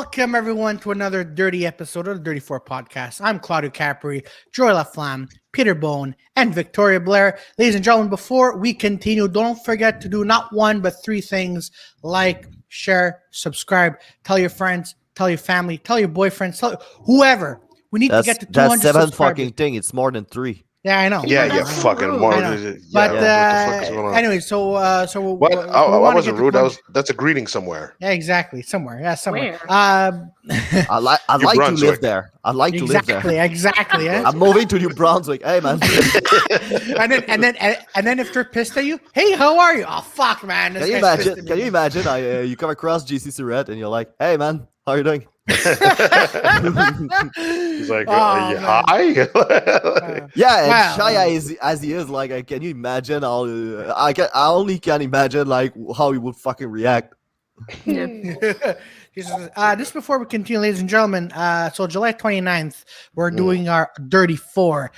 welcome everyone to another dirty episode of the Dirty Four Podcast. I'm Claudio Capri, Joy Flammes, Peter Bone, and Victoria Blair. Ladies and gentlemen, before we continue, don't forget to do not one but three things: like, share, subscribe, tell your friends, tell your family, tell your boyfriends, tell whoever. We need to get to 200 That's seven subscribers. fucking thing. It's more than 3. Yeah, I know. Yeah, I you know. fucking I know. rude. But what the fuck is going on? anyway, so What? we I wanna wasn't get to rude. 200 That's a greeting somewhere. Yeah, exactly. Somewhere. Yeah, somewhere. Where? I'd like to Brunswick. live there. I'd like to live there. Exactly. Yeah. I'm moving to New Brunswick. Hey, man. and then if they're pissed at you, hey, how are you? Oh fuck, man. Can you imagine? Can you imagine? You come across GC Surratt and you're like, "Hey, man, how are you doing?" He's like, Oh, hi. Yeah, and Wow. shy as he is, like, can you imagine how? I only can imagine like how he would fucking react. Just before we continue, ladies and gentlemen, so July 29th, we're doing our Dirty Four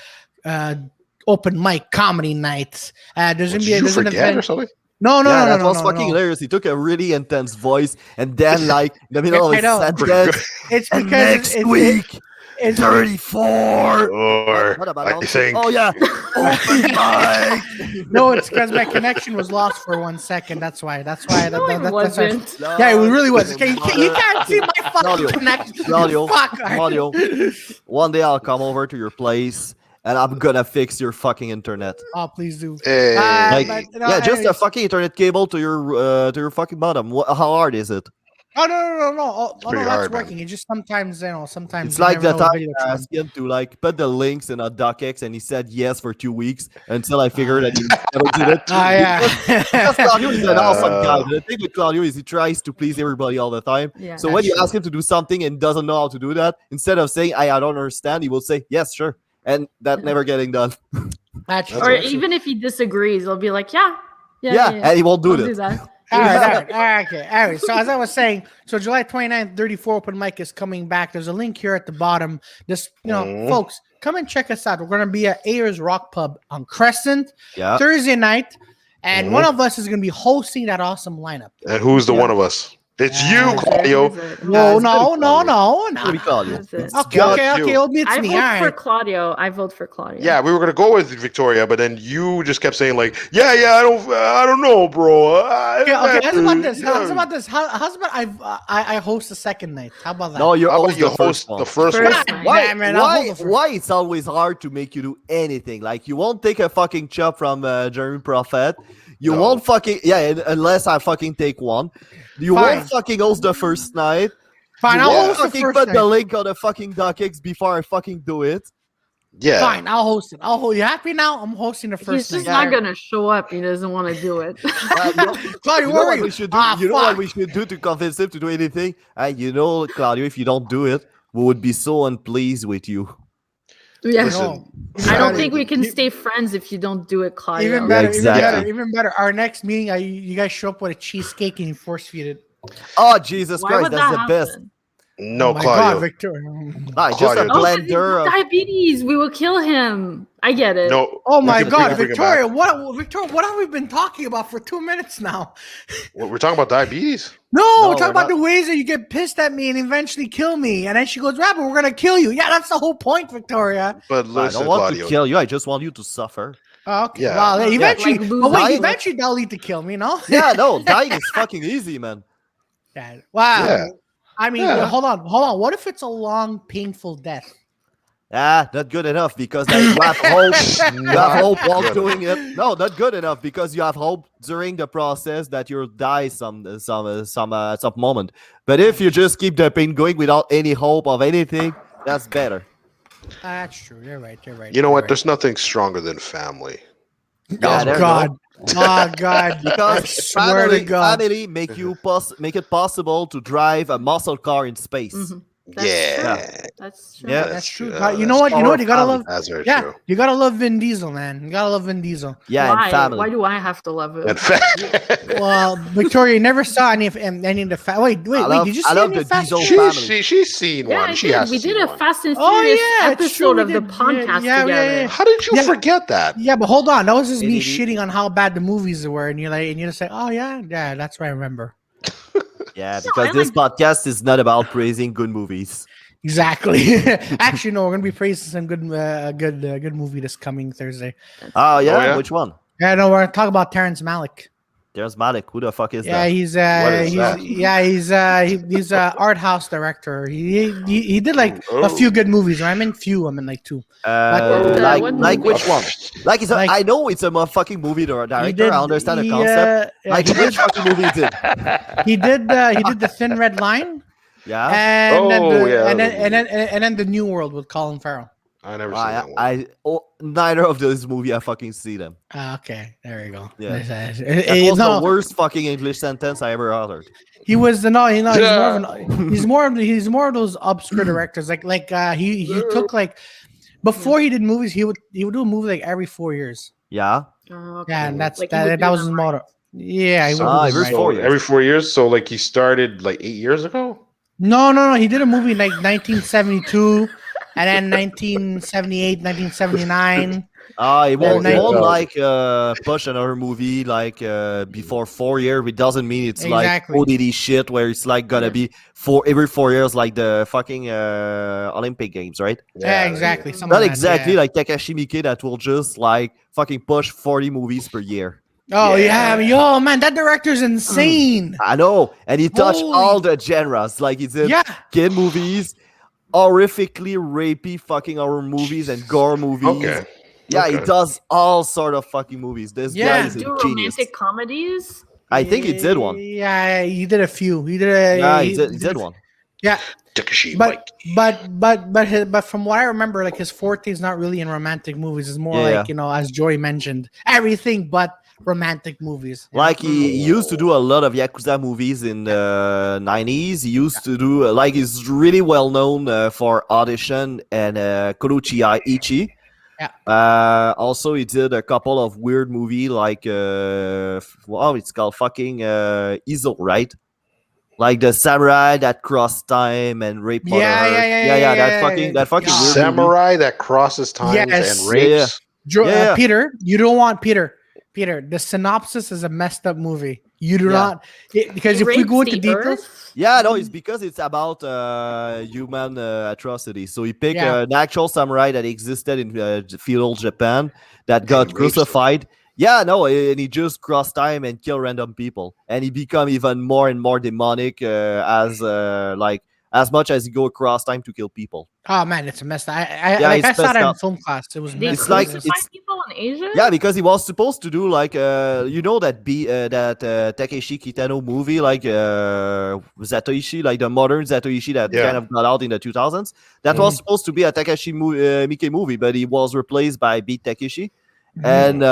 open mic comedy nights. There's gonna be Did you there's an forget event. or something? No, That was fucking hilarious. He took a really intense voice, and then like in the middle of I his know. sentence, It's and because next week, it's 34. Or What about I all- think. Oh yeah, open mic. no, it's because my connection was lost for 1 second. That's why. No, it that's why. wasn't. Yeah, it really was. Okay, you can't see my fucking Claudio, connection. Claudio, Fuck. Claudio, one day I'll come over to your place and I'm gonna fix your fucking internet. Oh, please do. Hey. Like, but, no, yeah, just a anyways. fucking internet cable to your fucking bottom. How hard is it? Oh no. Oh, no, pretty that's hard, man. working. It's just sometimes, sometimes It's you like never that know time video I trend. asked him to like put the links in a docx and he said yes for 2 weeks until I figured that he never did it. Because Claudio is an awesome guy. The thing with Claudio is he tries to please everybody all the time. Yeah. So when you ask him to do something and doesn't know how to do that, instead of saying I don't understand, he will say yes, sure, and that never getting done. That's Or true. even if he disagrees, he'll be like, yeah, And he won't do I'll it. do that. All right, okay. All right. So as I was saying, so July 29th, 34 open mic is coming back. There's a link here at the bottom. Just folks, come and check us out. We're gonna be at Ayers Rock Pub on Crescent Yeah. Thursday night, and one of us is gonna be hosting that awesome lineup. And who's the one of us? It's you, Who is it? Claudio. Who is it? No. What do we call Who you? is it? Okay, got okay. you. It'll be I me. vote All for right. Claudio. I vote for Claudio. Yeah, we were gonna go with Victoria, but then you just kept saying like, I don't know, bro. Okay. How's about this? How's about this? How's about I host the second night? How about that? No, you're How about always you the host first one. the first First one? night. Why? Damn it, I'll hold the first. Why it's always hard to make you do anything? Like you won't take a fucking chop from Jeremy Prophet. You No. won't fucking unless I fucking take one. You Fine. won't fucking host the first night. Fine, You I'll won't host the fucking first put night. the link on the fucking docx before I fucking do it. Yeah. Fine, I'll host it. You happy now? I'm hosting the He's first just night. not gonna show up. He doesn't want to do it. Claudio, You know where are what you? we should do? Ah, You know what fuck. we should do to convince him to do anything? You know, Claudio, if you don't do it, we would be so unpleased with you. Yeah. Listen, I don't think we can stay friends if you don't do it, Claudio. Even better, exactly. even better. Our next meeting, you guys show up with a cheesecake and you force feed it. Oh Jesus Why Christ, would that's that the best. happen? No, Oh my Claudio. God, Victor. Just a Claudio. Oh, 'cause he's blender got of diabetes. We will kill him. I get it. No. Oh we my can God, bring it Victoria! back. What have we been talking about for 2 minutes now? We're talking about diabetes. No, No, we're talking we're about not. the ways that you get pissed at me and eventually kill me, and then she goes, "Rabbit, we're gonna kill you." Yeah, that's the whole point, Victoria. But I listen, don't want Claudio. to kill you. I just want you to suffer. Oh, okay, Yeah. well, Yeah, eventually, like but wait, losing. eventually they'll lead to kill me, no? Yeah, no, dying is fucking easy, man. Yeah. Wow. Yeah. I mean, Yeah. hold on. What if it's a long, painful death? Not good enough because you have hope. You have hope while Good. doing it. No, not good enough because you have hope during the process that you'll die some moment. But if you just keep the pain going without any hope of anything, that's better. That's true. You're right. You know you're what? right. There's nothing stronger than family. Oh there you God. Oh God. I Because swear to God. family make it possible to drive a muscle car in space. Mhm. That's Yeah. true. That's true. Yeah. That's true. Yeah, You know what? You know what? You gotta love. That's very Yeah, true. you gotta love Vin Diesel, man. You gotta love Vin Diesel. Yeah, Why? and family. Why do I have to love it? In fact, Well, Victoria, you never saw any of the wait. Did you see I love any the Fast Diesel and family. she's seen Yeah, one. I She did. has We to did see a one. Fast and Oh, Furious yeah, it's true, episode we of the did. podcast Yeah, together. How did you Yeah. forget that? Yeah, but hold on. That was just me Did he? shitting on how bad the movies were, and you're just like, oh yeah, that's what I remember. Yeah, No, because I this like- podcast is not about praising good movies. Exactly. Actually, no, we're gonna be praising some good movie this coming Thursday. Oh yeah? yeah? Which one? Yeah, no, we're gonna talk about Terrence Malick. There's Malik. Who the fuck is Yeah, that? What is that? he's art house director. He did like a few good movies. Right? I mean, few. I mean, like two. Like what like movie? which one? Like it's a, Like- I know it's a motherfucking movie director. He did. I understand the he, concept. yeah, Like he which did. fucking movie he did? He did the Thin Red Line, Yeah. and then Oh, the yeah, and that then, was a and then the New World with Colin Farrell. I never seen that one. Neither of those movie I fucking see them. Okay, there we go. Yeah. That That was the worst fucking English sentence I ever uttered. He was no, you know, Yeah. he's more of those obscure directors. He took like before he did movies, he would do a movie like every 4 years. Yeah. Oh, okay. Yeah, and that's Like, he would that do was them his right. motto. Yeah, he would So, do them every right. 4 years. every 4 years. So like he started like 8 years ago. No. He did a movie in like 1972, and then 1978, 1979. It won't, night- like push another movie like before 4 years. It doesn't mean it's Exactly. like ODD shit where it's like gonna be every 4 years like the fucking Olympic Games, right? Yeah, exactly. Something Not like that, exactly yeah. like Takashi Miike that will just like fucking push 40 movies per year. Oh yeah, Yeah. I mean, yo, man, that director's insane. I know, and he touched Holy- all the genres. Like he did Yeah, kid movies, horrifically rapey fucking horror movies, and gore movies. Okay. Yeah, he Okay. does all sort of fucking movies. This Yeah. guy is a Do genius. romantic comedies? I think he did one. Yeah, he did a few. He did a. Yeah, he did one. Yeah, Takashi but Mike. but from what I remember, like his forte is not really in romantic movies. It's more Yeah. like, you know, as Joy mentioned, everything but romantic movies. Yeah. Like he used to do a lot of Yakuza movies in the 90s. He used to do like he's really well known for Audition and Kuruchi Ichi. Yeah. Also, he did a couple of weird movie like it's called fucking Izo, right? Like the samurai that crossed time and raped Mother Yeah, Earth. yeah, that fucking yeah. weird movie. Samurai that crosses times Yes. and rapes. Yeah. Peter, you don't want Peter. The synopsis is a messed up movie. You do Yeah. not because He if we rapes go into the details, Earth? Yeah, no, it's because it's about human atrocity. So he picked Yeah. an actual samurai that existed in feudal Japan that got he rapes them. crucified. Yeah, no, and he just crossed time and killed random people, and he become even more and more demonic as much as he go across time to kill people. oh man, it's a mess. I Yeah, like it's I saw messed that in up. film class. It was They messed It's like- crucify it's- people in Asia? Yeah, because he was supposed to do like you know that Takeshi Kitano movie like Zatoichi, like the modern Zatoichi that Yeah. kind of got out in the 2000s. That was supposed to be a Takashi Miike movie, but he was replaced by Beat Takeshi. And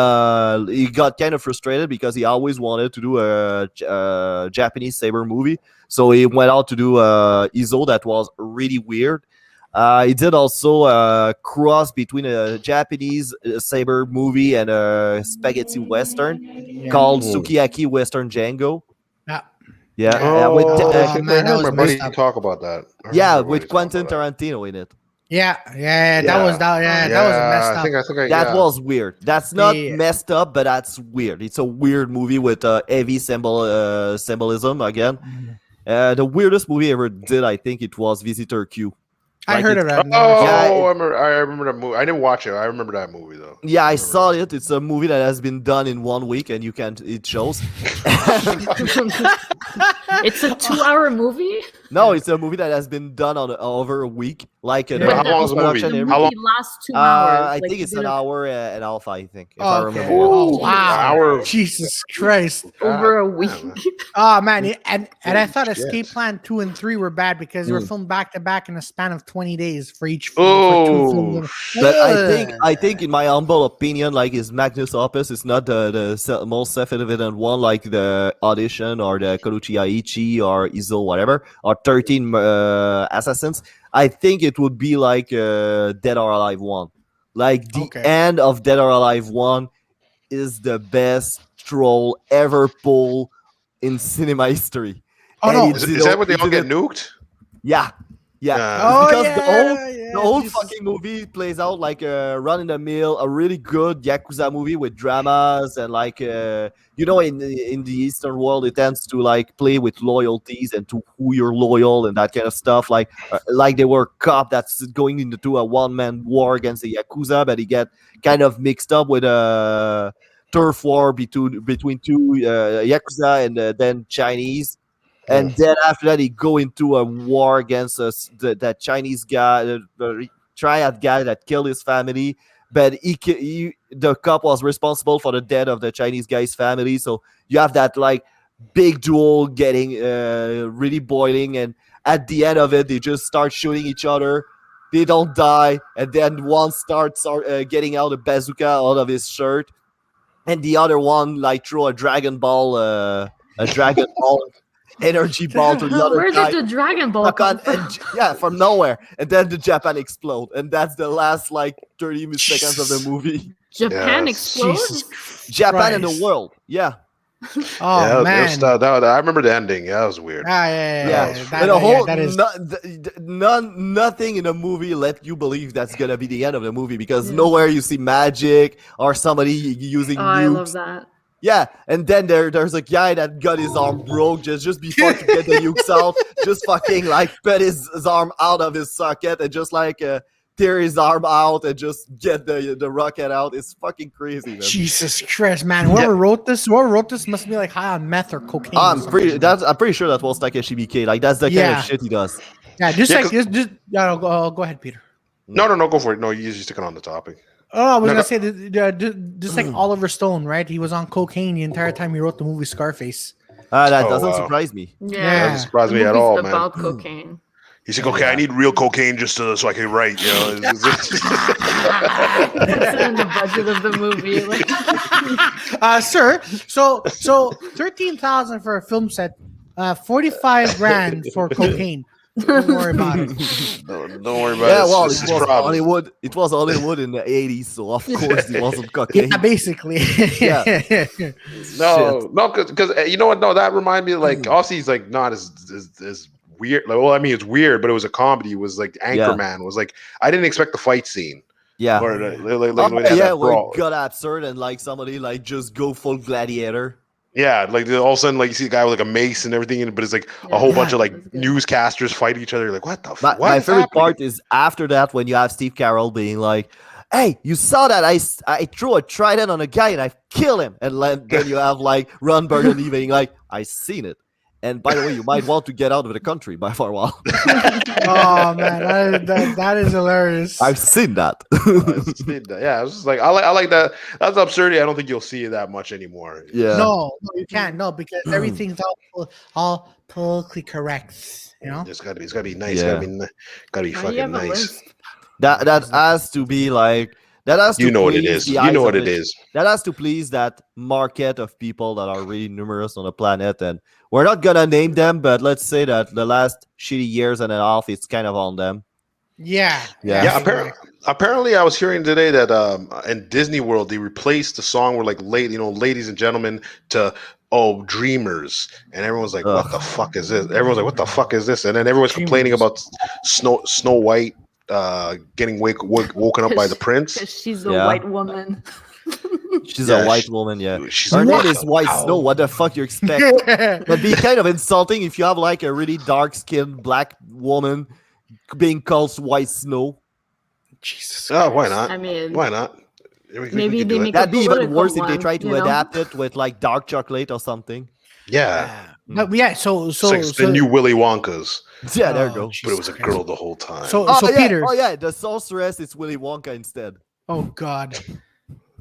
he got kind of frustrated because he always wanted to do a Japanese saber movie. So he went out to do Izo that was really weird. He did also a cross between a Japanese saber movie and a spaghetti western called Sukiyaki Western Django. Yeah. Yeah, Oh, with, I think man, I that heard was my buddy messed up. talk about that. I yeah, heard my with buddy talk Quentin about that. Tarantino in it. Yeah, that was messed up. I think That was weird. That's not Yeah. messed up, but that's weird. It's a weird movie with heavy symbolism again. The weirdest movie I ever did, I think it was Visitor Q. I Like heard it's- of that. Oh, Yeah, I remember that movie. I didn't watch it. I remember that movie though. Yeah, I remember saw it. It's a movie that has been done in 1 week, and you can't. It shows. It's a 2-hour movie? No, it's a movie that has been done on over a week. Like Yeah. the But how long is the movie? post-production The and How movie long- lasts 2 hours. I Like, think it's you an did it hour and a half. I think, if I Okay. remember. Oh well. wow! Hour of- Jesus Christ! over a God week. damn. Oh man, and I thought Shit. Escape Plan 2 and 3 were bad because they were filmed back to back in a span of 20 days for each. For two films. But Ugh. I think, in my humble opinion, like his magnus opus is not the most self-evident one, like the Audition or the Koruchi Aichi or Izo, whatever, or 13 Assassins. I think it would be like Dead or Alive 1. Like the Okay. end of Dead or Alive 1 is the best troll ever pulled in cinema history. Oh, And no. he Is did that it- what they he all did get it- nuked? Yeah. Yeah, Oh, it's because yeah, the whole Jesus. fucking movie plays out like a run in the mill, a really good Yakuza movie with dramas and like in the Eastern world it tends to like play with loyalties and to who you're loyal and that kind of stuff. Like they were a cop that's going into a one-man war against the Yakuza, but he get kind of mixed up with a turf war between two Yakuza and then Chinese. And then after that, he go into a war against that Chinese guy, the triad guy that killed his family. But the cop was responsible for the death of the Chinese guy's family. So you have that like big duel getting really boiling, and at the end of it, they just start shooting each other. They don't die, and then one starts getting out a bazooka out of his shirt, and the other one like throw a dragon ball energy ball to the other Where guy. did the Dragon Ball come from? From nowhere. And then the Japan explode. And that's the last like 30 seconds of the movie. Japan Yes. explodes? Japan and the Christ. world. Yeah. Oh, man. I remember the ending. Yeah, that was weird. Yeah. That, And the whole that is. nothing in the movie let you believe that's gonna be the end of the movie because Yeah. nowhere you see magic or somebody using Oh, nukes. I love that. Yeah, and then there's a guy that got his arm broke just before to get the nukes out, just fucking like put his arm out of his socket and just like tear his arm out and just get the rocket out. It's fucking crazy, man. Jesus Christ, man! Whoever wrote this must be like high on meth or cocaine. I'm pretty sure that was Takeshi BK. Like that's the kind Yeah. of shit he does. Yeah, just Yeah, like just go ahead, Peter. No, go for it. No, you're just sticking on the topic. Oh, I was No, gonna go- say just like Oliver Stone, right? He was on cocaine the entire time he wrote the movie Scarface. That Oh, doesn't wow. surprise me. Yeah. Doesn't surprise The me at movie's all, man. about cocaine. He's like, okay, I need real cocaine just so I can write. You know, That's in the budget of the movie. Like, Sir, so 13,000 for a film set, 45 grand for cocaine. Don't worry about it. don't worry about Yeah, it. well, It's it his was problem. Hollywood. It was Hollywood in the 80s, so of course it wasn't cocaine. Yeah, basically. Yeah. No, because you know what? No, that reminded me of, like Aussie's like not as weird. Like, well, I mean, it's weird, but it was a comedy. It was like Anchorman. Was like I didn't expect the fight scene. Yeah. Or when they had Yeah, that where brawl. it got absurd and like somebody like just go full gladiator. Yeah, like all of a sudden, like you see a guy with like a mace and everything, but it's like a whole bunch of like that's good. newscasters fight each other. You're like, what the fuck? My favorite part is after that when you have Steve Carell being like, "Hey, you saw that? I threw a trident on a guy and I kill him." And then you have like Ron Burgundy being like, "I seen it." And by the way, you might want to get out of the country by for a while. Oh man, that is hilarious. I've seen that. Yeah, it's just like I like that. That's absurdity. I don't think you'll see it that much anymore. Yeah. No, you can't. No, because everything's all politically correct. You know. It's gotta be nice. Yeah. Gotta be why do you fucking have a nice. list? That has to be like that has to You know what it please is. the You eyes know of what it the- is. That has to please that market of people that are really numerous on the planet, and we're not gonna name them, but let's say that the last shitty years and a half, it's kind of on them. Yeah. Yeah, apparently I was hearing today that in Disney World they replaced the song where like ladies and gentlemen to dreamers, and everyone's like, what the fuck is this? Everyone's like, what the fuck is this? And then everyone's complaining about Snow White getting woken up by the prince. 'Cause she's a Yeah. white woman. She's Yeah, a white woman, yeah. She's Her name white. is White Snow. What the fuck you expect? It'd be kind of insulting if you have like a really dark-skinned black woman being called White Snow. Jesus. Oh, why not? I mean, Why not? Maybe could they do it. make That'd be even political worse if they one, try to you know? adapt it with like dark chocolate or something. Yeah, But yeah, so it's like the new Willy Wonkas, Yeah, there you go. but it was a girl the whole time. So Peter. Peter. The sorceress is Willy Wonka instead. Oh God.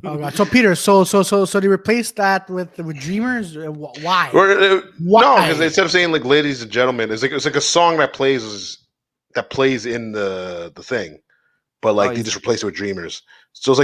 Oh God. So Peter. So they replaced that with Dreamers. Why? No, Why? because instead of saying like "ladies and gentlemen," it's like a song that plays in the thing, but like they just replaced it with "Dreamers." So it's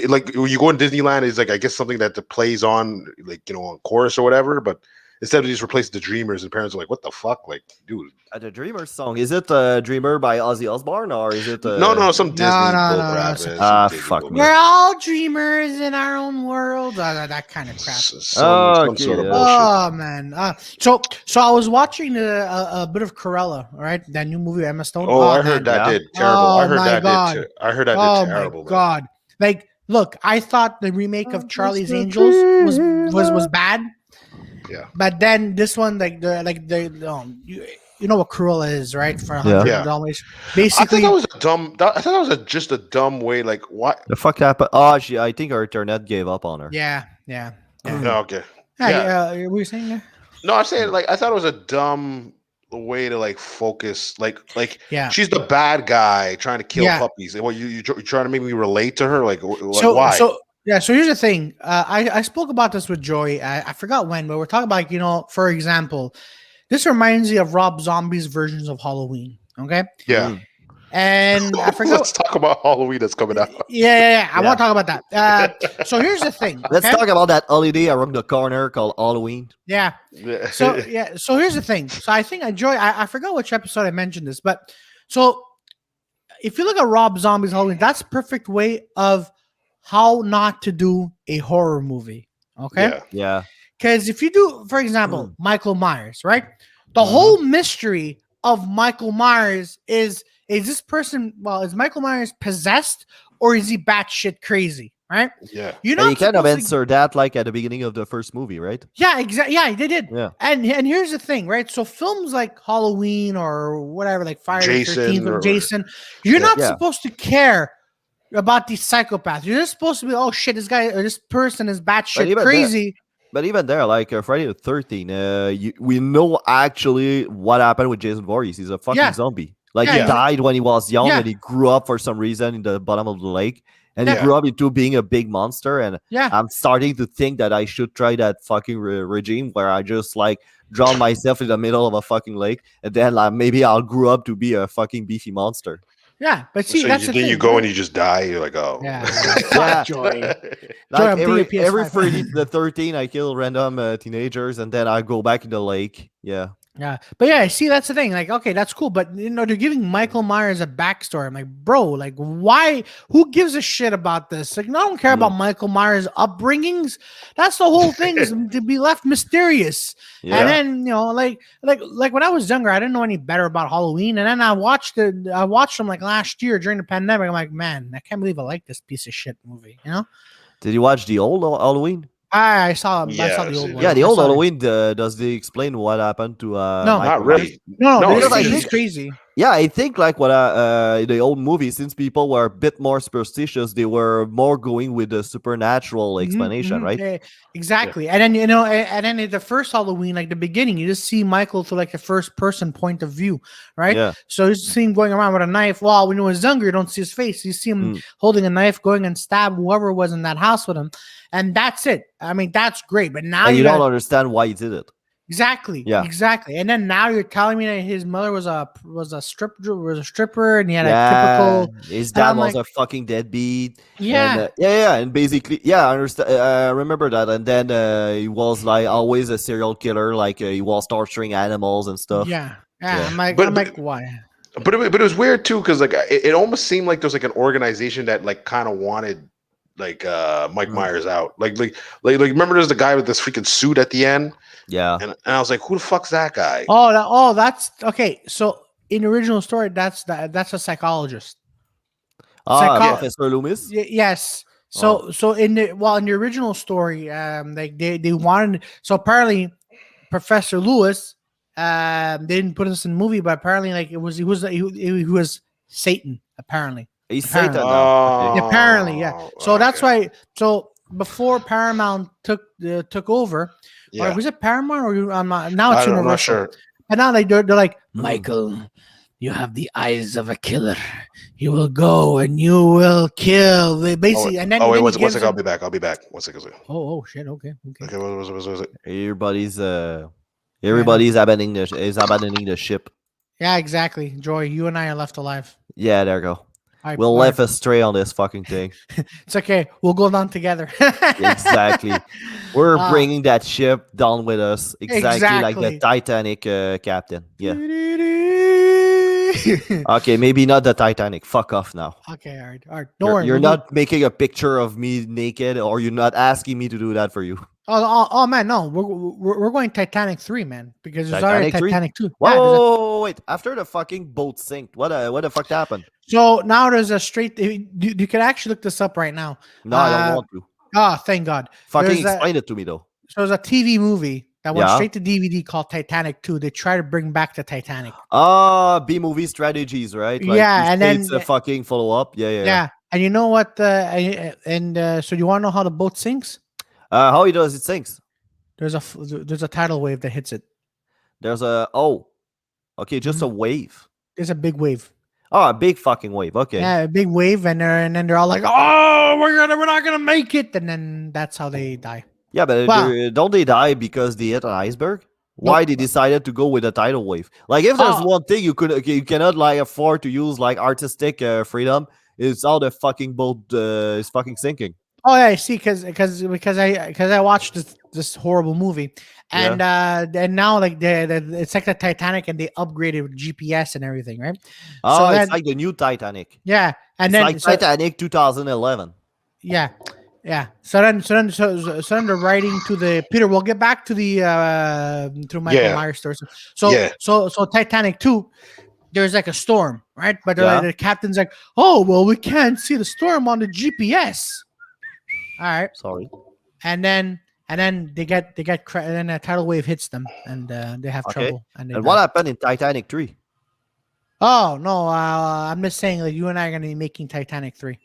like when you go in Disneyland, it's like I guess something that plays on like on chorus or whatever, but instead of just replace the Dreamers, and parents are like, "What the fuck?" Like, dude. The Dreamer song, is it Dreamer by Ozzy Osbourne or is it No, some Disney no, bull crap, no. man. Ah, Some Disney fuck bull me. We're crap. all dreamers in our own world. That kind of crap. Some sort of yeah. bullshit. Oh man. So I was watching a bit of Corella, all right? That new movie, Emma Stone. Oh, I man. heard that Yeah. did terrible. I Oh heard my that God. did. I heard that Oh did my terrible, man. God. Like, look, I thought the remake of Charlie's Angels was bad. Yeah. But then this one, you know what Cruella is, right? For Yeah. $100. I Basically, thought that was a dumb. I thought that was just a dumb way. Like, what? The fuck happened? Oh, I think her internet gave up on her. yeah. Oh, okay. Yeah. What were you saying there? No, I'm saying like I thought it was a dumb way to like focus. Like Yeah. she's the bad guy trying to kill Yeah. puppies. And what you trying to make me relate to her? Like So why? so here's the thing. I spoke about this with Joey. I forgot when, but we're talking about, for example, this reminds me of Rob Zombie's versions of Halloween. Okay. Yeah. And I forgot. Let's talk about Halloween that's coming out. Yeah. I want to talk about that. So here's the thing. Let's okay? talk about that holiday around the corner called Halloween. Yeah. So here's the thing. So I think I forgot which episode I mentioned this, but so if you look at Rob Zombie's Halloween, that's perfect way of how not to do a horror movie. Okay. Yeah. Because if you do, for example, Michael Myers, right? The whole mystery of Michael Myers is this person, is Michael Myers possessed or is he batshit crazy? Right? Yeah. You And you kind of answer that like at the beginning of the first movie, right? Yeah, exactly. Yeah, they did. Yeah. And here's the thing, right? So films like Halloween or whatever, like Friday the 13th or Jason, you're not supposed to care about these psychopaths. You're just supposed to be, oh shit, this guy or this person is batshit crazy. But even there, like Friday the 13th, we know actually what happened with Jason Voorhees. He's a fucking zombie. Like he died when he was young and he grew up for some reason in the bottom of the lake. And he grew up into being a big monster. And I'm starting to think that I should try that fucking regime where I just like drown myself in the middle of a fucking lake. And then like maybe I'll grow up to be a fucking beefy monster. Yeah, but see, so that's the thing. You go and you just die. You're like, oh, yeah. Joy. Like every Friday the 13th, I kill random teenagers and then I go back in the lake. Yeah. Yeah, but yeah, see, that's the thing. Like, okay, that's cool, but they're giving Michael Myers a backstory. I'm like, bro, like, why? Who gives a shit about this? Like, I don't care about Michael Myers' upbringings. That's the whole thing, is to be left mysterious. Yeah. And then like when I was younger, I didn't know any better about Halloween, and then I watched them like last year during the pandemic. I'm like, man, I can't believe I like this piece of shit movie. Did you watch the old Halloween? I saw the old one. Yeah, the old Halloween. Does they explain what happened to? No, not really. No, it's crazy. Yeah, I think like what the old movie, since people were a bit more superstitious, they were more going with the supernatural explanation, right? Yeah, exactly. Yeah. And then and then in the first Halloween, like the beginning, you just see Michael through like the first person point of view, right? Yeah. So you see him going around with a knife. Well, when he was younger, you don't see his face. You see him holding a knife, going and stab whoever was in that house with him, and that's it. I mean, that's great. But now you don't understand why he did it. Exactly. Yeah. Exactly. And then now you're telling me that his mother was a stripper, and he had a typical. His dad was a fucking deadbeat. Yeah. And, and basically, I understand. I remember that. And then he was like always a serial killer. Like he was torturing animals and stuff. Yeah. I'm like, why? But it was weird too, because like it almost seemed like there was like an organization that like kind of wanted like Mike Myers out. Like remember there's the guy with this freaking suit at the end. Yeah. And I was like, who the fuck's that guy? That's okay. So in the original story, that's a psychologist. Professor Loomis? Yes. So in the original story, like they wanted, so apparently Professor Lewis, they didn't put this in the movie, but apparently like he was Satan, apparently. He's Satan. Apparently, yeah. So that's why. So before Paramount took over, or was it Paramount or I'm not? Now it's Universal. I'm not sure. And now they're like, Michael, you have the eyes of a killer. You will go and you will kill. They basically, and then wait, one second. I'll be back. 1 second. Oh shit. Okay. Okay. What was it? Everybody's abandoning the ship. Yeah, exactly. Joy, you and I are left alive. Yeah, there you go. All right, We'll all left right. astray on this fucking thing. It's okay. We'll go down together. Exactly. We're Ah, bringing that ship down with us, exactly like the exactly. Titanic captain. Yeah. Okay, maybe not the Titanic. Fuck off now. Okay, all right, all right. Don't You're, worry. you're We'll do. not making a picture of me naked, or you're not asking me to do that for you. Oh, man, no. We're going Titanic 3, man, because there's already Titanic 3? Titanic 2. Whoa, Yeah, wait. After the fucking boat sank, what the fuck happened? so now there's a straight. You can actually look this up right now. No, I don't want to. Oh, thank God. Fucking explain it to me though. So there's a TV movie that went Yeah. straight to DVD called Titanic 2. They try to bring back the Titanic. B movie strategies, right? Like Yeah, you and say then it's a fucking follow up. Yeah. yeah, and you know what? So you want to know how the boat sinks? How he does it sinks? There's a tidal wave that hits it. There's just a wave. There's a big wave. Oh, a big fucking wave. Okay. Yeah, a big wave, and then they're all like, "Oh, we're not gonna make it," and then that's how they die. Yeah, but Wow. don't they die because they hit an iceberg? Why they decided to go with a tidal wave? Like, if there's one thing you cannot like afford to use like artistic freedom, is how the fucking boat is fucking sinking. Oh yeah, I see, because I watched this horrible movie, and now like it's like the Titanic, and they upgraded with GPS and everything, right? Oh, So it's like the new Titanic. yeah, and It's like Titanic 2011. yeah. So then they're writing to the Peter. We'll get back to the to Michael Myers story. So Titanic 2, there's like a storm, right? But the captain's like, "Oh well, we can't see the storm on the GPS." All right. Sorry. And then they get and then a tidal wave hits them, and they have trouble. And what happened in Titanic 3? Oh no, I'm just saying that you and I are gonna be making Titanic 3.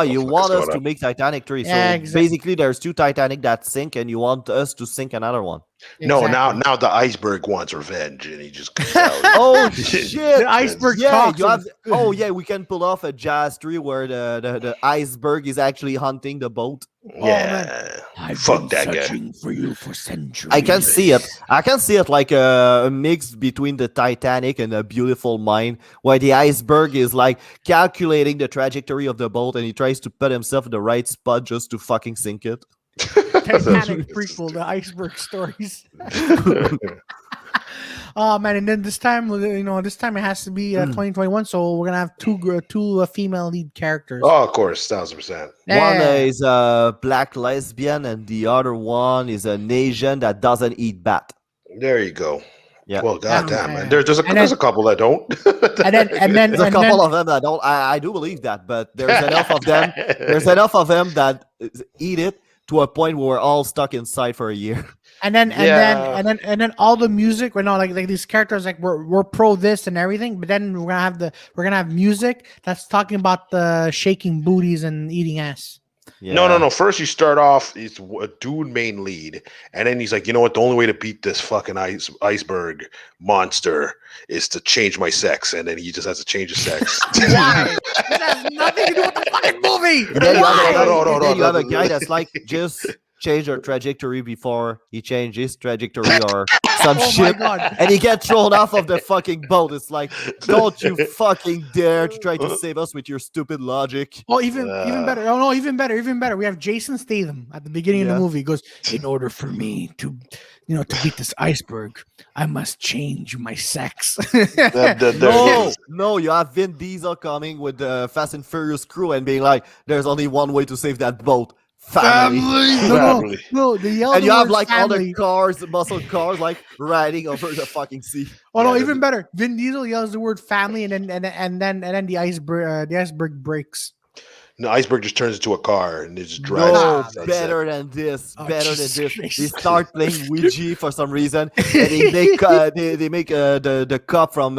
You want us to make Titanic 3. Yeah, so exactly. basically there's 2 Titanic that sink, and you want us to sink another one. No, Exactly. now the iceberg wants revenge, and he just goes out. Oh shit! The iceberg talks. You have. Oh yeah, we can pull off a jazz 3 where the iceberg is actually hunting the boat. Yeah, fuck that guy. For you for centuries. I can see it. I can see it like a mix between the Titanic and A Beautiful Mind, where the iceberg is like calculating the trajectory of the boat, and he tries to put himself in the right spot just to fucking sink it. Titanic prequel, the iceberg stories. Oh man, and then this time it has to be 2021, so we're gonna have two female lead characters. Oh, of course, 1000%. One is a black lesbian, and the other one is an Asian that doesn't eat bat. There you go. Yeah. Well, goddamn, man. There's a couple that don't. and then There's a couple of them that don't. I do believe that, but there's enough of them. There's enough of them that eat it to a point where we're all stuck inside for a year. And then all the music, like these characters, like we're pro this and everything, but then we're gonna have music that's talking about the shaking booties and eating ass. Yeah. No. First, you start off, it's a dude main lead, and then he's like, you know what? The only way to beat this fucking iceberg monster is to change my sex, and then he just has to change his sex. Why? That has nothing to do with the fucking movie. Then No. you have a guy that's like, just change your trajectory before he changed his trajectory or some shit, and he gets thrown off of the fucking boat. It's like, don't you fucking dare to try to save us with your stupid logic. Oh, even better. Oh no, even better. We have Jason Statham at the beginning of the movie. He goes, in order for me to beat this iceberg, I must change my sex. No, you have Vin Diesel coming with the Fast and Furious crew and being like, there's only one way to save that boat. Family. No, and you have like family. other cars, muscle cars, like riding over the fucking sea. Oh no, even better. Vin Diesel yells the word family, and then the iceberg breaks. The iceberg just turns into a car and it just drives. No, better than this. Jesus They start playing Ouija for some reason, and they make the cop from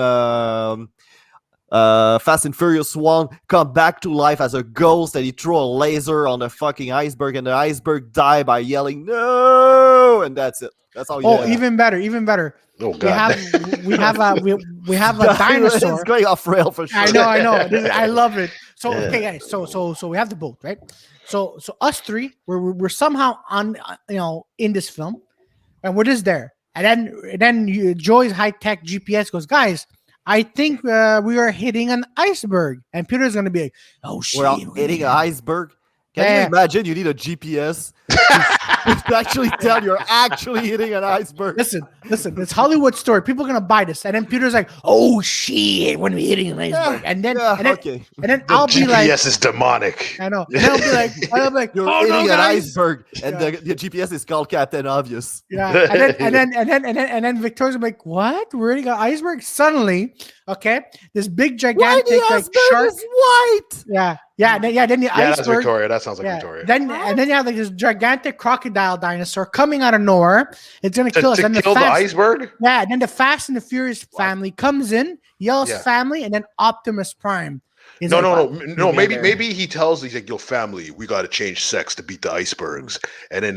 Fast and Furious 1 come back to life as a ghost, and he throw a laser on the fucking iceberg, and the iceberg die by yelling no, and that's it. That's all. Even better. Oh god. We have a dinosaur. It's going off rail for sure. I know. I love it. So okay, guys. So we have the boat, right? So us three, we're somehow on, in this film, and we're just there. And then Joy's high tech GPS goes, guys, I think we are hitting an iceberg, and Peter's gonna be like, "Oh shit, We're hitting an iceberg. Can Yeah. you imagine? You need a GPS to actually tell you're actually hitting an iceberg. Listen, it's Hollywood story. People are gonna buy this, and then Peter's like, "Oh shit, when we hitting an iceberg," and then okay. and then The I'll be GPS like, is demonic. I know. And I'll be like, You're "Oh hitting no, an guys!" iceberg, and the GPS is called Captain Obvious. Yeah, and then Victoria's like, "What? We're hitting an iceberg?" Suddenly, okay, this big Why gigantic the like iceberg shark. is white? Then the Yeah, that's iceberg. Victoria. That sounds like Yeah. Victoria. Then you have like this gigantic crocodile dinosaur coming out of nowhere. It's gonna kill us. To And kill the iceberg? Yeah, and then the Fast and the Furious family comes in, yells Yeah. family, and then Optimus Prime. He's No, like, no. Maybe he tells he's like, "Yo, family, we got to change sex to beat the icebergs." And then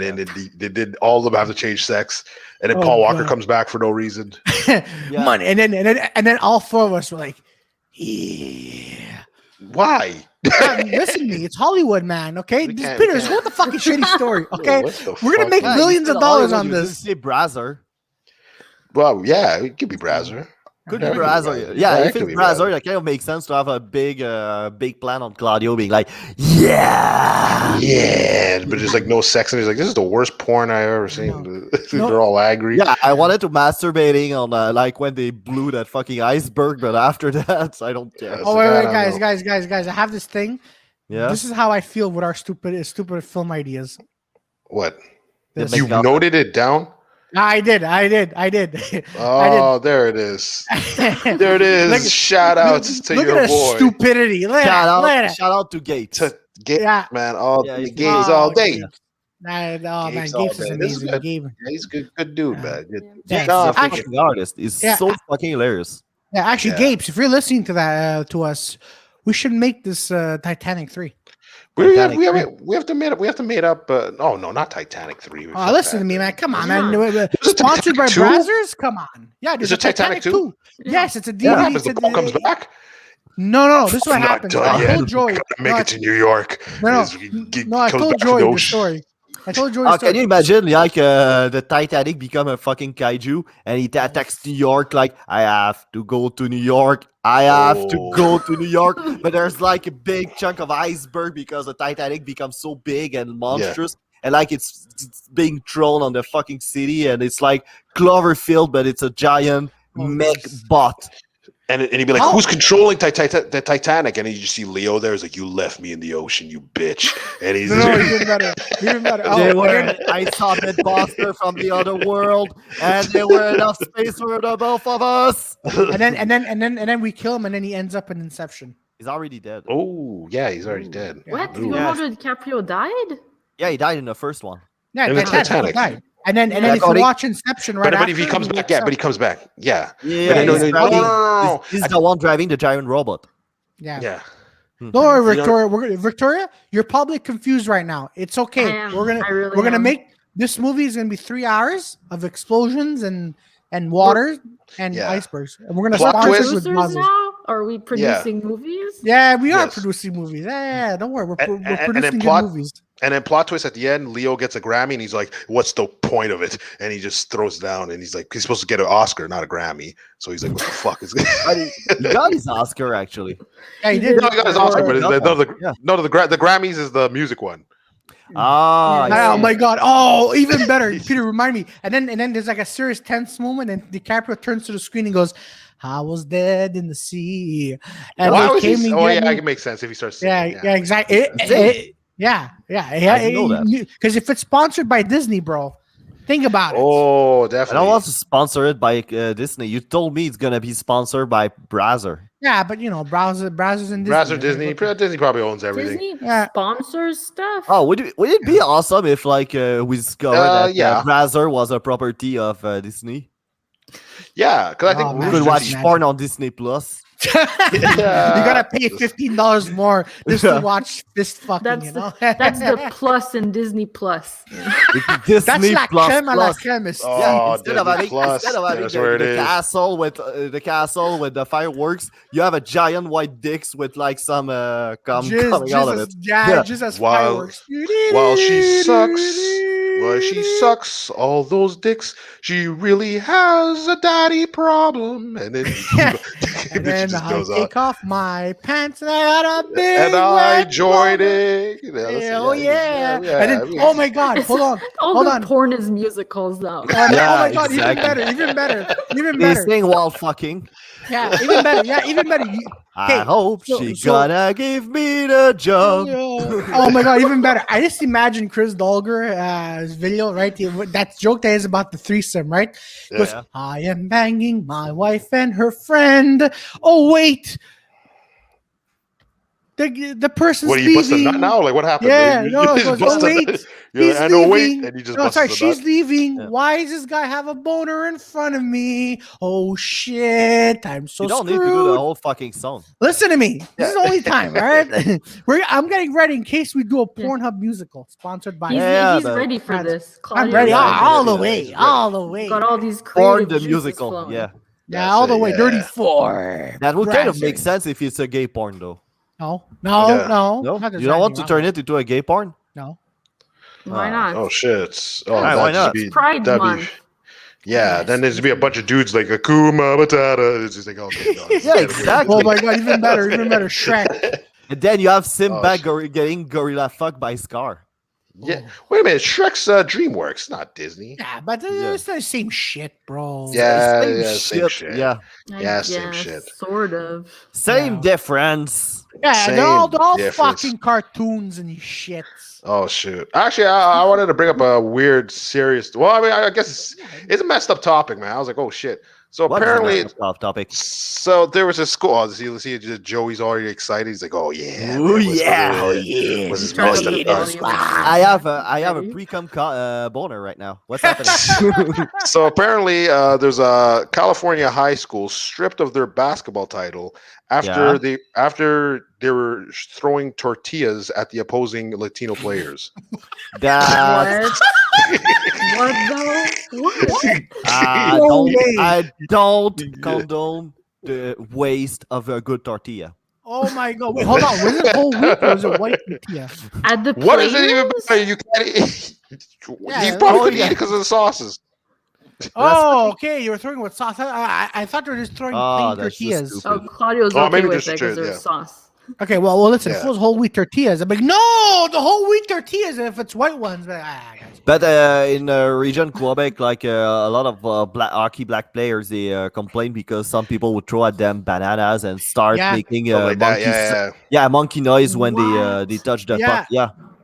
they did all of them have to change sex. And then Oh, Paul Walker God. comes back for no reason. Yeah. Money, and then all four of us were like, yeah. Why? Listen to me, it's Hollywood, man. Okay, We this can't- Peter, we what the fucking shitty story. Okay, What the we're gonna fuck? make Yeah, millions you of said dollars Hollywood, on you this. didn't say Brazzer. Well, yeah, it could be Brazzer. Could Yeah, be it could be Brazzer. Brazzer. Yeah, Yeah, it if could it's be Brazzer, Brazzer. that kind of makes sense to have a big plan on Claudio being like, yeah. Yeah, but there's like no sex, and he's like, "This is the worst porn I've ever seen." No. They're all angry. Yeah, I wanted to masturbating on like when they blew that fucking iceberg, but after that, I don't care. Yes. Oh So wait, that wait, I guys, know. guys! I have this thing. Yeah. This is how I feel with our stupid film ideas. What? This. Make You up. noted it down? I did. Oh, there it is. There it is. Look- Shout outs to Look your at the boy. stupidity. Look at it. Shout out to Gates. To Gabe, Yeah. man. All Yeah, the he's games good. all Oh, day. Oh man, Gabe's Gapes all is day. This is amazing. good. Gabe. Yeah, he's good dude, man. Yeah. No, He's a I think fucking artist. He's Yeah. so fucking hilarious. Yeah, actually, Yeah. Gapes, if you're listening to that to us, we should make this Titanic 3. we Titanic have to made up. Oh no, not Titanic 3. Oh, listen to me, man. Come on, man. it Sponsored by Titanic 2? Brazzers? Come on. Yeah, there's Is it Titanic 2? Yes, it's a DVD. What happens? It's The Paul comes back. No. This is what I'm not happens. done I yet. told Joy. Gotta make it to New York. No, He I comes told back from Joy the the ocean. story. I told Joy Oh, the story. can you imagine like the Titanic become a fucking kaiju and he attacks New York like I have to go to New York. I have to Oh. go to New York. But there's like a big chunk of iceberg because the Titanic becomes so big and monstrous. And like it's being thrown on the fucking city and it's like Cloverfield, but it's a giant mech bot. And he'd be like, "Who's controlling the Titanic?" And you just see Leo there. He's like, "You left me in the ocean, you bitch." And he's No, even better. Even better. They Oh, were, I saw that monster from the other world, and there were enough space for the both of us. and then we kill him, and then he ends up in Inception. He's already dead. oh yeah, he's already dead. What? Ooh. Leonardo DiCaprio died? Yeah, he died in the first one. Yeah, And the Titanic. Titanic. Died. And then if According- you watch Inception right But after, if he comes back, wakes yeah. up. But he comes back, yeah. Yeah, But no, he's no, driving- no. he's the one driving the giant robot. Yeah. Yeah. Don't worry, You know- Victoria. Victoria, you're probably confused right now. It's okay. I am. I really we're gonna am. make this movie is gonna be 3 hours of explosions and water and Yeah. icebergs, and we're gonna Plot sponsor twist. it with Producers buzzers. now? Are we producing movies? Yeah, we are Yes. producing movies. Yeah, don't worry, we're And then producing good plot- movies. And then plot twist at the end, Leo gets a Grammy, and he's like, "What's the point of it?" And he just throws it down, and he's like, "He's supposed to get an Oscar, not a Grammy." So he's like, "What the fuck is this?" But he got his Oscar actually. Yeah, he He did. did. No, he got his Oscar, but Yeah. the Grammys is the music one. Ah, I Oh see. my god! Oh, even better, Peter. Remind me. And then there's like a serious tense moment, and DiCaprio turns to the screen and goes, "I was dead in the sea." And Why they was he? came and Oh get yeah, me. it makes sense if he starts Yeah, singing. yeah, exactly. Yeah. I didn't know that. Because if it's sponsored by Disney, bro, think about it. Oh, I definitely. don't want to sponsor it by Disney. You told me it's gonna be sponsored by Brazzer. Yeah, but you know, browsers and Disney. Brazzer Disney. Disney probably owns everything. Disney Yeah. sponsors stuff. Oh, would it be awesome if like we discovered that yeah. Brazzer was a property of Disney? Yeah, because I think Oh, You man. could Rooster watch Imagine. porn on Disney Plus. You gotta pay $15 more just to Yeah. watch this fucking. That's You know, That's the plus in Disney Plus. Disney That's la Plus creme a la Plus. creme. It's- Oh, Instead of Disney having, Plus. That's where it the is. castle with the fireworks, you have a giant white dicks with like some coming out of it. Yeah, Yeah. just as While- fireworks. while she sucks, Well, she sucks all those dicks. She really has a daddy problem. And then, And then then she just I goes on. take off my pants and I got a big And I wet joined boner. it. You know, listen, Oh yeah. And then, I mean, oh my God, hold on. All Hold the on. porn is musicals now. Oh, no, Yeah, oh my God, even exactly. better, even better, even They better. sing while fucking. Yeah, even better. Yeah, even better. I hope she so- gonna give me the job. oh my God, even better. I just imagine Chris Dolger's video, right? That joke that is about the threesome, right? He goes, Yeah. I am banging my wife and her friend. Oh, wait. The person's what do you bust a leaving. nut now? Like what happened? Yeah, You no, it just goes, bust oh, a wait. nut. You're He's like, I know, wait, leaving. and you just No, bust sorry, a she's nut. leaving. Yeah. Why does this guy have a boner in front of me? Oh shit! I'm so You don't screwed. need to do the whole fucking song. Listen to me. This is the Yeah. only time, all right? I'm getting ready in case we do a Pornhub musical sponsored by. He's but- ready for That's- this. I'm Claudio ready is all the yeah, way, he's ready. all the way. Got all these Porn creative the juices musical. flowing. Yeah. Yeah, all the way. Yeah. Dirty 4. That would kind of make Brazzers. sense if it's a gay porn though. No. Yeah. No? Not there's You don't want anything to wrong turn with it into a gay porn? No. Why not? Oh shit. Oh, Alright, why that'd just not? be It's Pride that'd Month. be. Yeah, Yes, then there's be a bunch of dudes like Akuma Matata. It's just like, okay, no, this is Yeah, kinda exactly. Oh my God, even better, Shrek. And then you have Simba shit. getting gorilla fucked by Scar. Yeah. Wait a minute. Shrek's DreamWorks, not Disney. Yeah, but it's the same shit, bro. Yeah, Same same shit. Yeah. Yeah, same shit. Sort of. Same Yeah. difference. Yeah, they're all Same difference. fucking cartoons and shits. Oh shoot! Actually, I wanted to bring up a weird, serious. Well, I mean, I guess it's a messed up topic, man. I was like, oh shit. So What is apparently, the off topic? so there was a school. Oh, see, Joey's already excited. He's like, oh yeah, Ooh, man, what's yeah. gonna- Oh, yeah. what's this Turn messed up up the done? volume. I have a Ready? pre-cum boner right now. What's happening? So apparently, there's a California high school stripped of their basketball title after they were throwing tortillas at the opposing Latino players. That What? What though? What? No way. I don't condone the waste of a good tortilla. Oh my God! Wait, hold on. Was it whole wheat or was it white tortilla? At the What is it even? players? You can't. Yeah, You probably oh, couldn't yeah. eat it because of the sauces. Oh, okay. You were throwing with sauce. I thought they were just throwing Oh, plain that's just tortillas. stupid. Oh, Claudio's Oh, okay maybe with just it because yeah. there's sauce. Okay, well, listen. If Yeah. it was whole wheat tortillas, I'm like, no, the whole wheat tortillas. And if it's white ones, but guys. But in region Quebec, like a lot of black players, they complain because some people would throw at them bananas and start Yeah. making Stuff like that. monkey, Yeah. monkey noise when What? they touch the Yeah. puck.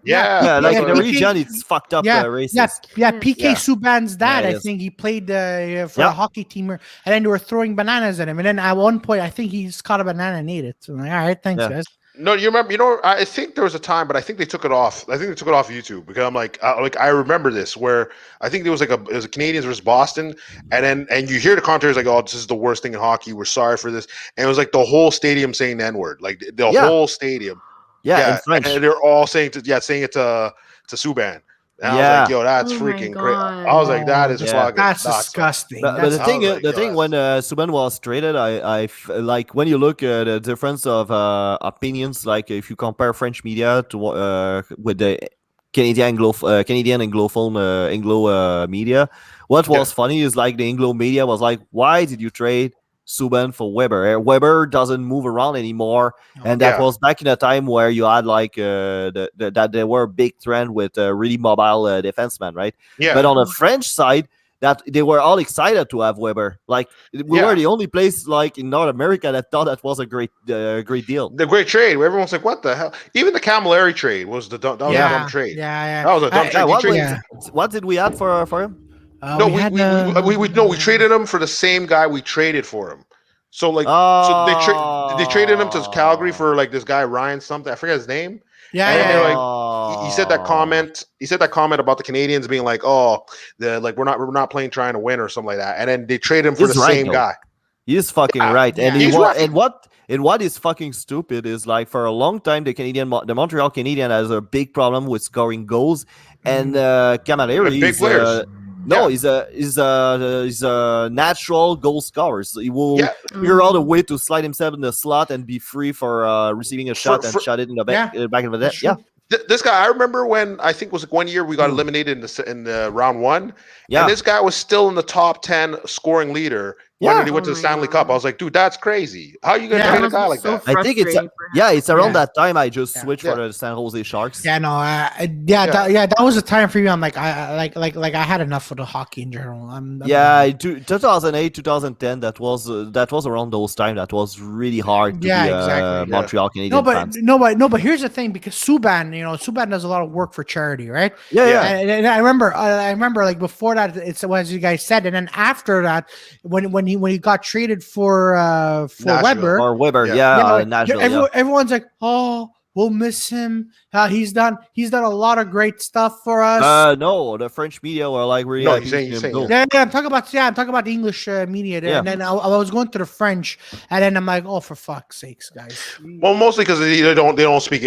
Yeah, Yeah. like in the PK region, it's fucked up Yeah, racist. yeah. Yeah. PK Yeah. Subban's dad, Yeah, it I is. think he played for Yeah. a hockey team, and then they were throwing bananas at him. And then at one point, I think he just caught a banana and ate it. So I'm like, all right, thanks, Yeah. guys. No, you remember? You know, I think there was a time, but I think they took it off. I think they took it off YouTube because I'm like I remember this where I think there was it was a Canadians versus Boston, and you hear the commentators like, oh, this is the worst thing in hockey. We're sorry for this, and it was like the whole stadium saying the N-word, like the Yeah. whole stadium. Yeah, in French. and they're all saying it to Subban. And I was Yeah. like, yo, that's Oh my freaking crazy. God. I was like, that is Yeah. fucking That's nuts. disgusting. But That's the thing, I was like, yo, when Subban was traded, like when you look at the difference of opinions, like if you compare French media to with the Canadian Anglophone Anglo media, what was funny is like the Anglo media was like, why did you trade Subban for Weber? Weber doesn't move around anymore, and that Yeah. was back in a time where you had like that there were a big trend with really mobile defensemen, right? yeah. But on the French side, that they were all excited to have Weber. Like we Yeah. were the only place like in North America that thought that was a great deal. The great trade. Where everyone's like, what the hell? Even the Camilleri trade was that was a dumb trade. Yeah. That was a dumb trade. Yeah, He traded- what did we add for him? No, we traded him for the same guy we traded for him. So like, so they traded him to Calgary for like this guy Ryan something. I forget his name. And then they're like, he said that comment. He said that comment about the Canadians being like, oh, we're not playing trying to win or something like that. And then they trade him for He's the right, same though. guy. He's fucking Yeah, right, yeah. and He's right. and what is fucking stupid is like for a long time the Montreal Canadian has a big problem with scoring goals, and Camilleri Big is players. no, Yeah. he's a natural goal scorer. So he will Yeah. figure out a way to slide himself in the slot and be free for receiving a shot and for- shot it in the back of the net. That's true. Yeah, This guy, I remember when I think it was like 1 year we got eliminated in the round one, and this guy was still in the top 10 scoring leader when he went to the Stanley Cup. I was like, dude, that's crazy. How are you gonna trade a guy like that? I think it's around that time I just switched for the San Jose Sharks. Yeah, no, that was a time for me. I'm like, I had enough of the hockey in general. 2008, 2010. That was around those time. That was really hard to be exactly. Montreal Canadiens fans. But here's the thing, because Subban does a lot of work for charity, right? Yeah. And I remember like before that, it's as you guys said, and then after that, when he got traded for Weber Nashville. Everyone's like, oh, we'll miss him. He's done a lot of great stuff for us. No, the French media were like, really I'm talking about the English media there. And then I was going to the French, and then I'm like, oh, for fuck's sakes, guys. Well, mostly because they don't speak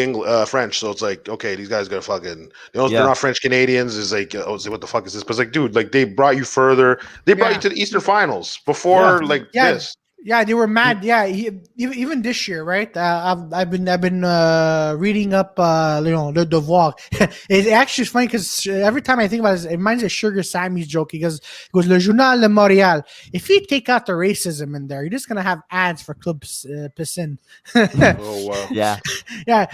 French, so it's like, okay, these guys gotta fucking they're not French Canadians. Is like, what the fuck is this? But it's like, dude, like they brought you further. They brought you to the Eastern Finals before this. Yeah, they were mad. Yeah, even this year, right? I've been reading up, Le Devoir. It's actually funny because every time I think about it reminds me of Sugar Sammy's joke. He goes, Le Journal de Montréal. If you take out the racism in there, you're just gonna have ads for Club Piscine. Oh wow. Yeah.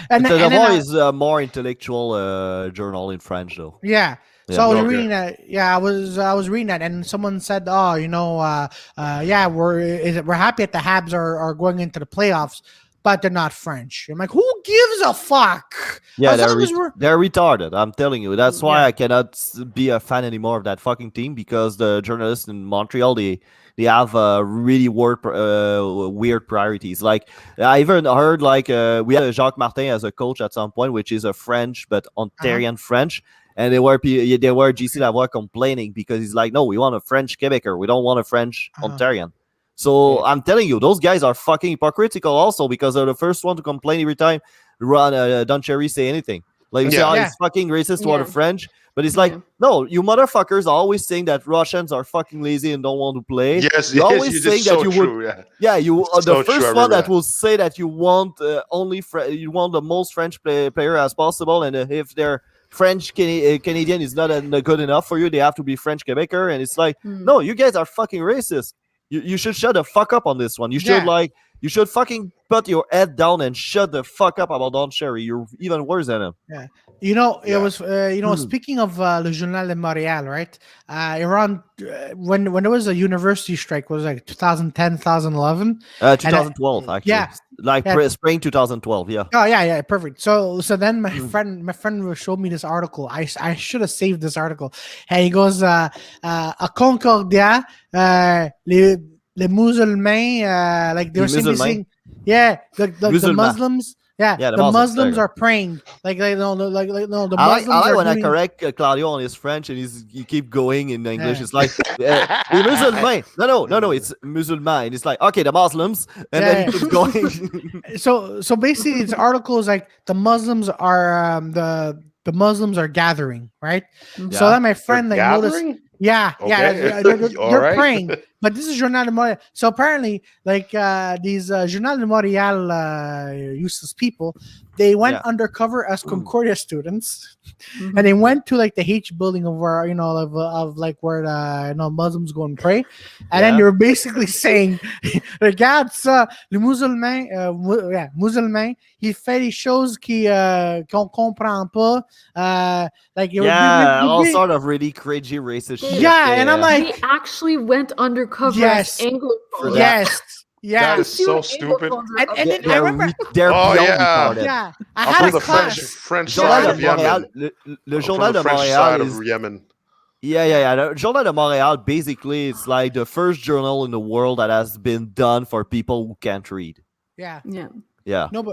And the Devoir is a more intellectual journal in French, though. Yeah. So I was reading that. Yeah, I was reading that, and someone said, "Oh, we're happy that the Habs are going into the playoffs, but they're not French." I'm like, who gives a fuck? Yeah, they're retarded. I'm telling you. That's why I cannot be a fan anymore of that fucking team, because the journalists in Montreal they have really weird priorities. Like I even heard we had Jacques Martin as a coach at some point, which is a French but Ontarian French. And they were GC Lavoie complaining because he's like, no, we want a French Quebecer. We don't want a French Ontarian. So I'm telling you, those guys are fucking hypocritical also, because they're the first one to complain every time Don Cherry say anything. Like, he's fucking racist toward the French. But it's like, no, you motherfuckers are always saying that Russians are fucking lazy and don't want to play. Yes, you're always saying that you would. You are the first one that will say that you want you want the most French player as possible, and if they're French Canadian is not good enough for you, they have to be French Quebecer. And it's like, no, you guys are fucking racist. You should shut the fuck up on this one. You should fucking put your head down and shut the fuck up about Don Cherry. You're even worse than him. Yeah. It was speaking of Le Journal de Montréal, right? Around when there was a university strike, was like 2010, 2011? 2012, actually. Yeah. Spring 2012, yeah. Oh yeah, perfect. So then my friend showed me this article. I should have saved this article. And he goes, à Concordia, les musulmans, like they were saying, the Muslims. The Muslims are praying. The Muslims. I like when I correct Claudio on his French, and he keep going in English. It's like les musulmans. No, it's musulman. And it's like, okay, the Muslims, and then he keeps going. So basically, this article is like the Muslims are the Muslims are gathering, right? Yeah. So then my friend noticed. Yeah, they're praying. But this is Journal de Montréal. So apparently, these Journal de Montréal useless people, they went undercover as Concordia students, and they went to the H building of where where Muslims go and pray, and then they were basically saying, "Regarde ça, le musulman, il fait des choses qu'on comprend pas." All sort of really cringy racist shit. Yeah, and I'm like, he actually went undercover as Anglophone. That is so stupid. And then I remember, I had a class. French side of Yemen. Le Journal de Montréal is Yemen. The Journal de Montréal basically is like the first journal in the world that has been done for people who can't read. Yeah.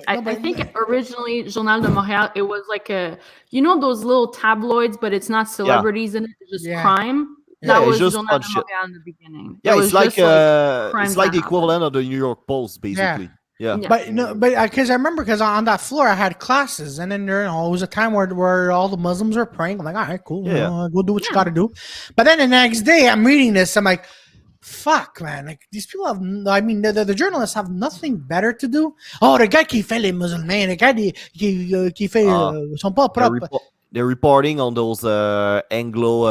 I think originally Journal de Montréal, it was like those little tabloids, but it's not celebrities in it, it's just crime. That was just Journal de Montréal in the beginning. Yeah, it's like the equivalent of the New York Post, basically. Yeah. But because I remember, because on that floor I had classes, and then it was a time where all the Muslims were praying. I'm like, all right, cool, go do what you got to do. But then the next day I'm reading this, I'm like, fuck, man. Like these people have. I mean, the journalists have nothing better to do. Oh, le gars qui fait les musulmans, le gars qui fait sont pas propres. They're reporting on those Anglo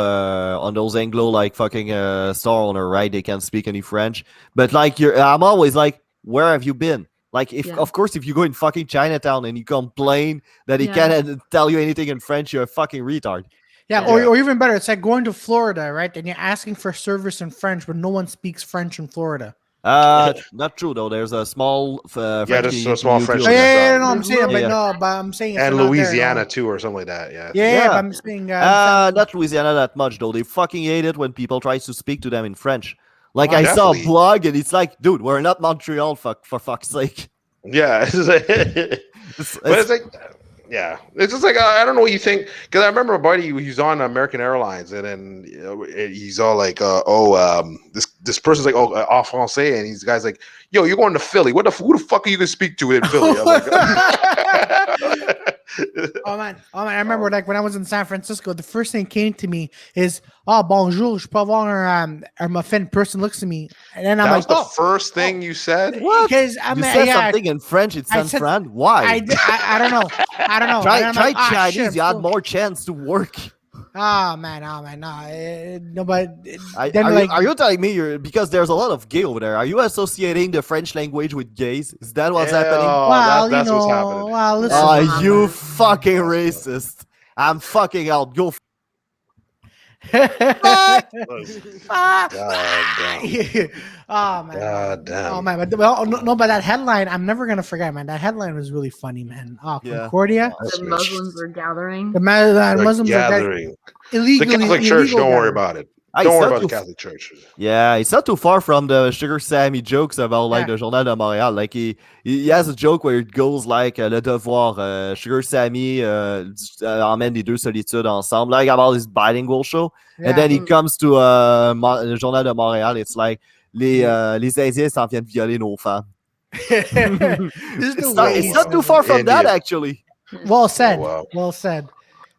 like fucking store owner, right? They can't speak any French, but like I'm always like, where have you been? Like, of course, if you go in fucking Chinatown and you complain that he can't tell you anything in French, you're a fucking retard. Yeah, or even better, it's like going to Florida, right? And you're asking for service in French, but no one speaks French in Florida. Not true though. There's a small French. There's a small French. No, I'm saying, but I'm saying, and Louisiana too, or something like that. But I'm saying, not Louisiana that much though. They fucking hate it when people try to speak to them in French. Like I saw a blog, and it's like, dude, we're not Montreal, for fuck's sake. Yeah, it's like. Yeah, it's just like I don't know what you think, because I remember a buddy who's on American Airlines, and then he's all like, this person's like, en français, and these guys like, yo, you're going to Philly. Who the fuck are you gonna speak to in Philly? I'm like, oh man, I remember like when I was in San Francisco, the first thing that came to me is, bonjour, je peux avoir un muffin. Person looks at me, and then I'm like, the first thing you said? What? Because you said something in French. It's San Fran. Why? I don't know. Try Chinese. Shit, you had more chance to work. Oh man, no, but are you telling me because there's a lot of gay over there? Are you associating the French language with gays? Is that what's happening? Well, that's what's happening. Well, listen, you fucking racist! I'm fucking out. Go. God damn. Oh man. God damn. Oh man. But that headline, I'm never gonna forget, man. That headline was really funny, man. Concordia. The Muslims are gathering. The Muslims are gathering. Illegally. The Catholic Church, don't worry about it. Don't worry about the Catholic Church. Yeah, it's not too far from the Sugar Sammy jokes about like the Journal de Montréal. Like he has a joke where it goes like Le Devoir, Sugar Sammy emmène les deux solitudes ensemble, like about this bilingual show. And then he comes to le Journal de Montréal. It's like les Indiens s'en viennent violer nos femmes. It's not too far from that, actually. Well said. Oh, wow. Well said.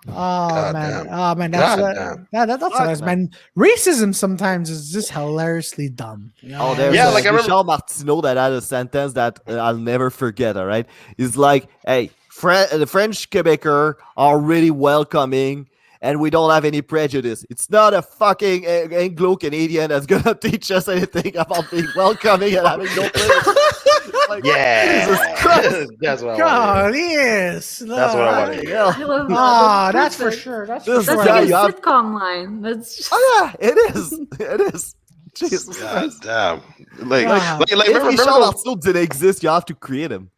God man. damn. Oh man, that's nice, man. Racism sometimes is just hilariously dumb. You know? There's like I remember Michel Martineau that had a sentence that I'll never forget. All right, it's like, hey, the French Quebecers are really welcoming, and we don't have any prejudice. It's not a fucking Anglo-Canadian that's gonna teach us anything about being welcoming and having no prejudice. Like, Jesus Christ. That's what I God, yes. That's what I want to hear. I love that. That's for sure. That's like a sitcom line. That's just... Oh yeah, it is. It is. Jesus. God damn. Like if Michel Martineau didn't exist, you have to create him.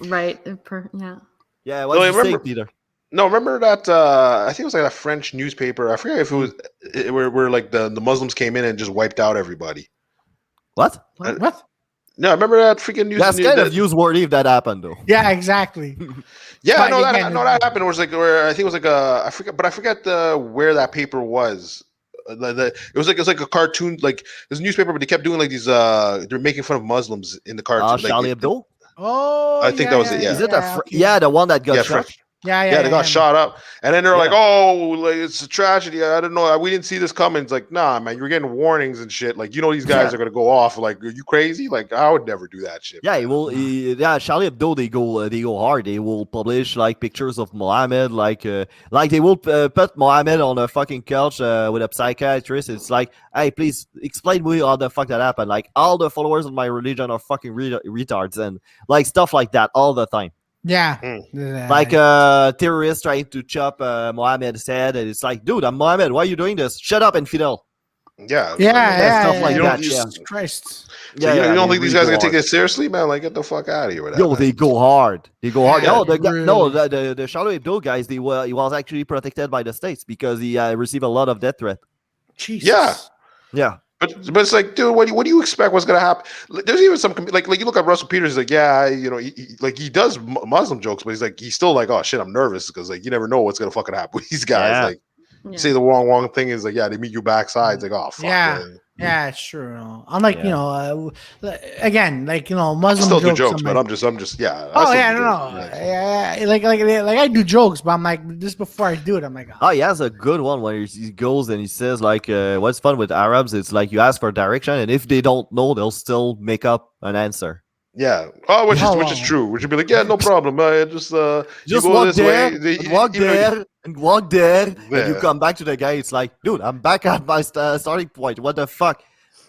Right. Yeah. What did you say, Peter? No, remember that? I think it was like a French newspaper. I forget if it was where like the Muslims came in and just wiped out everybody. What? No, I remember that freaking news. That's kind of newsworthy if that happened, though. Yeah, exactly. Yeah, no, that happened. It was like where I think it was like I forget where that paper was. It was like a cartoon, like this newspaper, but they kept doing like these. They're making fun of Muslims in the cartoon. Charlie Hebdo. Oh, I think that was it. Yeah, is it the one that got shot? Yeah, they got shot up, and then they're like, "Oh, like it's a tragedy. I don't know. We didn't see this coming." It's like, nah, man, you're getting warnings and shit. Like, these guys are gonna go off. Like, are you crazy? Like, I would never do that shit. Yeah, Charlie Hebdo, they go hard. They will publish like pictures of Mohammed, like they will put Mohammed on a fucking couch with a psychiatrist. It's like, hey, please explain to me how the fuck that happened. Like, all the followers of my religion are fucking retards and like stuff like that all the time. Yeah. Like terrorists trying to chop Mohammed's head, and it's like, dude, I'm Mohammed. Why are you doing this? Shut up, infidel. Yeah. Stuff like that. Jesus Christ. So you don't think these guys are gonna take this seriously, man? Like, get the fuck out of here with that. Yo, they go hard. They go hard. Yeah, the Charlie Hebdo guys, he was actually protected by the states because he received a lot of death threat. Jesus. Yeah. But it's like, dude, what do you expect? What's gonna happen? There's even some like you look at Russell Peters, he's like, yeah, he does Muslim jokes, but he's still like, oh shit, I'm nervous because like you never know what's gonna fucking happen with these guys. Like, say the wrong thing is like, yeah, they meet you backside. It's like, oh fuck. Yeah. Man. Yeah, it's true. Unlike again, like Muslim still do jokes. jokes, but I'm just yeah. Oh I yeah, still do no, jokes. yeah, like I do jokes, but I'm like just before I do it, I'm like, Oh, he has a good one where he goes and he says like, "What's fun with Arabs? It's like you ask for direction, and if they don't know, they'll still make up an answer." Yeah. Oh, which is wow. true. Which would be like, yeah, no problem. Just you Just go walk this there, way. and walk Even though there, and walk there, and you yeah. come back to the guy. It's like, dude, I'm back at my starting point. What the fuck?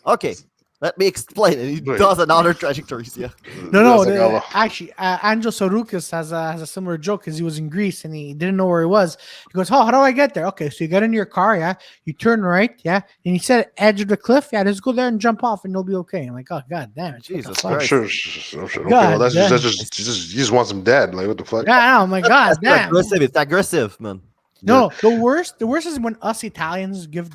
Okay, let me explain. And he Wait. does another trajectories. Yeah. No, That's like, actually, Angel Sarukis has a similar joke because he was in Greece and he didn't know where he was. He goes, "Oh, how do I get there?" Okay, so you get in your car, yeah, you turn right, yeah, and he said, "Edge of the cliff, yeah, just go there and jump off, and you'll be okay." I'm like, "Oh, god damn it, Jesus I'm Christ. sure. I'm sure. Okay, God well, damn. that's just you just want some dead. Like, what the fuck? Yeah, I know. I'm like, God That's damn. aggressive. It's aggressive, man. No, the worst is when us Italians give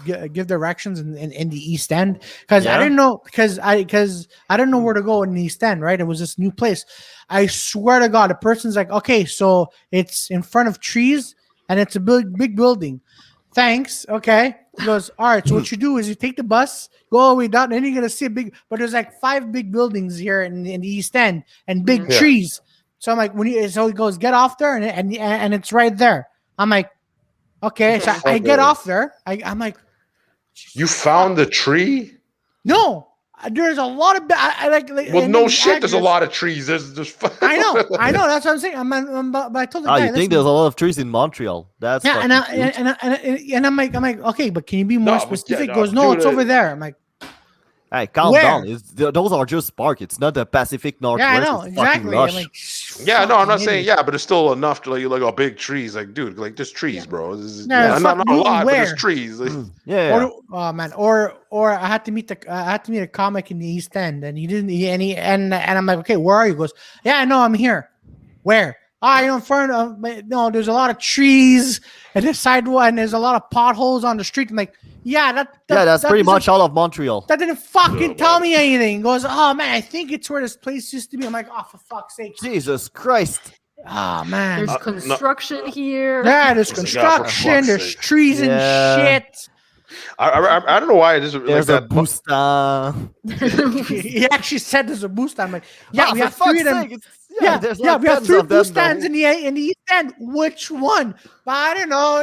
directions in the East End because I Yeah? didn't know because I didn't know where to go in the East End, right? It was this new place. I swear to God, the person's like, okay, so it's in front of trees and it's a big building. Thanks. Okay. He goes, all right. So what you do is you take the bus, go all the way down, and then you're gonna see but there's like 5 big buildings here in the East End and big Yeah. trees. So I'm like, so he goes, get off there, and it's right there. I'm like, okay, so I get off there. I'm like, You found the tree? no, there's a lot of I like. Well, no shit. There's a lot of trees. There's I know. That's what I'm saying. But I told the Oh, guy, you think there's a lot of trees in Montreal? That's yeah, fucking cute. and I'm like, okay, but can you be more No, but specific? yeah, He goes, no, no, dude, it's over there. I'm like, Hey, calm Where? down. Those are just park. It's not the Pacific Northwest. yeah, I know It's fucking exactly. I'm lush. like, Yeah, no, I'm not fucking saying idiot. yeah, but it's still enough to like a big trees. Like, dude, like there's trees, bro. Yeah, Not fuck, a lot, but where? there's trees. Like, Yeah. Oh man, or I had to meet a comic in the East End, and he didn't. And I'm like, okay, where are you? He goes, yeah, I know, I'm here. Where? In front of no. There's a lot of trees and the sidewalk, and there's a lot of potholes on the street. I'm like, yeah, That's that pretty doesn't- much all of Montreal. That didn't fucking tell me anything. He goes, oh man, I think it's where this place used to be. I'm like, oh, for fuck's sake. Jesus Christ. Oh man. There's construction here. Yeah, there's It's like, oh, for construction. fuck's There's sake. trees and shit. I don't know why it is like There's that. a booster. He actually said there's a boost. I'm like, yeah, we for have 3 of fuck's them. sake, it's- Yeah, like we have tons 3 of them, boost stands though. in the East End. Which one? But I don't know.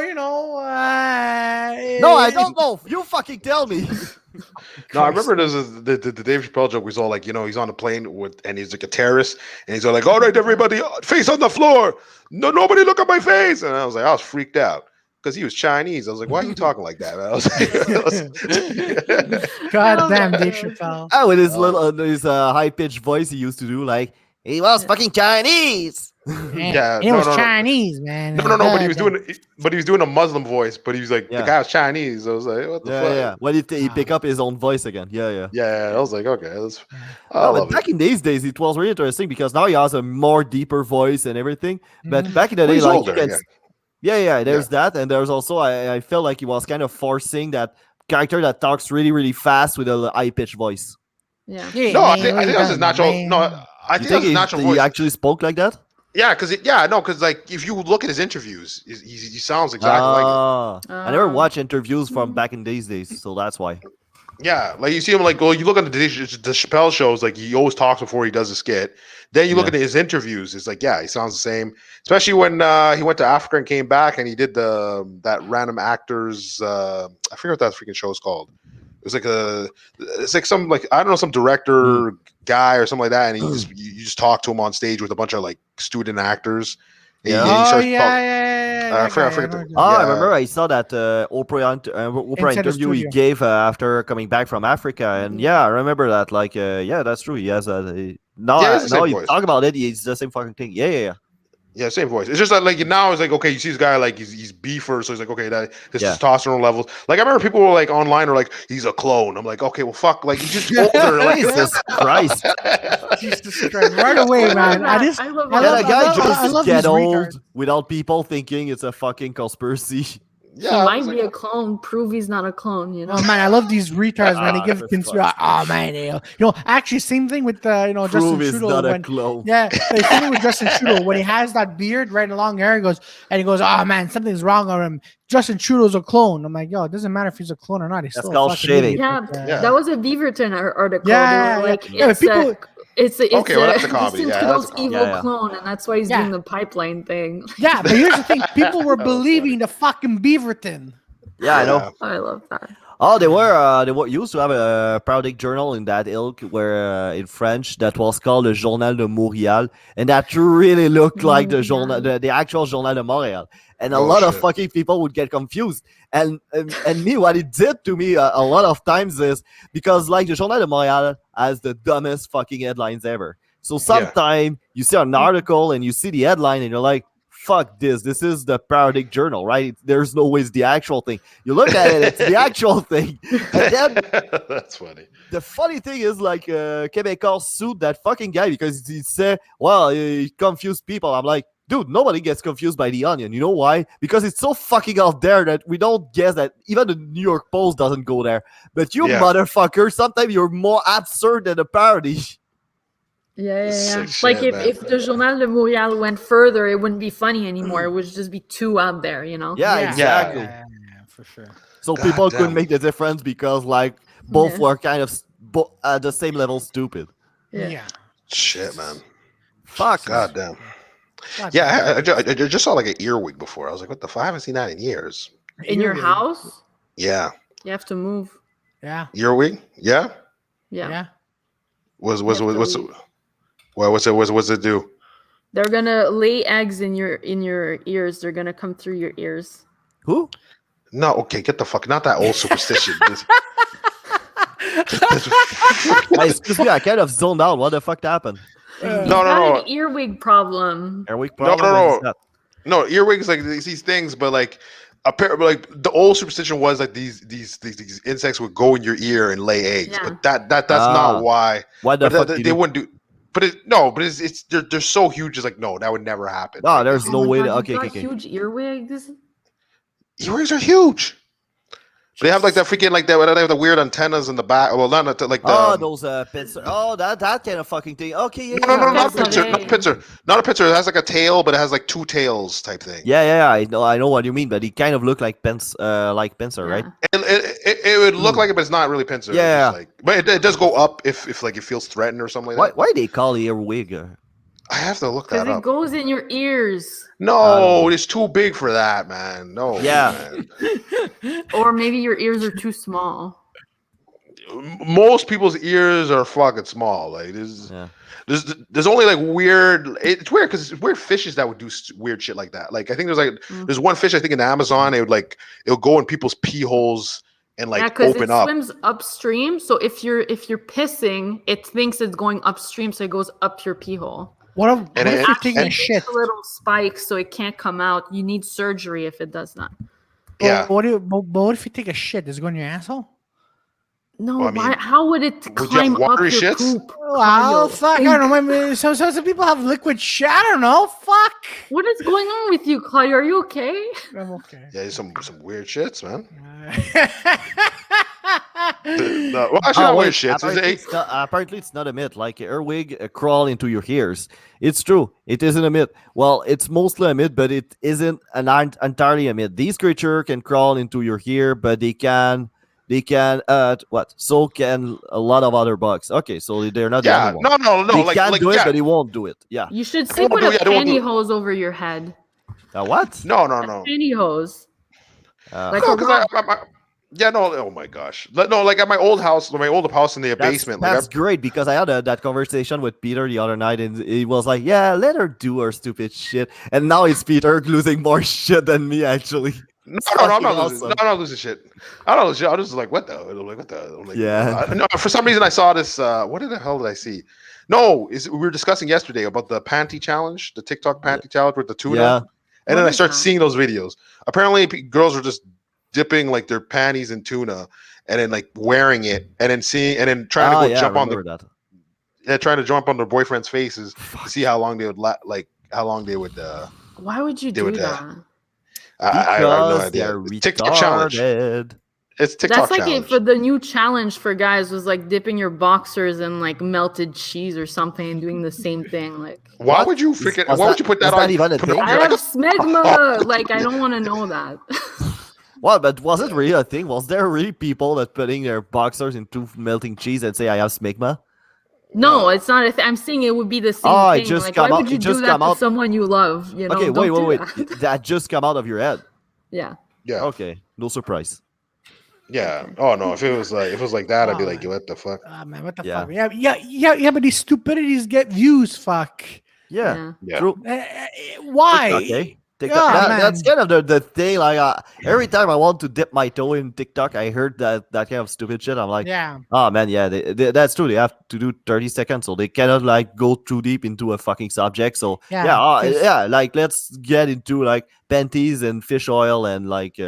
No, I don't know. You fucking tell me. No, I remember there's the Dave Chappelle joke was all like, he's on a plane and he's like a terrorist, and he's all like, all right, everybody, face on the floor. No, nobody look at my face. And I was freaked out because he was Chinese. I was like, why are you talking like that? God damn, Dave Chappelle. Oh, with his little his high pitched voice he used to do, like he was fucking Chinese. Yeah, It was Chinese, man. No, but he was doing a Muslim voice, but he was like, Yeah. the guy was Chinese. I was like, what the fuck? Yeah. When he pick up his own voice again. Yeah. Yeah, I was like, okay, I No, love but back in these days, it was really interesting because now he has a more deeper voice and everything. But back in the Well, day, he's like older, you can, yeah, there's that, and there's also I felt like he was kind of forcing that character that talks really, really fast with a high pitched voice. Yeah. No, I think that was his natural. No, I think that was his natural he voice. actually spoke like that? Yeah, because like if you look at his interviews, he sounds exactly like it. I never watched interviews from back in these days, so that's why. Yeah, like you see him like, well, you look at the Chappelle shows, like he always talks before he does a skit. Then you look at his interviews, it's like, yeah, he sounds the same. Especially when he went to Africa and came back and he did that random actors. I forget what that freaking show is called. It's like some like I don't know, some director guy or something like that, and you just talk to him on stage with a bunch of like student actors. Yeah. I forget. I remember I saw that Oprah interview he gave after coming back from Africa, and I remember that. Like, that's true. He has now you talk about it, it's the same fucking thing. Yeah, same voice. It's just that like now it's like, okay, you see this guy like he's beefer, so he's like, okay, that his testosterone levels. Like I remember people were like online or like he's a clone. I'm like, okay, well fuck, like he's just older. Like, Jesus Christ. Jesus Christ. Right away, man. I love a guy I just love get these old retards. without people thinking it's a fucking conspiracy. Yeah, he I might was be like, a clone. Prove he's not a clone. You know. Oh man, I love these retards, man. They give Chris conspiracy. Oh man, actually, same thing with Prove Justin is Trudeau not a when clone. the same thing with Justin Trudeau when he has that beard, right, and long hair. He goes, oh man, something's wrong with him. Justin Trudeau's a clone. I'm like, it doesn't matter if he's a clone or not. He's That's still a called fucking shading. idiot. Yeah, that was a Beaverton article. Yeah, They were like, yeah. People. It's Okay, well, that's a comedy. Justin Yeah, that's a Trudeau's comedy. evil Yeah. clone, and that's why he's Yeah. doing the pipeline thing. Yeah, but here's the thing: people were That was believing funny. the fucking Beaverton. Yeah, I know. I love that. Oh, they were used to have a periodic journal in that ilk, where in French that was called the Journal de Montréal, and that really looked like the journal, the actual Journal de Montréal. And a lot of fucking people would get confused. And me, what it did to me a lot of times is because like the Journal de Montréal has the dumbest fucking headlines ever. So sometimes you see an article and you see the headline and you're like, fuck this. This is the periodic journal, right? There's no way it's the actual thing. You look at it, it's the actual thing. And then that's funny. the funny thing is, like, Québécois sued that fucking guy because he said, well, he confused people. I'm like, dude, nobody gets confused by the Onion. You know why? Because it's so fucking out there that we don't guess that even the New York Post doesn't go there. But you motherfucker, sometimes you're more absurd than a parody. Yeah. Like if the Journal de Montréal went further, it wouldn't be funny anymore. It would just be too out there, you know? Yeah, exactly. Yeah, for sure. So people couldn't make the difference because, like, both were kind of at the same level stupid. Yeah. Shit, man. Fuck. Goddamn. Yeah, I just saw like an earwig before. I was like, what the fuck? I haven't seen that in years. In your house? Yeah. You have to move. Yeah. Earwig? Yeah. Yeah. What's it do? They're gonna lay eggs in your ears. They're gonna come through your ears. Who? No, okay, get the fuck. Not that old superstition. Excuse me, I kind of zoned out. What the fuck happened? No. An earwig problem. Earwig problem? No, earwigs like these things, but like like the old superstition was like these insects would go in your ear and lay eggs, but that's not why. Why the fuck they wouldn't do? But it's they're so huge. It's like no, that would never happen. No, there's no way. Okay. Huge earwigs. Earwigs are huge. They have like that freaking like that. They have the weird antennas in the back. Well, not like the those pincer. Oh, that kind of fucking thing. Okay, No, not a pincer. Not a pincer. It has like a tail, but it has like two tails type thing. Yeah. I know what you mean, but it kind of look like pincer, right? It would look like it, but it's not really pincer. Yeah. But it does go up if like it feels threatened or something like that. Why they call it earwig? I have to look that up. Because it goes in your ears. No, it's too big for that, man. No. Yeah. Man. Or maybe your ears are too small. Most people's ears are fucking small. Like there's only like weird. It's weird because it's weird fishes that would do weird shit like that. Like I think there's one fish I think in the Amazon. It'll go in people's pee holes and like open up. It swims upstream. So if you're pissing, it thinks it's going upstream, so it goes up your pee hole. What if you're taking a shit? Little spikes, so it can't come out. You need surgery if it does not. Yeah. What if you take a shit? Does it go in your asshole? No, well, how would it climb up your shits? Poop? Wow, fuck! I don't know. Some people have liquid shit. I don't know. Fuck. What is going on with you, Claudio? Are you okay? I'm okay. Yeah, some weird shits, man. Weird shits. Apparently, it's not a myth. Like earwig crawl into your ears. It's true. It isn't a myth. Well, it's mostly a myth, but it isn't entirely a myth. These creatures can crawl into your ear, but they can. So can a lot of other bugs. Okay, so they're not the only one. No. They can do it, but he won't do it. Yeah. You should sleep with a pantyhose over your head. What? No. Pantyhose. Oh my gosh. No, like at my old house, my old house in the basement. That's great because I had that conversation with Peter the other night, and he was like, "Yeah, let her do her stupid shit." And now it's Peter losing more shit than me, actually. No, I'm not losing. No, I'm not losing shit. I don't lose shit. I was just like, what the? I'm like, yeah. No, for some reason I saw this. What the hell did I see? No, we were discussing yesterday about the panty challenge, the TikTok panty challenge with the tuna. Yeah. And then I started seeing those videos. Apparently, girls are just dipping like their panties in tuna and then like wearing it and then trying to jump on trying to jump on their boyfriend's faces to see how long they would how long they would. Why would you do that? I have no Because they idea. are TikTok challenge. retarded. It's TikTok That's like challenge. for the new challenge for guys was like dipping your boxers in like melted cheese or something and doing the same thing. Like, Why What? would you freaking? Was Why would that- you put was that on? that even a put it thing? on I your- have smegma. Like, I don't want to know that. What? But was it really a thing? Was there really people that putting their boxers into melting cheese and say I have smegma? No, it's not a thing. I'm saying it would be the same Oh, it thing. just Like, come why out- would you it do just that come to out- someone you love? You know, Okay, don't wait. do that. That just come out of your head. Yeah. Yeah, Okay, no surprise. yeah. Oh no, if it was like that, I'd be Oh, like, what the fuck? Man, what the Yeah. fuck? Yeah, but these stupidities get views, fuck. Yeah, Yeah. true. Why? TikTok, eh? TikTok. Yeah, That's man. kind of the thing. Like every time I want to dip my toe in TikTok, I heard that kind of stupid shit. I'm like, Yeah. oh man, yeah, that's true. They have to do 30 seconds, so they cannot like go too deep into a fucking subject. So Yeah, yeah, 'cause- like let's get into like panties and fish oil and like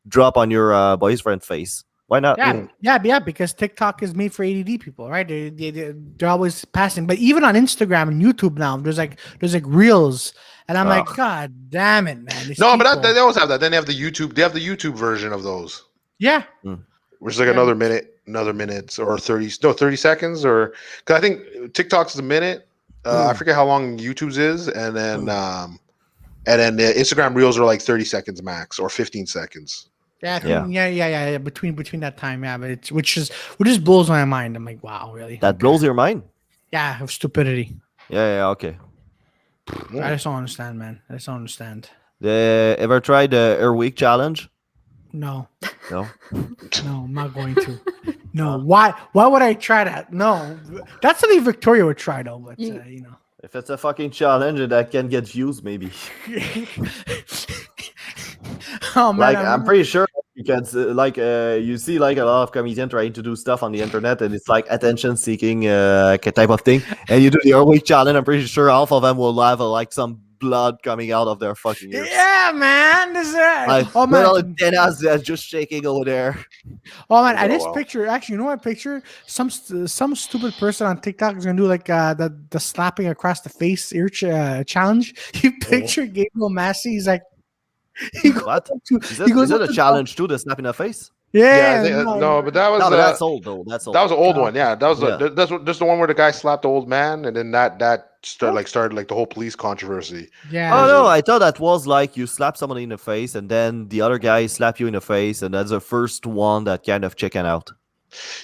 drop on your boyfriend face. Why not? Yeah, because TikTok is made for ADD people, right? They're always passing. But even on Instagram and YouTube now, there's like reels, and I'm like, God damn it, man. these No, but people- they always have that. Then they have the YouTube. They have the YouTube version of those, yeah, which is like Yeah. another minute or 30 seconds, or because I think TikTok's a minute. I forget how long YouTube's is, and then the Instagram Reels are like 30 seconds max or 15 seconds. yeah. Between that time, yeah. But it's which just blows my mind. I'm like, wow, really? That blows your mind. Yeah, of stupidity. Yeah, okay. I just don't understand, man. I just don't understand. Ever tried the Air Week challenge? No, No. no, I'm not going to. No, why? Why would I try that? No, that's something Victoria would try though. But you know. If it's a fucking challenge that can get views, maybe. Oh man, Like I'm pretty sure because you see like a lot of comedians trying to do stuff on the internet and it's like attention seeking type of thing, and you do the Air Week challenge. I'm pretty sure half of them will have like some blood coming out of their fucking ears. Yeah, man. This is Like, oh man, little antennas that's just shaking over there. oh man. I just wow. picture. Actually, you know what I picture? Some stupid person on TikTok is gonna do like the slapping across the face ear challenge. You picture Gabriel Massey. He's like, he goes What? up to, Is he goes it up a to- challenge too? The slap in the face? Yeah, I think, no, but that was No, but that's old though. That's old. that was an old one. Yeah, that was Yeah. that's the one where the guy slapped the old man, and then that started like the whole police controversy. yeah. Oh no, I thought that was like you slap somebody in the face and then the other guy slap you in the face, and that's the first one that kind of chicken out.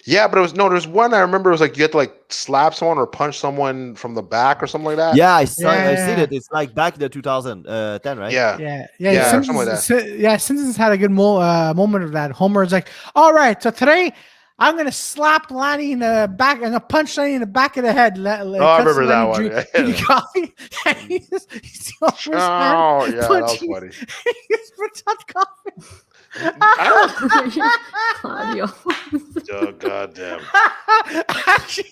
Yeah, but there's one I remember. It was like you had to like slap someone or punch someone from the back or something like that. Yeah, I seen Yeah. it. It's like back in the 2010, right? yeah. Yeah. something like that. Simpsons had a good moment of that. Homer's like, all right, so today I'm gonna slap Lanny in the back. I'm gonna punch Lanny in the back of the head. I remember that one. Drink coffee. And he's Homer's hand Oh yeah, that was punching- funny. he puts out coffee. Claudio. Oh goddamn. Actually,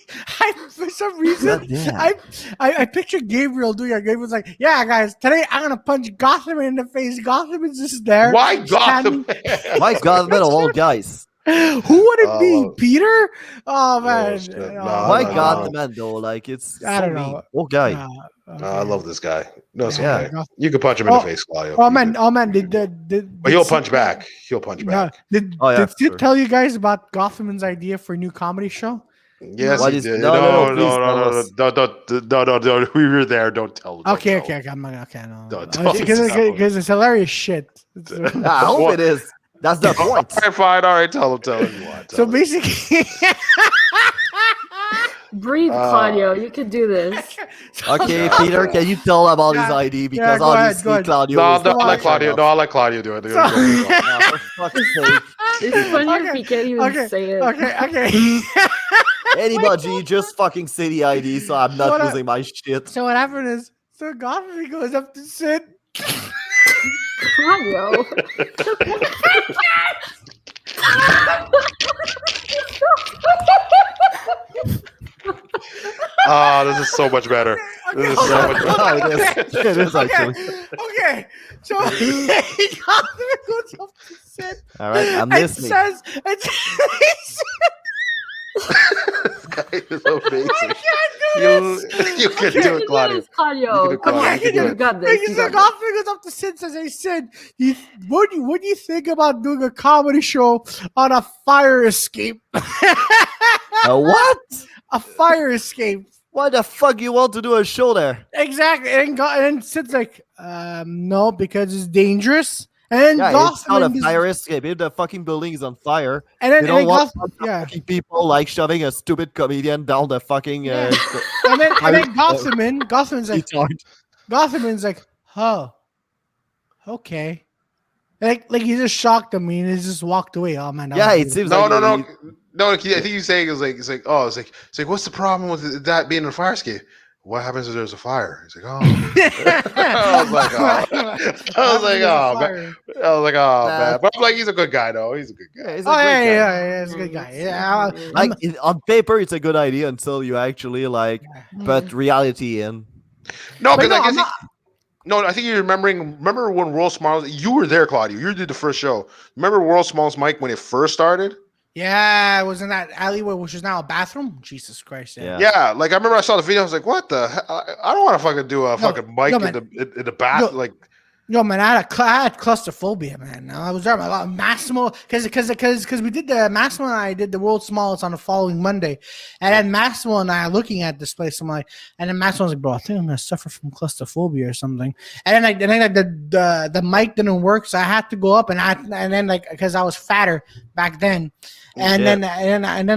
for some reason, Goddamn. I picture Gabriel doing it. Gabriel's like, yeah, guys, today I'm gonna punch Gotham in the face. Gotham is just there. Why Gotham? standing- My God, man, of all guys. Who would it be? well- Peter? Oh man. shit. Oh, No, My no, God, no. the man though, like it's I so don't mean. know. Oh guy. I love this guy. No, it's Yeah. okay. You can punch him in the face, Claudio. Oh man, did But he'll punch back. He'll punch No, back. did Oh, yeah, did Sid sure. tell you guys about Gotham's idea for a new comedy show? Yes, What he is- did. no, please tell No. We were there. Don't tell. Don't Okay, tell. I'm not okay. No, Don't- because it's hilarious shit. I hope What? it is. That's the point. All right, fine. All right, tell him you want. So Tell him. basically, Breathe, Claudio. You could do this. Okay, Peter, can you tell about his Yeah. ID? Because go ahead, obviously go ahead. Claudio No, is don't the let first Claudio. one No, I'll let Claudio do it. So- off. Yeah, for fuck's sake. It's funnier if Okay, he can't even say it. okay. Anybody just fucking say the ID, so I'm not What a- losing my shit. So what happened is, so Gotham goes up to Sid. Claudio. Oh, this is so much better. This is so much better. No, it is. It is actually. Okay. So Gotham goes up to Sid. All right, I'm and listening. says, guy is amazing. You can You do it, Claudio. Claudio. Come on, you got this. He's like, Hoffman goes up to Sid, says, "Hey Sid, what do you think about doing a comedy show on a fire escape?" What? A fire escape. Why the fuck you want to do a show there? Exactly. And Sid's like, no, because it's dangerous. And then Yeah, it's not a fire escape. If the fucking building is on fire, and then, you don't want yeah. people like shoving a stupid comedian down the fucking. And then Gotham's like, oh, okay. Like he just shocked him and he just walked away. Oh man. Yeah, it seems No. like No, I think he's saying it's like what's the problem with that being a fire escape? What happens if there's a fire? He's like, oh. I was like, man. But I'm like, he's a good guy, though. He's a good guy. Yeah, he's a great guy. He's a good guy. Yeah, like on paper, it's a good idea until you actually put reality in. No, because I think you're remembering. Remember when World's Smallest? You were there, Claudio. You did the first show. Remember World's Smallest Mike when it first started? Yeah, it was in that alleyway, which is now a bathroom. Jesus Christ! Yeah. Like I remember, I saw the video. I was like, "What the? I don't want to fucking do a fucking mic in the bath." Yo, man, I had claustrophobia, man. I was there a lot. Massimo, because we did the Massimo and I did the World's Smallest on the following Monday, and then Massimo and I are looking at this place. I'm like, and then Massimo was like, "Bro, I think I'm gonna suffer from claustrophobia or something." And then the mic didn't work, so I had to go up and then because I was fatter back then. And then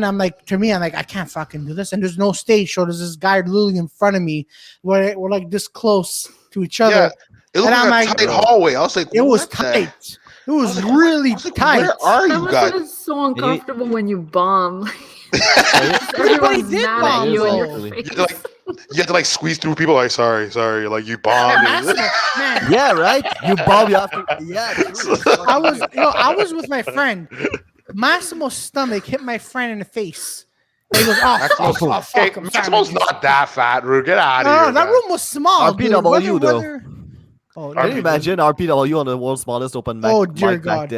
I'm like, I'm like, I can't fucking do this. And there's no stage show. There's this guy literally in front of me. We're like this close to each other. Yeah, it looked like a tight hallway. I was like, it was tight. It was really tight. Where are you guys? It's so uncomfortable when you bomb. Everybody did bomb. You have to squeeze through people. Like, sorry, like you bombed. Yeah, right. You bomb. You have to. Yeah. I was with my friend. Massimo's stomach hit my friend in the face. And he goes, fuck. Massimo's not that fat, Rude. Get out of here. No, that room was small. RPW, though. Can you imagine RPW on the World's Smallest open mic? Oh, dear God.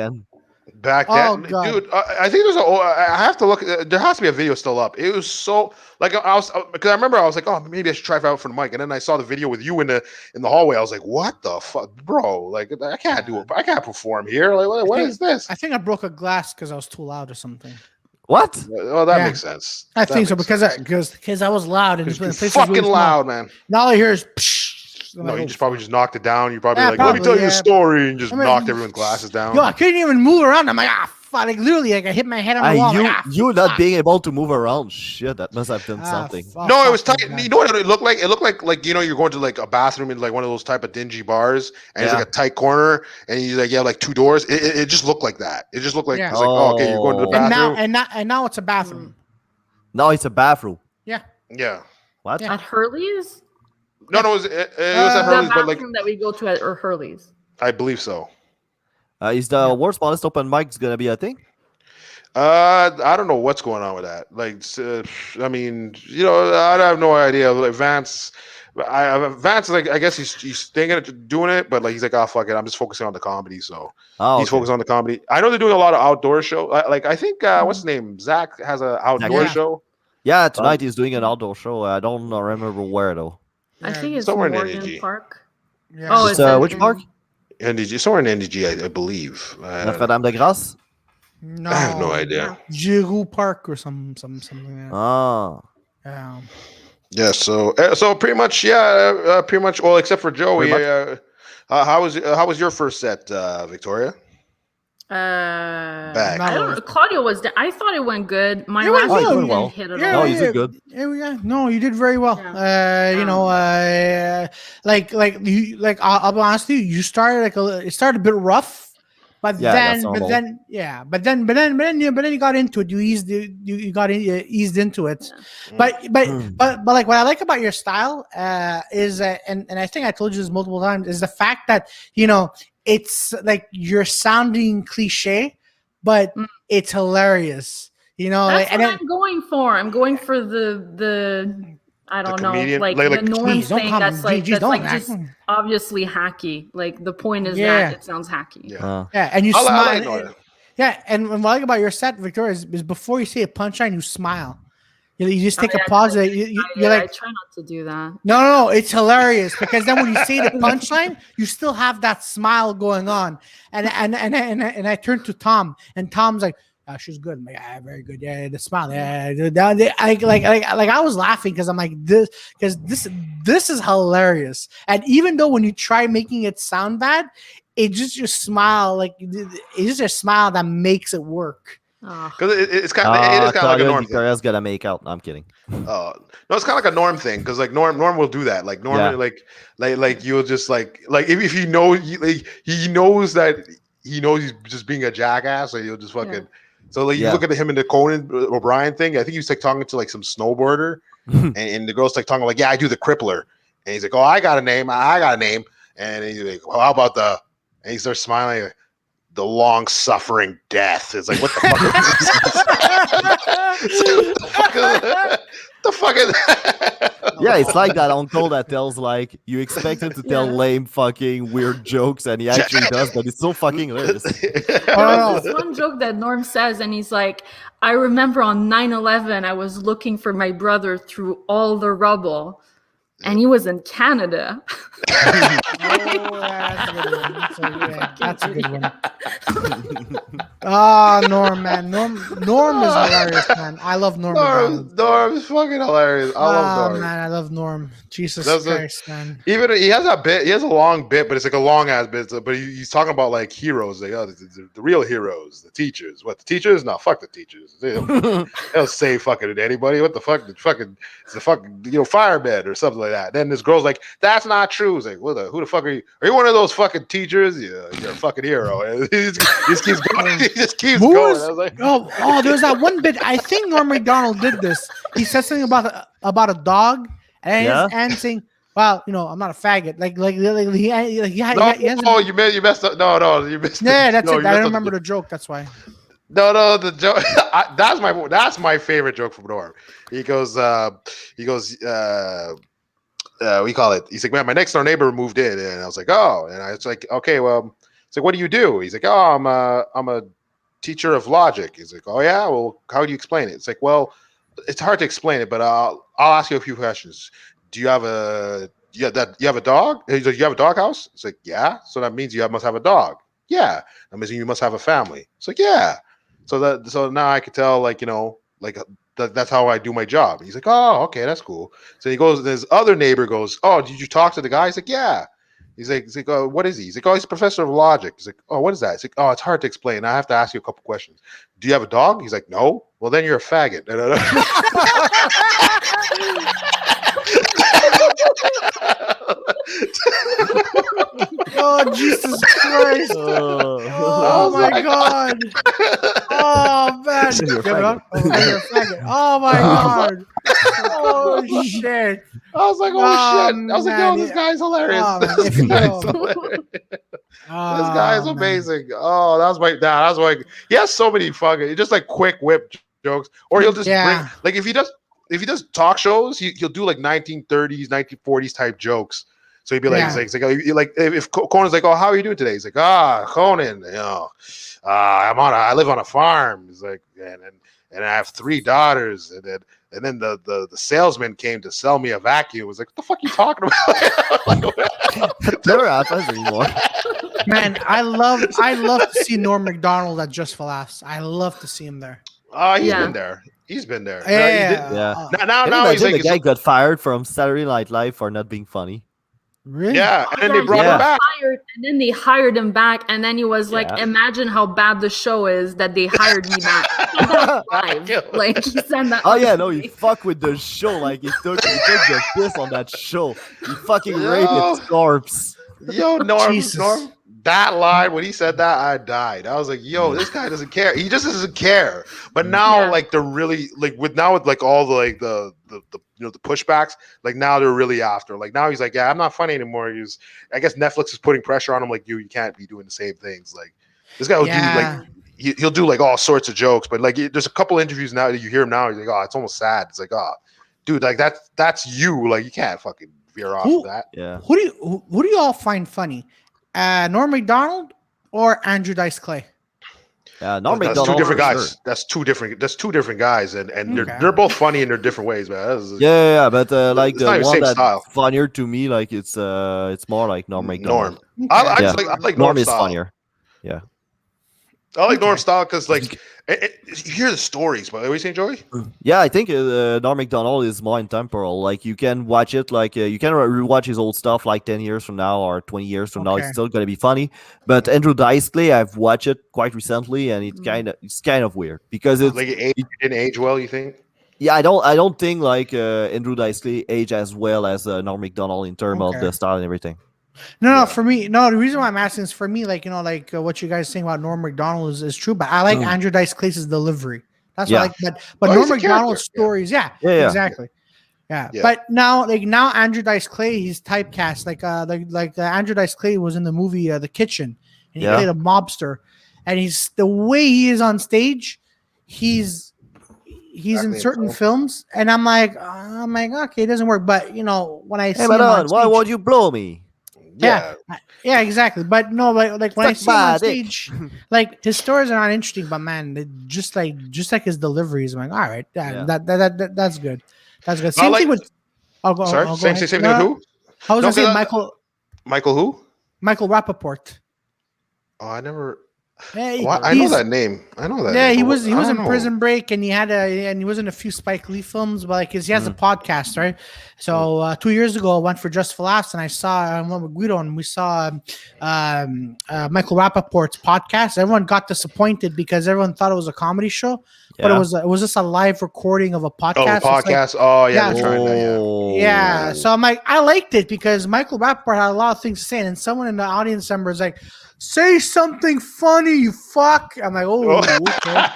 Back then, dude, I think I have to look. There has to be a video still up. It was so because I remember I was like, oh, maybe I should try it out for the mic, and then I saw the video with you in the hallway. I was like, what the fuck, bro? Like, I can't do it. I can't perform here. Like, what is this? I think I broke a glass because I was too loud or something. What? Oh, that makes sense. I think so because I was loud and it's fucking really loud, man. Now all I hear is. Psh, no, you probably just knocked it down. You probably let me tell you a story and just knocked everyone's glasses down. Yo, I couldn't even move around. I'm like, fuck. Like, literally, I hit my head on the wall. You not being able to move around. Shit, that must have done something. No, it was tight. You know what it looked like? It looked like you're going to a bathroom in one of those type of dingy bars, and it's a tight corner, and you have two doors. It just looked like that. It just looked like it's okay, you're going to the bathroom. And now it's a bathroom. Now it's a bathroom. Yeah. Yeah. What? At Hurley's? No, it was at Hurley's, but that we go to at Hurley's. I believe so. Is the World's Smallest open mic gonna be a thing? I don't know what's going on with that. I mean, I have no idea. Vance, I guess he's thinking of doing it, but he's like, oh fuck it, I'm just focusing on the comedy. So he's focused on the comedy. I know they're doing a lot of outdoor show. I think what's his name? Zach has an outdoor show. Yeah, tonight he's doing an outdoor show. I don't remember where though. I think it's somewhere Morgan in NDG. Park. Yeah. Oh, it's which park? NDG, somewhere in NDG, I believe. Notre-Dame de Grâce. No, I have no idea. Giroux Park or something like that. Ah. Yeah. So pretty much, pretty much. Well, except for Joey. How was your first set, Victoria? Back. I don't know. Claudio was. I thought it went good. My last one didn't hit at all. No, you did good. Yeah. No, you did very well. I'll be honest with you. You started it started a bit rough. But then you got into it. You eased into it. But like what I like about your style is and I think I told you this multiple times is the fact that it's like you're sounding cliche, but it's hilarious. That's what I'm going for. I'm going for the I don't know, the norm thing that's just obviously hacky. Like the point is that it sounds hacky. Yeah, and you smile. And what I like about your set, Victoria, is before you say a punchline, you smile. You just take a pause. You're like, I try not to do that. No, it's hilarious because then when you say the punchline, you still have that smile going on. And I turn to Tom, and Tom's like, oh, she's good. I'm like, very good. Yeah, the smile. Yeah, I was laughing because I'm like this is hilarious. And even though when you try making it sound bad, it's just your smile. Like it's just your smile that makes it work. Because it's kind of like a norm thing. Victoria's gonna make out. No, I'm kidding. No, it's kind of like a norm thing because like Norm will do that. Like Norm, like you'll just like if he knows he knows that he knows he's just being a jackass, so you'll just fucking. Yeah. So like you look at him in the Conan O'Brien thing. I think he was like talking to like some snowboarder, and the girl's like talking like, yeah, I do the crippler, and he's like, oh, I got a name, and he's like, well, how about and he starts smiling. Like, the long-suffering death. It's like, what the fuck is this? The fuck is that? Yeah, it's like that uncle that tells like you expect him to tell lame fucking weird jokes and he actually does, but it's so fucking hilarious. There's one joke that Norm says and he's like, I remember on 9/11 I was looking for my brother through all the rubble. And he was in Canada. That's a good one. Norm, man. Norm is hilarious, man. I love Norm. Norm is fucking hilarious. I love Norm. Man, I love Norm. Jesus Christ, man. Even he has a bit. He has a long bit, but it's like a long ass bit. But he's talking about like heroes, like the real heroes, the teachers. What the teachers? No, fuck the teachers. They'll say fucking anybody. What the fuck? It's the fucking fireman or something like that. Then this girl's like, that's not true. It's like, who the fuck are you? Are you one of those fucking teachers? Yeah, you're a fucking hero. And he just keeps going. He just keeps going. I was like, there's that one bit. I think Norm Macdonald did this. He said something about a dog, and saying, "Well, I'm not a faggot." You messed up. No, you missed. Yeah, that's it. I don't remember the joke. That's why. No, the joke. That's my favorite joke from Norm. He goes. We call it. He's like, man, my next door neighbor moved in, and I was like, oh, and I was like, okay, well, it's like, what do you do? He's like, oh, I'm a teacher of logic. He's like, oh yeah, well, how do you explain it? It's like, well, it's hard to explain it, but I'll ask you a few questions. Do you have a dog? He's like, you have a dog house? It's like, yeah. So that means you must have a dog. Yeah. That means you must have a family. It's like, yeah. So now I could tell, that's how I do my job. He's like, oh, okay, that's cool. So he goes, his other neighbor goes, oh, did you talk to the guy? He's like, yeah. He's like, oh, what is he? He's like, oh, he's a professor of logic. He's like, oh, what is that? He's like, oh, it's hard to explain. I have to ask you a couple questions. Do you have a dog? He's like, no. Well, then you're a faggot. Oh, Jesus Christ. Oh my God. Oh, man. You're a faggot. Oh, my God. Oh, shit. I was like, oh, shit. I was like, no, this guy's hilarious. This guy is amazing. Oh, that's why he has so many fucking, just like quick whip jokes. Or he'll just bring, like, if he does talk shows, he'll do like 1930s, 1940s type jokes. So he'd be like, he's like, if Conan's like, oh, how are you doing today? He's like, Conan, I live on a farm. He's like, and I have 3 daughters, and then the salesman came to sell me a vacuum. I was like, what the fuck are you talking about? Never happens anymore. Man, I love to see Norm Macdonald at Just for Laughs. I love to see him there. He's been there. He's been there. Yeah. Now he's like, the guy got fired from Saturday Night Live for not being funny. Really? Yeah, and then they brought him back. And then they hired him back, and then he was like, imagine how bad the show is that they hired me back. Like, he said that. Oh, yeah, no, he fucked with the show. Like, he took the piss on that show. He fucking raped its corpse. Yo, Norm, that line, when he said that, I died. I was like, yo, this guy doesn't care. He just doesn't care. But now, like, they're really, like, with like all the, like, the the pushbacks, like now they're really after. Like now he's like, yeah, I'm not funny anymore. I guess Netflix is putting pressure on him. Like you can't be doing the same things. Like this guy will do like he'll do like all sorts of jokes, but like there's a couple interviews now that you hear him now. He's like, oh, it's almost sad. It's like, oh, dude, like that's you. Like you can't fucking veer off of that. Yeah. Who do you all find funny? Norm Macdonald or Andrew Dice Clay? Norm That's Macdonald, two different guys. sure. That's two different guys, and they're both funny in their different ways, man. But like it's the not even one same that's style. funnier to me, like it's more like Norm Macdonald. Norm. I like Norm Norm's is style. funnier. Yeah. I like Norm's style because like you hear the stories. But what are you saying, Joey? Yeah, I think Norm Macdonald is more intemporal. Like you can watch it, like you can rewatch his old stuff like 10 years from now or 20 years from now. It's still gonna be funny. But Andrew Dice Clay, I've watched it quite recently, and it's kind of weird because it's like it didn't age well. You think? Yeah, I don't think like Andrew Dice Clay age as well as Norm Macdonald in terms of the style and everything. No, for me, the reason why I'm asking is for me, like, what you guys saying about Norm Macdonald is true, but I like Andrew Dice Clay's delivery. That's what I like. But Norm Macdonald's stories, exactly. Yeah. But now Andrew Dice Clay, he's typecast. Like Andrew Dice Clay was in the movie The Kitchen, and he played a mobster. And he's the way he is on stage, he's in certain films, and I'm like, okay, it doesn't work. But when I see him on stage, why won't you blow me? Yeah, exactly. But no, like when I see him on stage, like his stories are not interesting, but man, just like his deliveries, I'm like, all right, that's good. That's good. Same thing with. Same thing with who? I was gonna say Michael. Michael who? Michael Rappaport. Oh, I never. Hey, I know that name. Yeah, he was in Prison Break, and he was in a few Spike Lee films, but like he has a podcast, right? So 2 years ago, I went for Just for Laughs, and I went with Guido, and we saw Michael Rappaport's podcast. Everyone got disappointed because everyone thought it was a comedy show, but it was just a live recording of a podcast. Oh, podcast. They're trying that. Yeah. So I'm like, I liked it because Michael Rappaport had a lot of things to say, and someone in the audience member is like, say something funny, you fuck. I'm like, okay.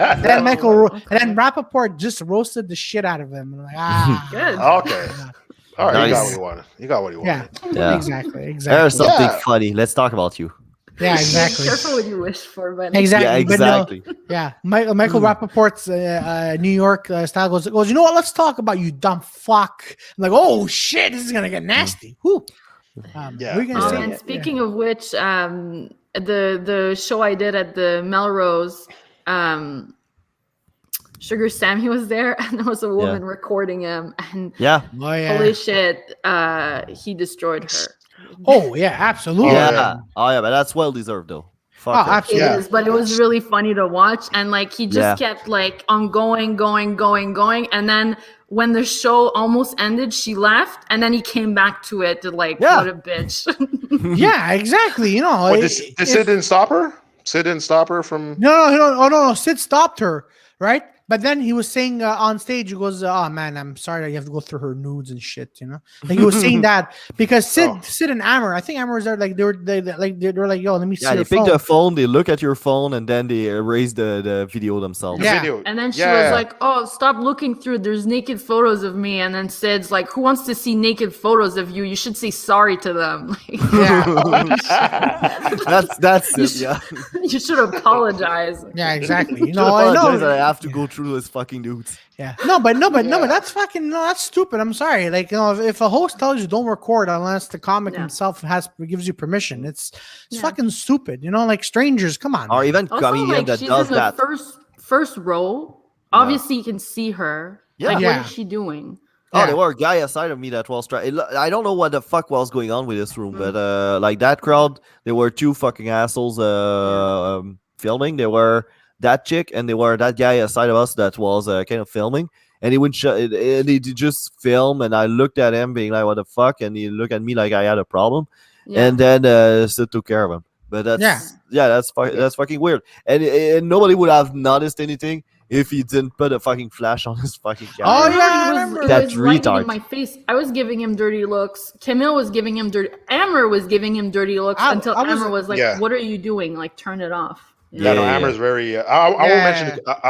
And then and then Rappaport just roasted the shit out of him. I'm like, good. Okay. All right, nice. You got what you wanted. Yeah. Exactly. There's something funny. Let's talk about you. Yeah, exactly. Be careful what you wish for, but exactly. Yeah, exactly. But no, Michael Rappaport's New York style goes, you know what? Let's talk about you, dumb fuck. I'm like, oh shit, this is gonna get nasty. Whew. And speaking of which, the show I did at the Melrose, Sugar Sammy was there, and there was a woman recording him, and holy shit, he destroyed her. Oh yeah, absolutely. But that's well deserved though. Absolutely. It is, but it was really funny to watch, and like he just kept like on going, and then when the show almost ended, she left, and then he came back to it to like, what a bitch. Yeah, exactly. Sid didn't stop her. Sid didn't stop her from. No. Sid stopped her, right? But then he was saying on stage, he goes, "Oh man, I'm sorry that you have to go through her nudes and shit." Like he was saying that because Sid and Amber, I think Amber was there. Like they were like, "Yo, let me see." Yeah, they pick the phone, they look at your phone, and then they erase the video themselves. And then she was like, "Oh, stop looking through. There's naked photos of me." And then Sid's like, "Who wants to see naked photos of you? You should say sorry to them." That's it. Yeah, you should apologize. Yeah, exactly. I know that I have to go through those fucking dudes. Yeah. No, but that's fucking that's stupid. I'm sorry. Like, if a host tells you don't record unless the comic himself gives you permission, it's fucking stupid. Like strangers, come on. Or even comedian that does that. First row. Obviously, you can see her. Yeah. Like, what is she doing? Oh, there were a guy aside of me that was trying. I don't know what the fuck was going on with this room, but like that crowd, there were two fucking assholes filming. There were that chick and there were that guy aside of us that was kind of filming, and he would and he just film, and I looked at him being like, what the fuck, and he looked at me like I had a problem, and then Sid took care of him. But that's fucking weird, and nobody would have noticed anything if he didn't put a fucking flash on his fucking camera. Oh yeah, I remember. That retard. In my face. I was giving him dirty looks. Camille was giving him Amber was giving him dirty looks until Amber was like, "What are you doing? Like, turn it off." Amber's very. I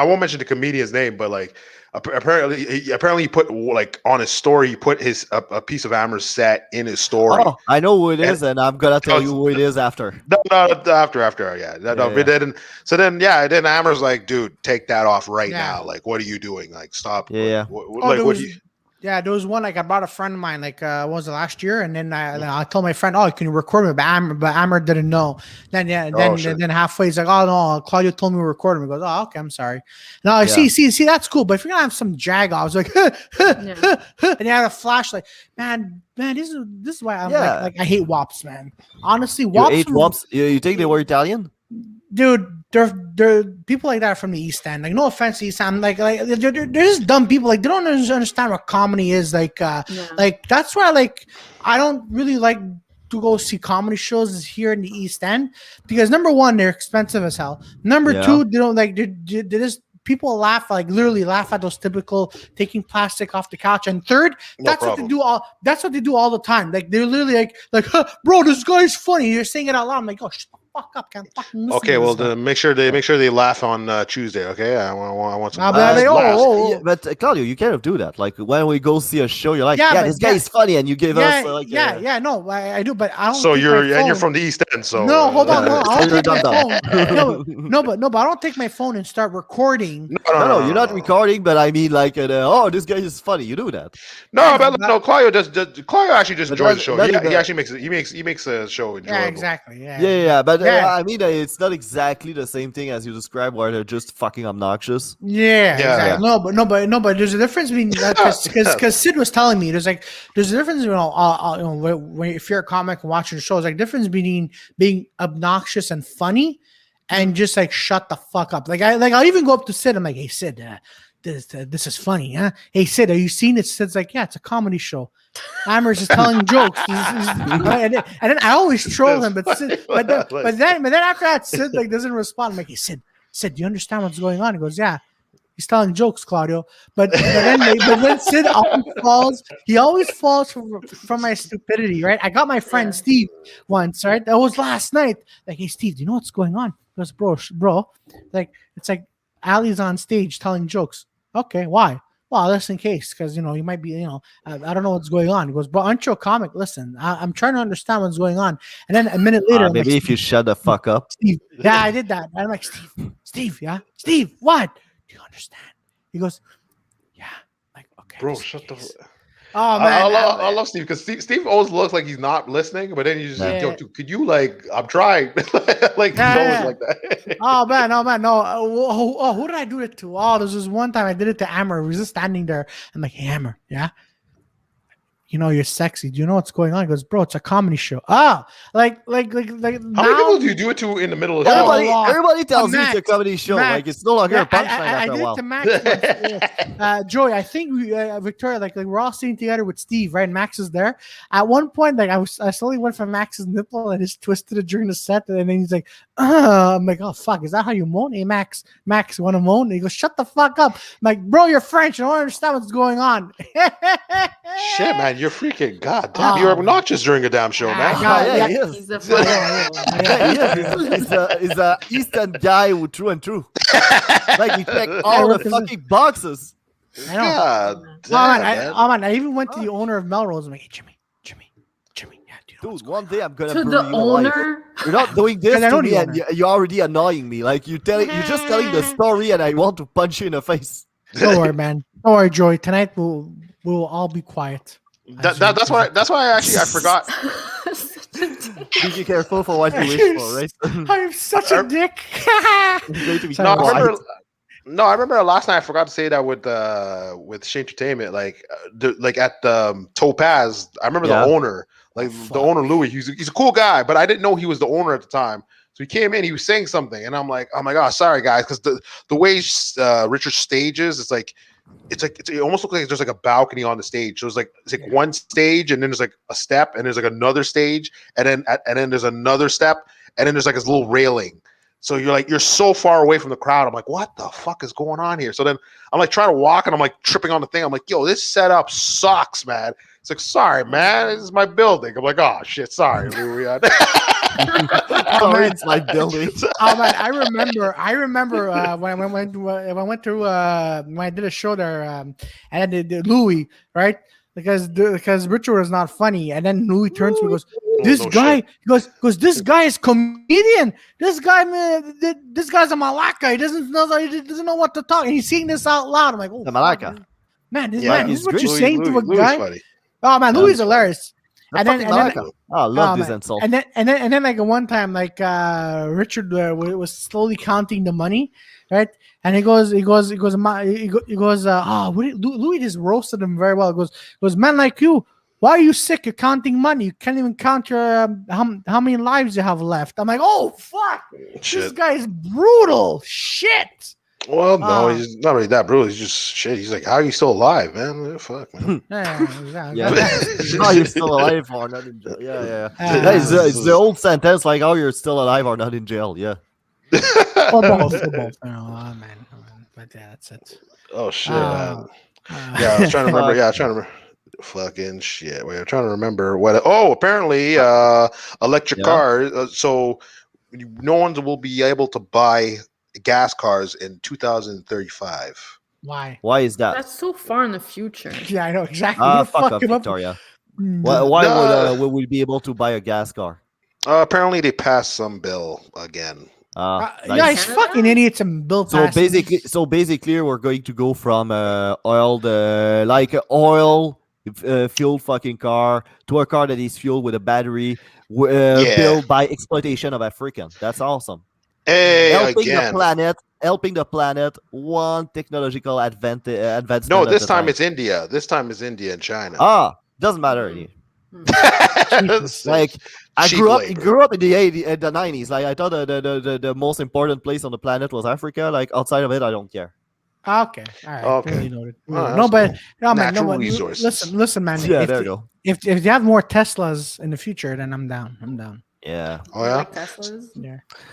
won't mention the comedian's name, but like apparently he put like on his story, he put a piece of Amber's set in his story. Oh, I know who it is, and I'm gonna tell you who it is after. No, after. Then Amber's like, dude, take that off right now. Like, what are you doing? Like, stop. Yeah. What do you? Yeah, there was one like I brought a friend of mine like what was it last year, and then I told my friend, "Oh, can you record me?" But Amber didn't know. Then halfway he's like, "Oh no, Claudio told me to record him." He goes, "Oh, okay, I'm sorry." No, see, that's cool. But if you're gonna have some jag-offs like, and you have a flashlight, man, this is why I'm like I hate wops, man. Honestly, wops. You hate wops? You think they were Italian? Dude, they're people like that from the East End. Like, no offense to East End, like they're just dumb people. Like, they don't understand what comedy is. Like, like that's why like I don't really like to go see comedy shows here in the East End because number one, they're expensive as hell. Number two, they don't like they just people laugh literally laugh at those typical taking plastic off the couch. And third, that's what they do all the time. Like they're literally like, huh, bro, this guy's funny. You're saying it out loud. I'm like, oh, shut the fuck up, can't fucking listen. Okay, well, make sure they laugh on Tuesday. Okay, I want some. But Claudio, you can't do that. Like when we go see a show, you're like, this guy is funny, and you give us like, no, I do, but I don't. So you're from the East End, so no, hold on, no, I don't take my phone. But I don't take my phone and start recording. No, you're not recording, but I mean like, this guy is funny. You do that. No, Claudio Claudio actually just enjoys the show. He actually makes a show enjoyable. Yeah, exactly. Yeah, but I mean, it's not exactly the same thing as you described, where they're just fucking obnoxious. Yeah, exactly. No, but there's a difference between because Sid was telling me there's a difference, when if you're a comic and watching shows, like difference between being obnoxious and funny, and just like shut the fuck up. I'll even go up to Sid. I'm like, hey Sid, this is funny, huh? Hey Sid, are you seeing it? Sid's like, yeah, it's a comedy show. Amber's just telling jokes, and then I always troll him, but then after that, Sid doesn't respond. I'm like, hey Sid, do you understand what's going on? He goes, yeah. He's telling jokes, Claudio. But then Sid always falls from my stupidity, right? I got my friend Steve once, right? That was last night. Like, hey Steve, do you know what's going on? He goes, bro, like it's like Ali's on stage telling jokes. Okay, why? Well, just in case, because you might be, I don't know what's going on. He goes, bro, aren't you a comic? Listen, I'm trying to understand what's going on. And then a minute later, maybe like, if you shut the fuck up. Steve, yeah, I did that. And I'm like, Steve, yeah, Steve, what? Do you understand? He goes, yeah. Like, okay, bro, shut the. Oh man, I love Steve because Steve always looks like he's not listening, but then you just like, yo, dude, could you I'm trying, like he's always like that. Oh man, no. Who did I do it to? Oh, this was one time I did it to Amber. We were just standing there. I'm like, hey, Amber, yeah. You're sexy. Do you know what's going on? He goes, bro, it's a comedy show. Like how many people do you do it to in the middle of the show? Everybody tells you it's a comedy show. Max, like it's no longer a punchline after a while. I did it to Max. Joey, I think Victoria, like we're all sitting together with Steve, right? And Max is there. At one point, like I slowly went for Max's nipple and just twisted it during the set, and then he's like, I'm like, oh fuck, is that how you moan? Hey Max, you want to moan? And he goes, shut the fuck up. I'm like, bro, you're French. I don't understand what's going on. Shit, man. You're freaking goddamn. You're obnoxious during a damn show, man. He is. He's a Eastern guy through and through. Like he checked all the fucking boxes. I know. Man, I even went to the owner of Melrose. I'm like, hey, Jimmy. Yeah, dude, one day I'm gonna to the owner. You're not doing this to me, and you're already annoying me. Like you're just telling the story, and I want to punch you in the face. Don't worry, man. Don't worry, Joy. Tonight we'll all be quiet. That's why I forgot. Be careful for what you wish for, right? I'm such a dick. I remember last night I forgot to say that with Shane Entertainment, like at the Topaz. I remember the owner, the owner Louis. He's a cool guy, but I didn't know he was the owner at the time. So he came in, he was saying something, and I'm like, oh my god, sorry guys, because the way Richard stages, it almost looks like there's like a balcony on the stage. So it's like one stage, and then there's like a step, and there's like another stage, and then there's another step, and then there's like this little railing. So you're so far away from the crowd. I'm like, what the fuck is going on here? So then I'm like trying to walk, and I'm like tripping on the thing. I'm like, yo, this setup sucks, man. It's like, sorry, man, this is my building. I'm like, oh shit, sorry, Louis. It's my building. Oh man, I remember when I did a show there, and I did Louis, right? Because Richard was not funny, and then Louis turns to me and goes, "This guy," he goes, "This guy is comedian. This guy, man, this guy's a malaka. He doesn't know what to talk." And he's saying this out loud. I'm like, "Oh, the malaka." Man, this Yeah, man, this he's is what great. you're saying to a Louis guy. funny. Oh man, Yeah. Louis is hilarious. I And then, fucking and then, like him. I love oh, this man. insult. And then like one time, like Richard was slowly counting the money, right? And he goes, Louis just roasted him very well. He goes, man like you, why are you sick? You're counting money. You can't even count your how many lives you have left. I'm like, oh fuck, this Shit. guy is brutal. Shit. Well, no, he's not really that brutal. He's just shit. He's like, how are you still alive, man? Fuck, man. How you're still alive or not in jail? Yeah. Uh, It's the old sentence, like, how you're still alive or not in jail. Yeah. or both. Oh man. But yeah, that's it. Oh shit, Uh, man. Yeah, I was trying to remember. Yeah, I was trying to remember. Fucking shit. Wait, I'm trying to remember what. Oh, apparently, electric cars. So no one will be able to buy gas cars in 2035. Why? Why is that? That's so far in the future. Yeah, I know exactly. You're Fuck off, fucking up. Victoria. No. Why would we be able to buy a gas car? Apparently, they passed some bill again. Yeah, Nice. it's fucking idiots and Bill So passes. basically, we're going to go from oil fueled fucking car to a car that is fueled with a battery built by exploitation of African. That's awesome. Hey, Helping the planet one technological advancement. No, this at a time it's India. This time it's India and China. Doesn't matter. Jesus. Like I Cheap grew up labor. in the 80s and the 90s. Like I thought the most important place on the planet was Africa. Like outside of it, I don't care. Okay, all right. Okay. Really noted. Oh, No, that's but cool. no, man, Natural no, but resources. listen, man. Yeah, if, there you go. if you have more Teslas in the future, then I'm down. I'm down. Yeah. Oh yeah. Like Teslas.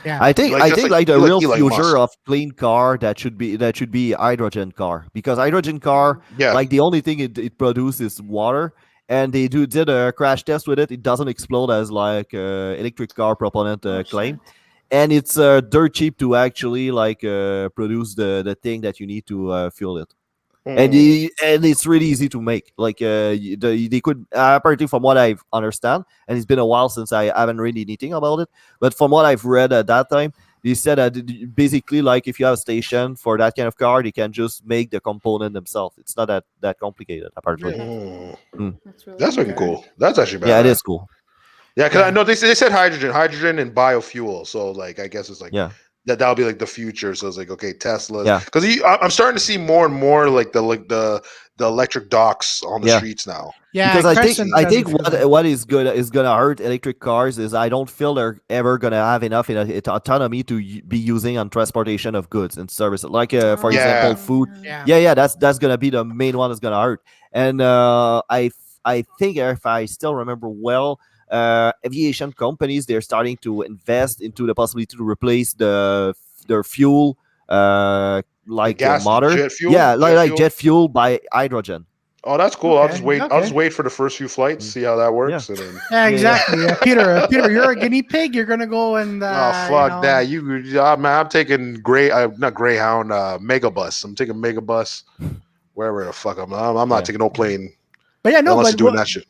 Yeah. I think the you like real Elon future Musk. of clean car that should be hydrogen car, because hydrogen car, Yeah. like the only thing it produces is water, and they did a crash test with it. It doesn't explode as like electric car proponent claim, and it's dirt cheap to actually like produce the thing that you need to fuel it. And it's really easy to make. Like they could apparently, from what I've understand, and it's been a while since I haven't read anything about it, but from what I've read at that time, they said that basically, like if you have a station for that kind of car, they can just make the component themselves. It's not that complicated apparently. That's fucking cool. That's actually bad. Yeah, it is cool. Yeah, because I know they said hydrogen and biofuel. So like, I guess it's like that'll be like the future. So it's like, okay, Tesla. Yeah. Because I'm starting to see more and more like the electric docks on the streets now. Yeah, because Carson I think doesn't feel that. what is gonna hurt electric cars is I don't feel they're ever gonna have enough autonomy to be using on transportation of goods and services. Like for example, food. Yeah, that's gonna be the main one that's gonna hurt. And I think if I still remember well, aviation companies, they're starting to invest into the possibility to replace their fuel like gas, motor. jet fuel? Yeah, like fuel? jet fuel by hydrogen. Oh, that's cool. I'll just wait. Okay. I'll just wait for the first few flights, see how that works, and then. Yeah, exactly. Yeah, Peter, you're a guinea pig. You're gonna go and. Oh fuck that! Man, I'm taking not Greyhound, Megabus. I'm taking Megabus, wherever the fuck I'm not taking no plane. But yeah, no, unless but you're doing that shit.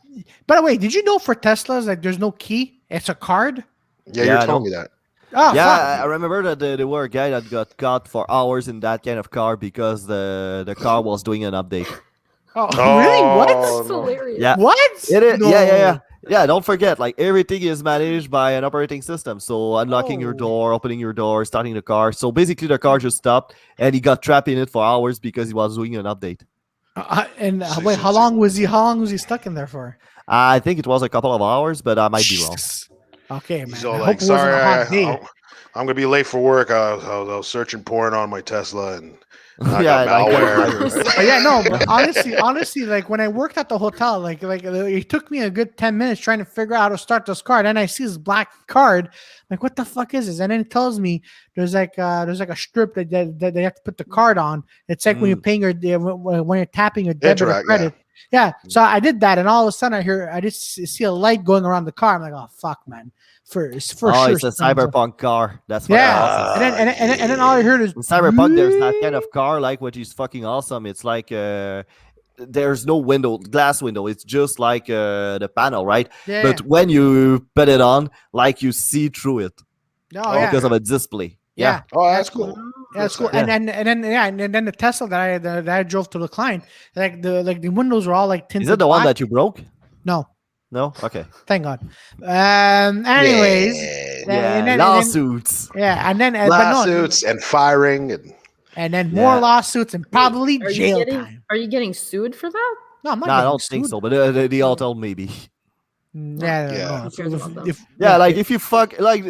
By the way, did you know for Teslas like there's no key? It's a card. Yeah, you're telling me that. Oh, yeah, fuck. I remember that there were a guy that got caught for hours in that kind of car because the car was doing an update. Oh, really? What? That's hilarious. Yeah. What? It is. No. Yeah, don't forget, like everything is managed by an operating system. So unlocking your door, opening your door, starting the car. So basically, the car just stopped, and he got trapped in it for hours because he was doing an update. Wait, how long was he stuck in there for? I think it was a couple of hours, but I might be wrong. Okay, man. He's all I like, hope it wasn't a hot day. I'm gonna be late for work. I was searching porn on my Tesla, and I Yeah, got like malware. But yeah, no, but honestly, like when I worked at the hotel, like it took me a good 10 minutes trying to figure out how to start this car. Then I see this black card, like what the fuck is this? And then it tells me there's like a strip that they have to put the card on. It's like when you're paying when you're tapping your debit or credit. Yeah. So I did that, and all of a sudden I just see a light going around the car. I'm like, oh fuck, man. For sure, it's a cyberpunk car. That's what awesome. And then all I heard is in cyberpunk. There's that kind of car, like which is fucking awesome. It's like there's no glass window. It's just like the panel, right? Yeah. But when you put it on, like you see through it because of a display. Yeah. Oh, that's cool. Yeah, it's cool. And then the Tesla that I drove to the client, like the windows were all like tinted. Is it the black. one that you broke? No. No. Okay. Thank God. Anyways. Yeah. Lawsuits. And then Lawsuits and firing and then more lawsuits and probably Are jail you getting, time. Are you getting sued for that? No, I'm not. No, I getting don't think sued. so. But the all told maybe. Yeah. Like if you fuck, like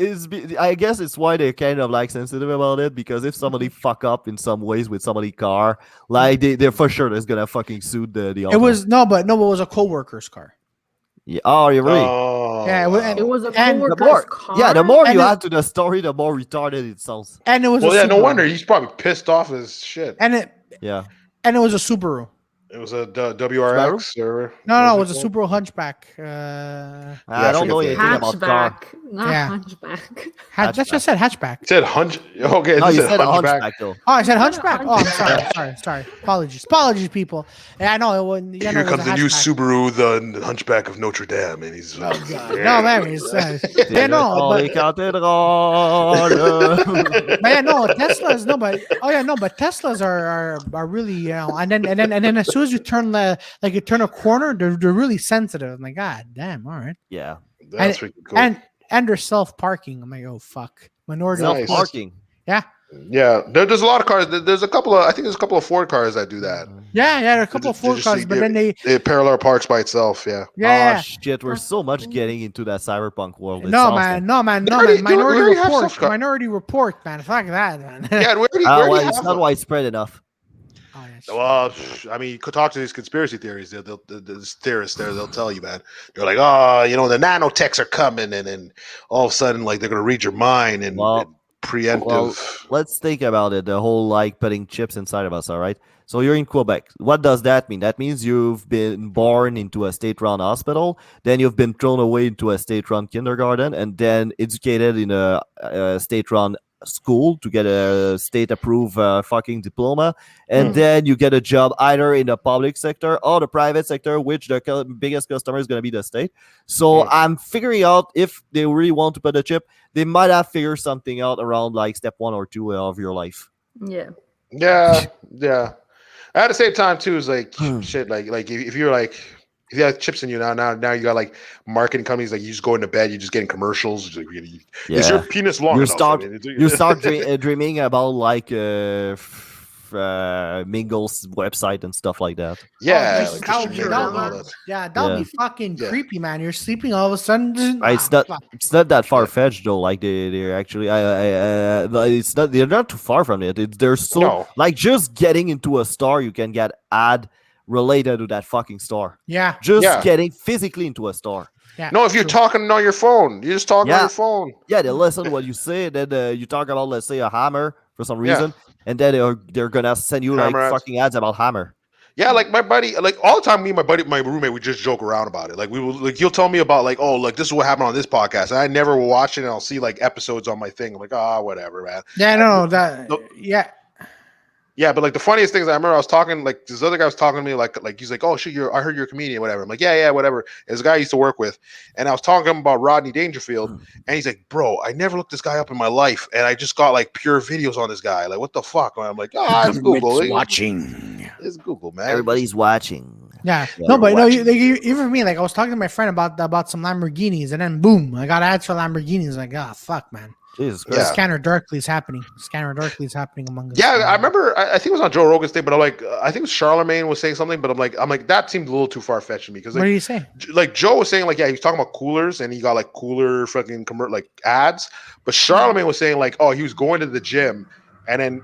I guess it's why they're kind of like sensitive about it, because if somebody fuck up in some ways with somebody's car, like they're for sure there's gonna fucking sue the. It was it was a coworker's car. Yeah. Oh, you really? Oh, Yeah, It was a and The coworker's more, car. yeah, the more And you it- add to the story, the more retarded it sounds. And it was well, a yeah, no Subaru. wonder he's probably pissed off as shit. Yeah. And it was a Subaru. It was a WRX or No, it was a called? Subaru Hunchback. I don't know forget anything about car. Hatchback, not Yeah. hunchback. That's just said hatchback. It said hunch. Okay, No, it you said said a hunchback. hunchback though. Oh, I said You said a Hunchback. Oh, I'm Hunchback. sorry. Apologies, people. Yeah, I know it was. Yeah, Here no, it was comes a the new hatchback. Subaru, the Hunchback of Notre Dame, and he's No, man, yeah, no, Les cathédrales. but yeah, no, Teslas, no, but but Teslas are really, and then as soon as you turn you turn a corner, they're really sensitive. I'm like, God damn, all right, Yeah. That's freaking cool. and they're self parking. I'm like, oh fuck, minority Nice. report. Parking. Yeah, Yeah, there's a lot of cars. There's a couple of, I think there's a couple of Ford cars that do that. yeah, there are a couple of They Ford just, cars, like, but then they it parallel parks by itself. Yeah. yeah. Oh shit, we're so much getting into that cyberpunk world. It's No awesome. man, They already- we Minority already have Report, self-car- Minority Report, man. Fuck that, man. Yeah, we already Well, have it's not one. widespread enough. Oh, yeah, shit. Well, I mean, you could talk to these conspiracy theories. The theorists there, they'll tell you, man. They're like, oh, the nanotechs are coming, and then all of a sudden, like, they're gonna read your mind and preemptive. Well, let's think about it. The whole like putting chips inside of us. All right. So you're in Quebec. What does that mean? That means you've been born into a state-run hospital, then you've been thrown away into a state-run kindergarten, and then educated in a state-run school to get a state-approved fucking diploma, and then you get a job either in the public sector or the private sector, which the biggest customer is going to be the state. So I'm figuring out if they really want to put a chip, they might have figured something out around like step 1 or 2 of your life. Yeah. Yeah. At the same time, too, is like shit. Like if you're like, if you have chips in you now you got like marketing companies, like you just go into bed, you're just getting commercials. Is your penis long You enough? start, I mean, you start dreaming about like Mingle's website and stuff like that. Yeah, Oh, like that would Christian be- Mingle that and all would- that. yeah, that would be fucking Yeah. creepy, man. You're sleeping, all of a sudden. It's not that far fetched though. Like they're actually, it's not. They're not too far from it. They're so like just getting into a store, you can get ad related to that fucking store. Yeah, Just getting physically into a store. yeah. No, if you're talking on your phone, you're just talking on Yeah. your phone. Yeah, they listen to what you say. Then you talk about, let's say, a hammer for some reason, and then they're gonna send you Hammer ads. fucking ads about hammer. Yeah, like my buddy, like all the time, me and my roommate, we just joke around about it. Like we will, like he'll tell me about like, oh, like this is what happened on this podcast, and I never will watch it, and I'll see like episodes on my thing. I'm like, whatever, man. Yeah, no, that. Yeah, Yeah, but like the funniest things I remember, I was talking like this other guy was talking to me like he's like, oh shit, I heard you're a comedian, whatever. I'm like, yeah, whatever. There's a guy I used to work with, and I was talking to him about Rodney Dangerfield, and he's like, bro, I never looked this guy up in my life, and I just got like pure videos on this guy. Like, what the fuck? And I'm like, it's Google. It's Google, man. Everybody's watching. yeah. No, but no, even for me, like I was talking to my friend about some Lamborghinis, and then boom, I got ads for Lamborghinis. Like, fuck, man. Jesus Christ. Yeah. Scanner Darkly is happening. Scanner Darkly is happening among us. Yeah, I remember. I think it was on Joe Rogan's thing, but I'm like, I think Charlemagne was saying something, but I'm like, that seemed a little too far fetched to me because What did you say? like Joe was saying, like, yeah, he was talking about coolers and he got like cooler fucking like ads, but Charlemagne was saying like, oh, he was going to the gym. And then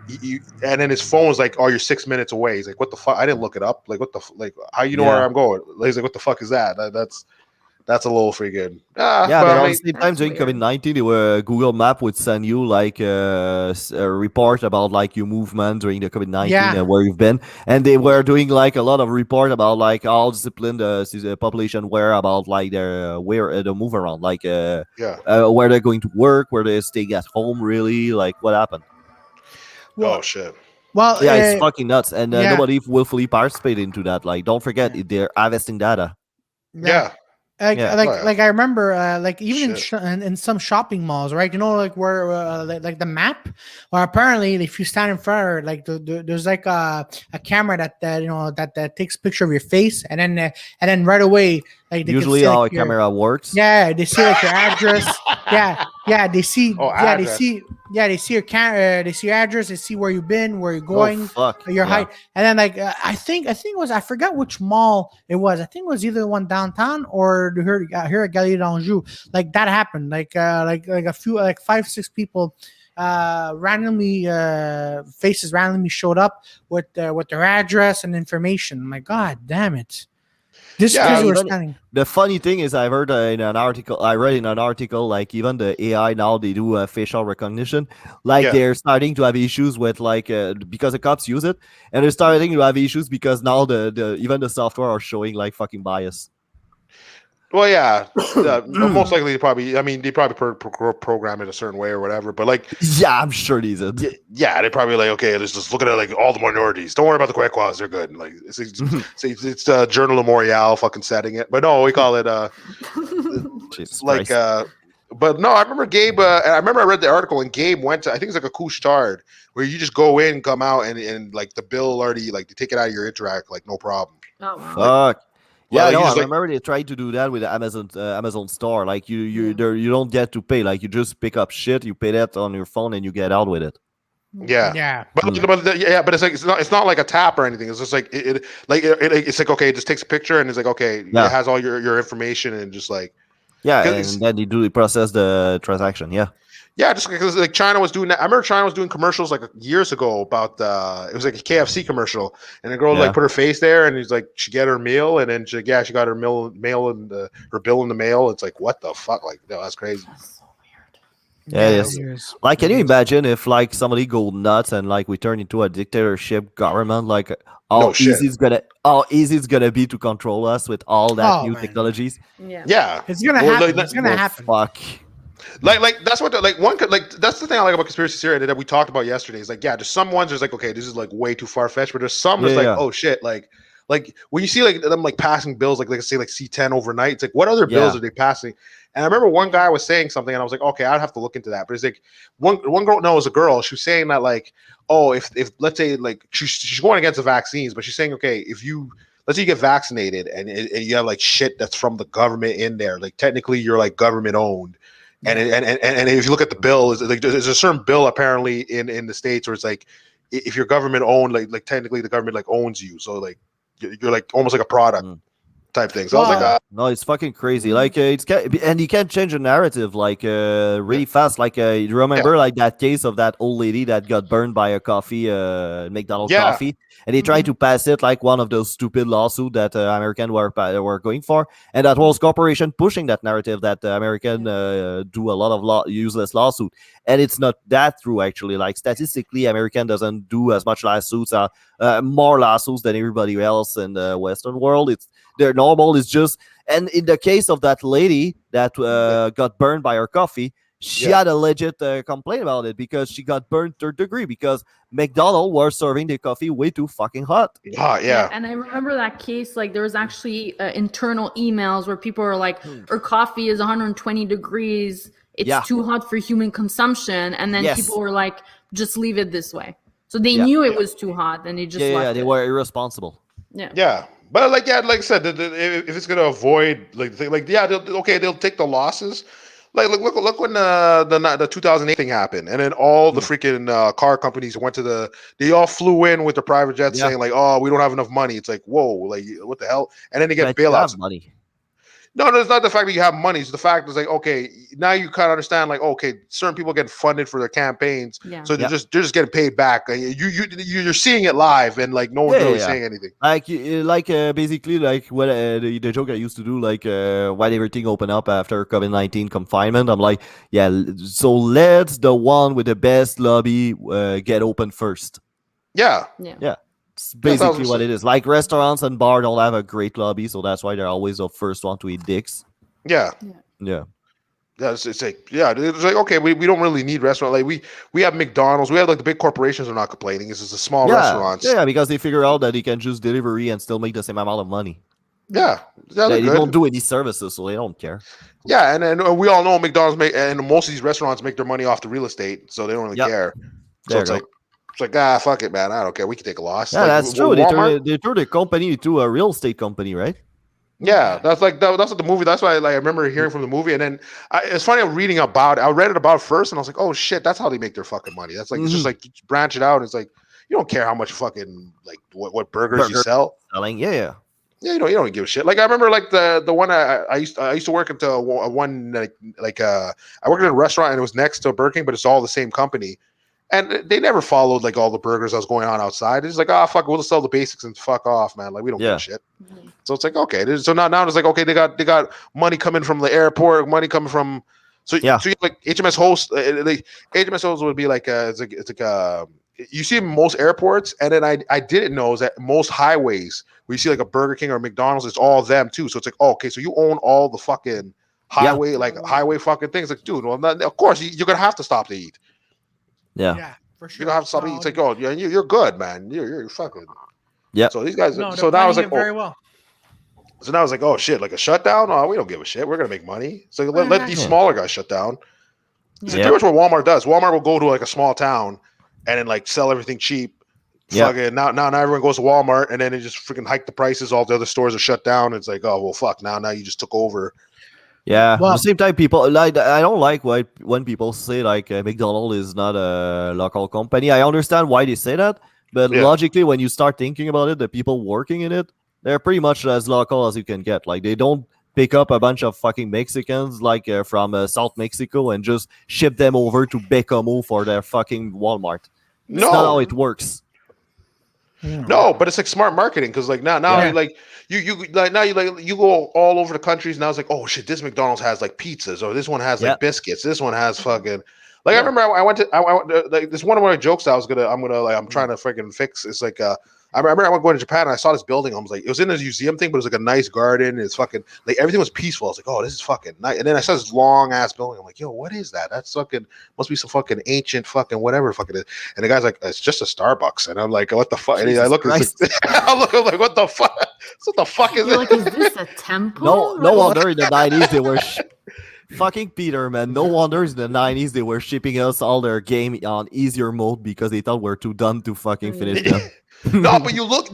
and then his phone was like, "Oh, you're 6 minutes away." He's like, "What the fuck?" I didn't look it up. Like, what the like? How you know where I'm going? He's like, "What the fuck is that?" That's a little freaking. Yeah, but but I at mean, the same time, during COVID-19, Google Map would send you like a report about like your movement during the COVID-19 and where you've been, and they were doing like a lot of report about like how disciplined the population were about like their where they move around, like where they're going to work, where they're staying at home, really, like what happened. Oh shit. Well, yeah, it's fucking nuts, and nobody willfully participated into that. Like, don't forget, they're harvesting data. Yeah. Like, Yeah. like, Oh, yeah. like I remember, like even Shit. in some shopping malls, right? You know, like where, like the map, or apparently, if you stand in front, of, like there's like a camera that that takes picture of your face, and then right away, like they can Usually see like our your camera works. yeah, they see like your address. Oh, They address. see they see your address, they see where you've been, where you're Oh going, fuck. your Yeah. height, and then like I think it was, I forgot which mall it was. I think it was either the one downtown or here at Galerie d'Anjou. Like that happened. Like a few, like 5 6 people randomly faces randomly showed up with their address and information. My god damn it, just Yeah, because Yeah, you were even standing. the funny thing is, I've heard in an article, I read in an article, like even the AI now they do facial recognition, like Yeah. they're starting to have issues with like because the cops use it, and they're starting to have issues because now the even the software are showing like fucking bias. Well, yeah. Most Mm. likely, I mean, they probably program it a certain way or whatever. But like, Yeah, I'm sure these it. yeah, they probably like, okay, let's just look at it like all the minorities. Don't worry about the Quechuas; they're good. Like, it's Journal of Morial fucking setting it. But no, we call it Jesus like Christ. But no, I remember Gabe. And I remember I read the article, and Gabe went to, I think it's like a couche tard where you just go in, come out, and like the bill already, like they take it out of your Interact, like no problem. Oh wow. Fuck. Yeah, Like no, you I just like, remember they tried to do that with the Amazon store. Like Yeah. you don't get to pay. Like you just pick up shit, you pay that on your phone, and you get out with it. yeah. Yeah. But, Mm. yeah, but it's like it's not like a tap or anything. It's just like it's like, okay, it just takes a picture and it's like, okay, it Yeah, has all your information and just like, yeah, because and then they process the transaction. Yeah, yeah, just because like China was doing that. I remember China was doing commercials like years ago about it was like a KFC commercial, and the girl yeah. like put her face there, and he's like, she get her meal, and then she got her mail in her bill in the mail. It's like, what the fuck? Like, no, that's crazy. That's so weird. Yeah, Yeah, yes. it is. Like, can It you is. imagine if like somebody go nuts and like we turn into a dictatorship government? Like, No shit. how easy it's gonna be to control us with all that Oh new man, technologies? Yeah. Yeah, it's gonna well, happen. It's gonna Well, happen. fuck. like that's what like one could like that's the thing I like about conspiracy theory that we talked about yesterday. Is like, yeah, there's some ones there's like, okay, this is like way too far fetched, but there's some Yeah, that's like, yeah, oh shit, like when you see like them like passing bills like say like C10 overnight, it's like, what other bills yeah, are they passing? And I remember one guy was saying something, and I was like, okay, I'd have to look into that. But it's like one girl, no, it was a girl. She was saying that like, oh, if let's say like she's going against the vaccines, but she's saying, okay, if you let's say you get vaccinated and you have like shit that's from the government in there, like technically you're like government owned. And, and if you look at the bill, is like there's a certain bill apparently in the states where it's like, if you're government owned, like technically the government like owns you, so like you're like almost like a product Mm. type thing. So I was like, yeah. No, it's fucking crazy. Like, and you can't change the narrative like really fast. Like, you remember like that case of that old lady that got burned by a coffee, McDonald's yeah, coffee, and they tried to pass it like one of those stupid lawsuits that American were going for, and that was corporation pushing that narrative that American do a lot of useless lawsuit, and it's not that true actually. Like statistically, American doesn't do as much lawsuits, more lawsuits than everybody else in the Western world. It's their normal is just, and in the case of that lady that got burned by her coffee, she Yeah. had a legit complaint about it because she got burned third degree because McDonald's was serving the coffee way too fucking hot. yeah, And I remember that case. Like there was actually internal emails where people were like, "Our coffee is 120 degrees. It's Yeah. too hot for human consumption." And then Yes. people were like, "Just leave it this way." So they Yeah. knew it was too hot, and they just left They it. were irresponsible. yeah. But like, yeah, like I said, if it's gonna avoid like yeah, they'll take the losses. Like look when the 2008 thing happened, and then all the freaking car companies went to they all flew in with the private jets Yeah. saying like, oh, we don't have enough money. It's like, whoa, like what the hell? And then they get But you have bailouts. money. No, it's not the fact that you have money. It's the fact it's like, okay, now you kind of understand, like, okay, certain people get funded for their campaigns, Yeah. so Yeah. they're just getting paid back. You're seeing it live, and like no one's really saying anything. Like basically like what the joke I used to do like when everything opened up after COVID-19 confinement. I'm like, yeah, so let's the one with the best lobby get open first. Yeah, Yeah, it's That's basically what obviously- it is. Like restaurants and bar don't have a great lobby, so that's why they're always the first one to eat dicks. yeah. Yeah. Yeah, it's like it's like okay, we don't really need restaurant. Like we have McDonald's, we have like the big corporations are not complaining. It's just the small restaurants. Yeah, because they figure out that they can just delivery and still make the same amount of money. Yeah, they're They good. don't do any services, so they don't care. Yeah, and we all know McDonald's and most of these restaurants make their money off the real estate, so they don't really care. So There it's you like go. fuck it, man. I don't care. We can take a loss. Yeah, Like that's true. Walmart. They turned the company into a real estate company, right? Yeah, that's what the movie. That's why I remember hearing from the movie, and then it's funny. I'm reading about it. I read it about first, and I was like, oh shit, that's how they make their fucking money. That's like it's just like you branch it out. It's like you don't care how much fucking like what burgers you sell. Selling, yeah. Yeah, you don't give a shit. Like I remember, like the one I used to work into one I worked in a restaurant and it was next to a Burger King, but it's all the same company, and they never followed like all the burgers that was going on outside. It's like, oh fuck, we'll just sell the basics and fuck off, man. Like we don't give a shit. So it's like okay, so now it's like okay, they got money coming from the airport, money coming from so you like HMS host. Like HMS host would be like it's like you see most airports, and then I didn't know is that most highways where you see like a Burger King or McDonald's, it's all them too. So it's like, oh, okay, so you own all the fucking highway, highway fucking things. Like, dude, well, of course you're gonna have to stop to eat. Yeah, for sure. You're gonna have to stop to eat. It's like, oh, yeah, you're good, man. You're fucking. Yeah. So these guys. No, so now I was like, very well. So now I was like, oh shit, like a shutdown? Oh, we don't give a shit. We're gonna make money. So let these smaller guys shut down. It's pretty much what Walmart does. Walmart will go to like a small town and then like sell everything cheap. Fucking now everyone goes to Walmart and then they just freaking hike the prices. All the other stores are shut down. It's like, oh well, fuck. Now you just took over. Yeah. Well, at the same time, people like I don't like when people say like McDonald's is not a local company. I understand why they say that, but logically, when you start thinking about it, the people working in it, they're pretty much as local as you can get. Like they don't pick up a bunch of fucking Mexicans like from South Mexico and just ship them over to Bécamo for their fucking Walmart. That's not how it works. No, but it's like smart marketing because like now like you go all over the countries. Now it's like, oh shit, this McDonald's has like pizzas, or this one has like biscuits. This one has fucking like I remember I went to like this one of my jokes that I'm trying to freaking fix. It's like I remember I went going to Japan and I saw this building. I was like, it was in a museum thing, but it was like a nice garden. It's fucking like everything was peaceful. I was like, oh, this is fucking nice. And then I saw this long ass building. I'm like, yo, what is that? That's fucking must be some fucking ancient fucking whatever fucking is. And the guy's like, it's just a Starbucks. And I'm like, what the fuck? And I look, like, I'm like, what the fuck? What the fuck is You're it? like, is this a temple? No wonder in the 90s they were fucking Peter, man. No wonder in the 90s they were shipping us all their game on easier mode because they thought we're too dumb to fucking finish them. No, but you look.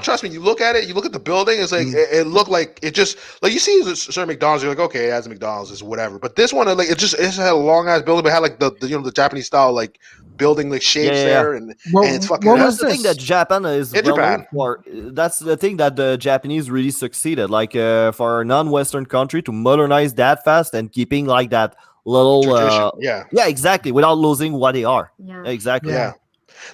Trust me. You look at it. You look at the building. It's like it looked like it just like you see certain McDonald's. You're like, okay, it has a McDonald's, it's whatever. But this one, like, it had a long ass building, but it had like the the Japanese style like building like shapes there, and it's fucking. That's the thing that Japan is in Japan. For. That's the thing that the Japanese really succeeded. Like for a non-Western country to modernize that fast and keeping like that little yeah, exactly, without losing what they are. Yeah. Exactly. Yeah.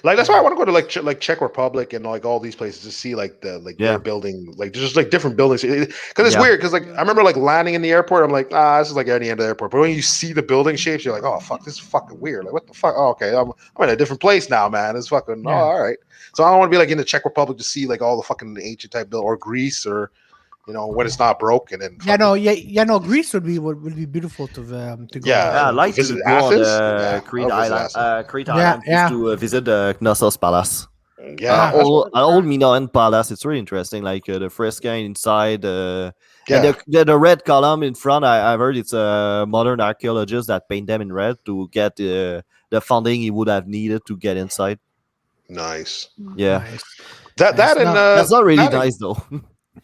Like that's why I want to go to like Czech Republic and like all these places to see like their building, like just like different buildings, because it's weird because like I remember like landing in the airport, I'm like, this is like any end of the airport, but when you see the building shapes, you're like, oh fuck, this is fucking weird. Like what the fuck? Oh, okay, I'm in a different place now, man. It's fucking all right. So I don't want to be like in the Czech Republic to see like all the fucking ancient type build or Greece or when it's not broken and Greece would be beautiful to go. Yeah, I like to visit go on Athens. the Crete Island. Crete Island to visit the Knossos Palace. Yeah, old Minoan Palace. It's really interesting. Like the fresco inside. And the red column in front. I've heard it's a modern archaeologist that paint them in red to get the funding he would have needed to get inside. Nice. Yeah. Nice. That's not really nice though.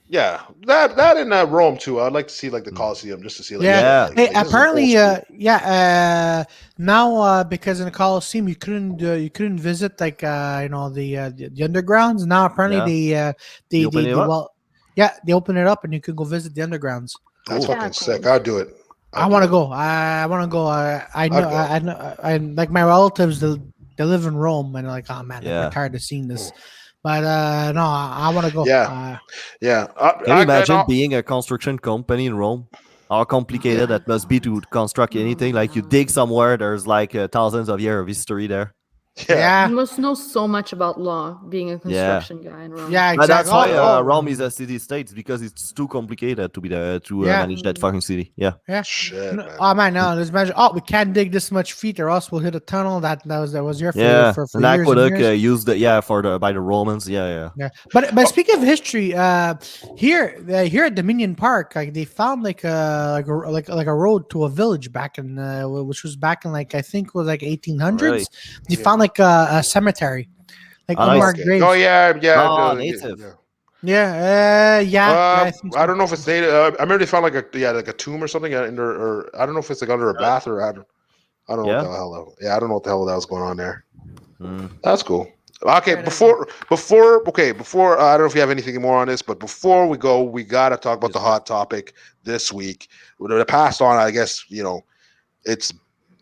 Yeah, that in Rome too. I'd like to see like the Colosseum just to see. Like, Hey, apparently, now because in the Colosseum you couldn't visit like the undergrounds. Now apparently they open it up and you can go visit the undergrounds. That's fucking sick. I'd do it. I want to go. I want to go. I know. I like my relatives. They live in Rome and like, oh man, I'm tired of seeing this. But no, I want to go. Yeah. Can you imagine being a construction company in Rome? How complicated that must be to construct anything. Like you dig somewhere, there's like thousands of years of history there. Yeah. You must know so much about law, being a construction guy in Rome. Yeah, But that's exactly. why Rome is a city state because it's too complicated to be manage that fucking city. Yeah. Yeah. Shit, man. Oh man, no. Let's imagine. Oh, we can't dig this much feet, or else we'll hit a tunnel. That was your Yeah. for An years and aqueduct years. used by the Romans. Yeah. Yeah, but speaking of history, here at Dominion Park, like they found like a road to a village back in which was back in like I think it was like 1800s. Really? They found like a cemetery, like Oh, nice. unmarked graves. Oh yeah. Oh, native. Yeah, I think so. I don't know if it's native. I remember they found like a tomb or something or I don't know if it's like under a bath or I don't know what the hell. I don't know what the hell that was going on there. That's cool. Okay, before I don't know if you have anything more on this, but before we go, we gotta talk about the hot topic this week. The passed on, I guess, it's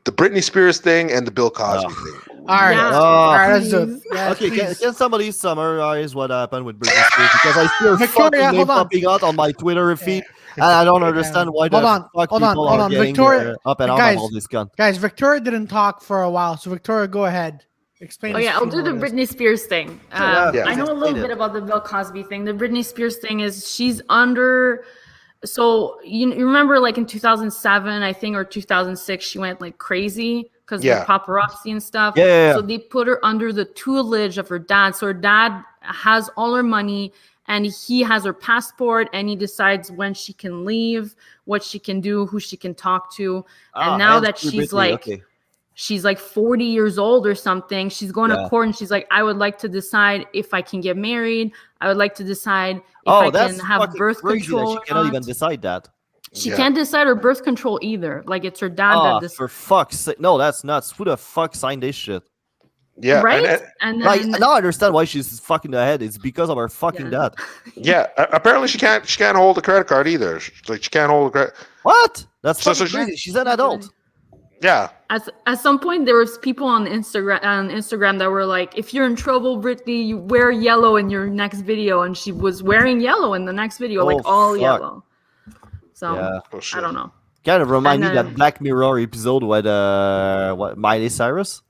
the Britney Spears thing and the Bill Cosby thing. All right, Yeah. all right, let's do it. Please. Yeah, Okay, please. can somebody summarize what happened with Britney Spears? Because I see her Victoria, fucking name hold on. popping out on my Twitter feed, and I don't understand why the fuck people are getting up and out of all this gun. Guys, Victoria didn't talk for a while, so Victoria, go ahead. Explain. Oh yeah, I'll do the Britney Spears thing. Yeah, I know a little bit about the Bill Cosby thing. The Britney Spears thing is she's under. So you remember, like in 2007, I think, or 2006, she went like crazy because of the paparazzi and stuff. Yeah. So they put her under the tutelage of her dad. So her dad has all her money, and he has her passport, and he decides when she can leave, what she can do, who she can talk to. And now that she's she's like 40 years old or something, she's going to court and she's like, I would like to decide if I can get married. I would like to decide if I can have birth control. She cannot even decide that. She can't decide her birth control either. Like it's her dad that decides. For fuck's sake. No, that's nuts. Who the fuck signed this shit? Yeah. Right? And then, now I understand why she's fucking ahead. It's because of her fucking dad. Yeah. Apparently she can't hold a credit card either. She can't hold a credit. What? That's So crazy. She's an adult. Yeah. At some point, there was people on Instagram that were like, "If you're in trouble, Britney, you wear yellow in your next video," and she was wearing yellow in the next video, like all yellow. So I don't know. Kind of remind me that Black Mirror episode with Miley Cyrus.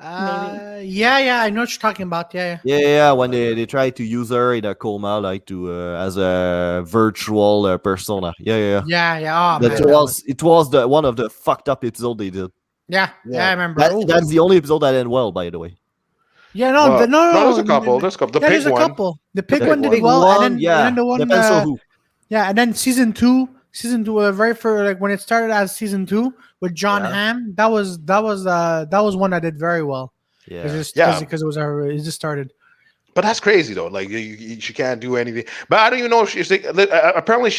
Yeah, I know what you're talking about. Yeah. When they try to use her in a coma, like to as a virtual persona. Yeah. Oh, it was one of the fucked up episodes they did. Yeah, I remember. That's the only episode that ended well, by the way. Yeah, no. There's a couple. The pig one. Couple. The pig one did well, and then the one. And then season two, very for like when it started as season 2 with John Hamm, that was one that did very well. Yeah, because it just started. But that's crazy though. Like she can't do anything. But I don't even know if she's apparently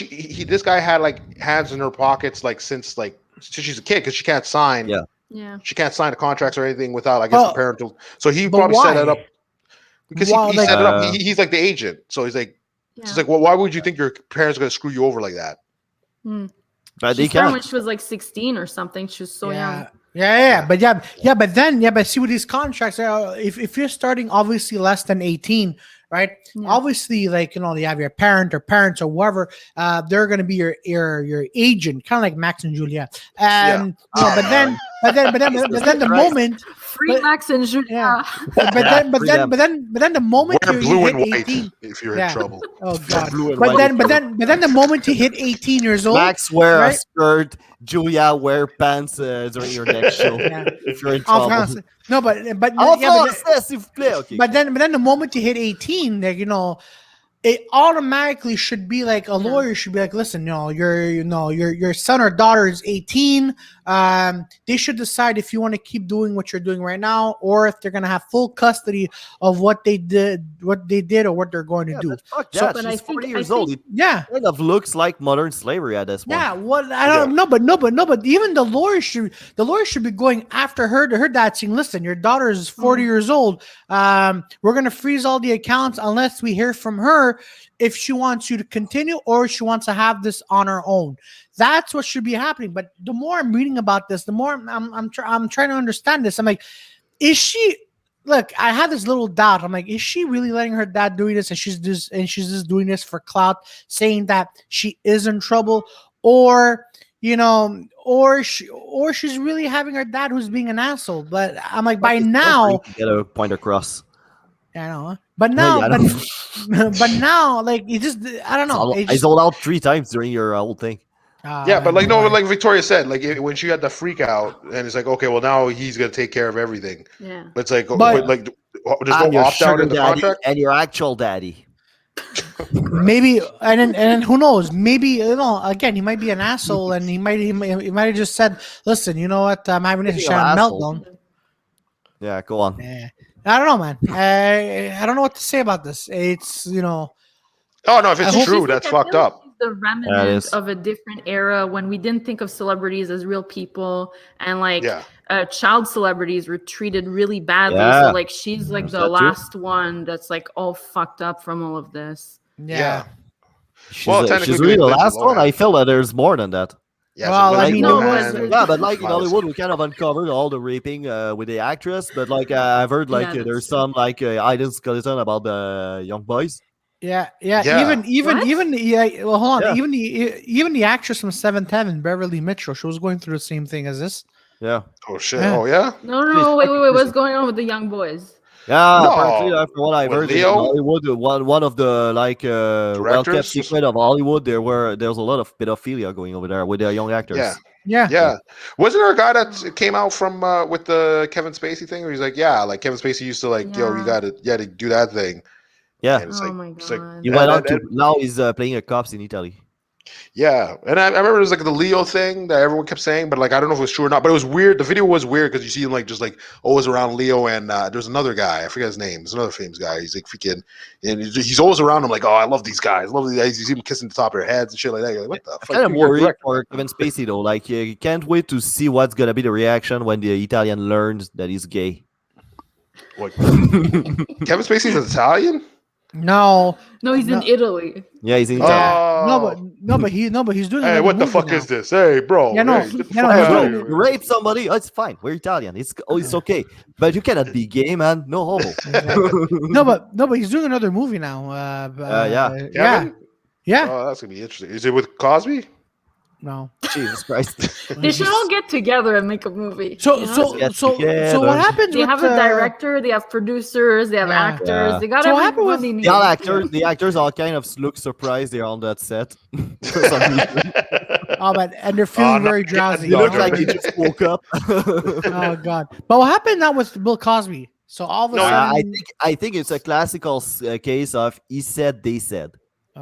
this guy had like hands in her pockets like since she's a kid because she can't sign. Yeah. She can't sign the contracts or anything without the parental. So he probably set it up because he set it up. He's like the agent. So he's like. Yeah. It's like, well, why would you think your parents are going to screw you over like that? But she started when she was like 16 or something. She was so young. But see with these contracts, if you're starting obviously less than 18, right? Yeah. Obviously, like you have your parents or whoever, they're going to be your agent, kind of like Max and Julia. And but then the moment. Free Max and Julia. But then the moment wear blue and white 18, if you're in trouble. Oh god. But then the moment you hit 18 years old, Max wear a skirt, Julia wear pants during your next show. If you're in trouble. No, but then the moment you hit 18, like it automatically should be like a lawyer should be like, listen, your son or daughter is 18. They should decide if you want to keep doing what you're doing right now, or if they're gonna have full custody of what they did, or what they're going to do. Fuck that. So, she's 40 years old. It kind of looks like modern slavery at this point. Yeah, well, I don't know, but even the lawyer should be going after her dad, saying, listen, your daughter is 40 years old. We're gonna freeze all the accounts unless we hear from her if she wants you to continue or she wants to have this on her own. That's what should be happening. But the more I'm reading about this, the more I'm trying to understand this. I'm like, is she? Look, I had this little doubt. I'm like, is she really letting her dad doing this, and she's just doing this for clout, saying that she is in trouble, or or she's really having her dad who's being an asshole. But I'm like, by It's now, to get a point across. I know. But Yeah, now, I but know. but now, like it just, I don't know. It I just, sold out 3 times during your whole thing. Yeah, but like no, boy. like Victoria said, like when she had the freak out, and it's like, okay, well now he's gonna take care of everything. Yeah. But it's like, But- like there's I'm no your opt out sugar in the daddy contract. and your actual daddy. Maybe, and then who knows? Maybe again, he might be an asshole, and he might have just said, "Listen, you know what? I'm having a Speaking of Shannon assholes. meltdown." Yeah, go on. Yeah. I don't know, man. I don't know what to say about this. It's Oh no, if I it's hope- true, She's like, that's I feel fucked like up. she's the remnant is. of a different era when we didn't think of celebrities as real people, and like Yeah. child celebrities were treated really badly. Yeah. So like she's like Is the that true? last one that's like all fucked up from all of this. yeah. Well, She's technically really the Lindsay last one. Lohan. I feel that there's more than that. Yeah, Well, I mean, No, it was- but Yeah, but like in Miley Hollywood, we kind of uncovered all the raping with the actress. But like I've heard like Yeah, that's there's true. some like hidden skeleton about the young boys. Yeah. Yeah. Even yeah. Well, hold on. Yeah. Even the actress from Seventh Heaven, Beverly Mitchell, she was going through the same thing as this. Yeah, Oh shit. Yeah. Oh yeah. No, wait. What's going on with the young boys? yeah. No, Apparently, from what I've with heard, in Leo? Hollywood, one of the like well kept Directors? secret of Hollywood, there's a lot of pedophilia going over there with the young actors. Yeah. Yeah. Yeah. Wasn't there a guy that came out from with the Kevin Spacey thing where he's like, yeah, like Kevin Spacey used to like, yo, you Yeah. gotta do that thing. Yeah. And it's Oh like, my it's like, God. He went on to and- now he's playing a cops in Italy. yeah. And I remember it was like the Leo thing that everyone kept saying, but like I don't know if it was true or not. But it was weird. The video was weird because you see him like just like always around Leo, and there's another guy, I forget his name. There's another famous guy. He's like freaking, and he's always around him like, oh, I love these guys. I love these guys. You see him kissing the top of their heads and shit like that. You're like, what the fuck? Kind of You're a worried director. for Kevin Spacey though. Like you can't wait to see what's gonna be the reaction when the Italian learns that he's gay. What? Kevin Spacey's Italian? No. No, he's in Italy. Yeah, he's in Oh. Italy. No, but he's doing. Hey, another what the movie fuck now. is this? Hey, bro. Yeah, no. Hey, get the Yeah, fuck no, he's out of doing- here. You rape somebody, it's fine. We're Italian. It's okay. But you cannot be gay, man. No homo. No, but he's doing another movie now. Yeah. Kevin? Yeah. Oh, that's gonna be interesting. Is it with Cosby? No. Jesus Christ. They should all get together and make a movie. So you know? so Get so together. so what happens? They with have a director, they have producers, they have Yeah. actors. Yeah. They got So what happened everyone with they need. The actors all kind of look surprised they're on that set. For some reason. Oh, and they're feeling no, very yeah, drowsy. They no, look no, like no. they just woke up. Oh God! But what happened now with Bill Cosby? So all of a No, sudden, I think it's a classical case of he said, they said.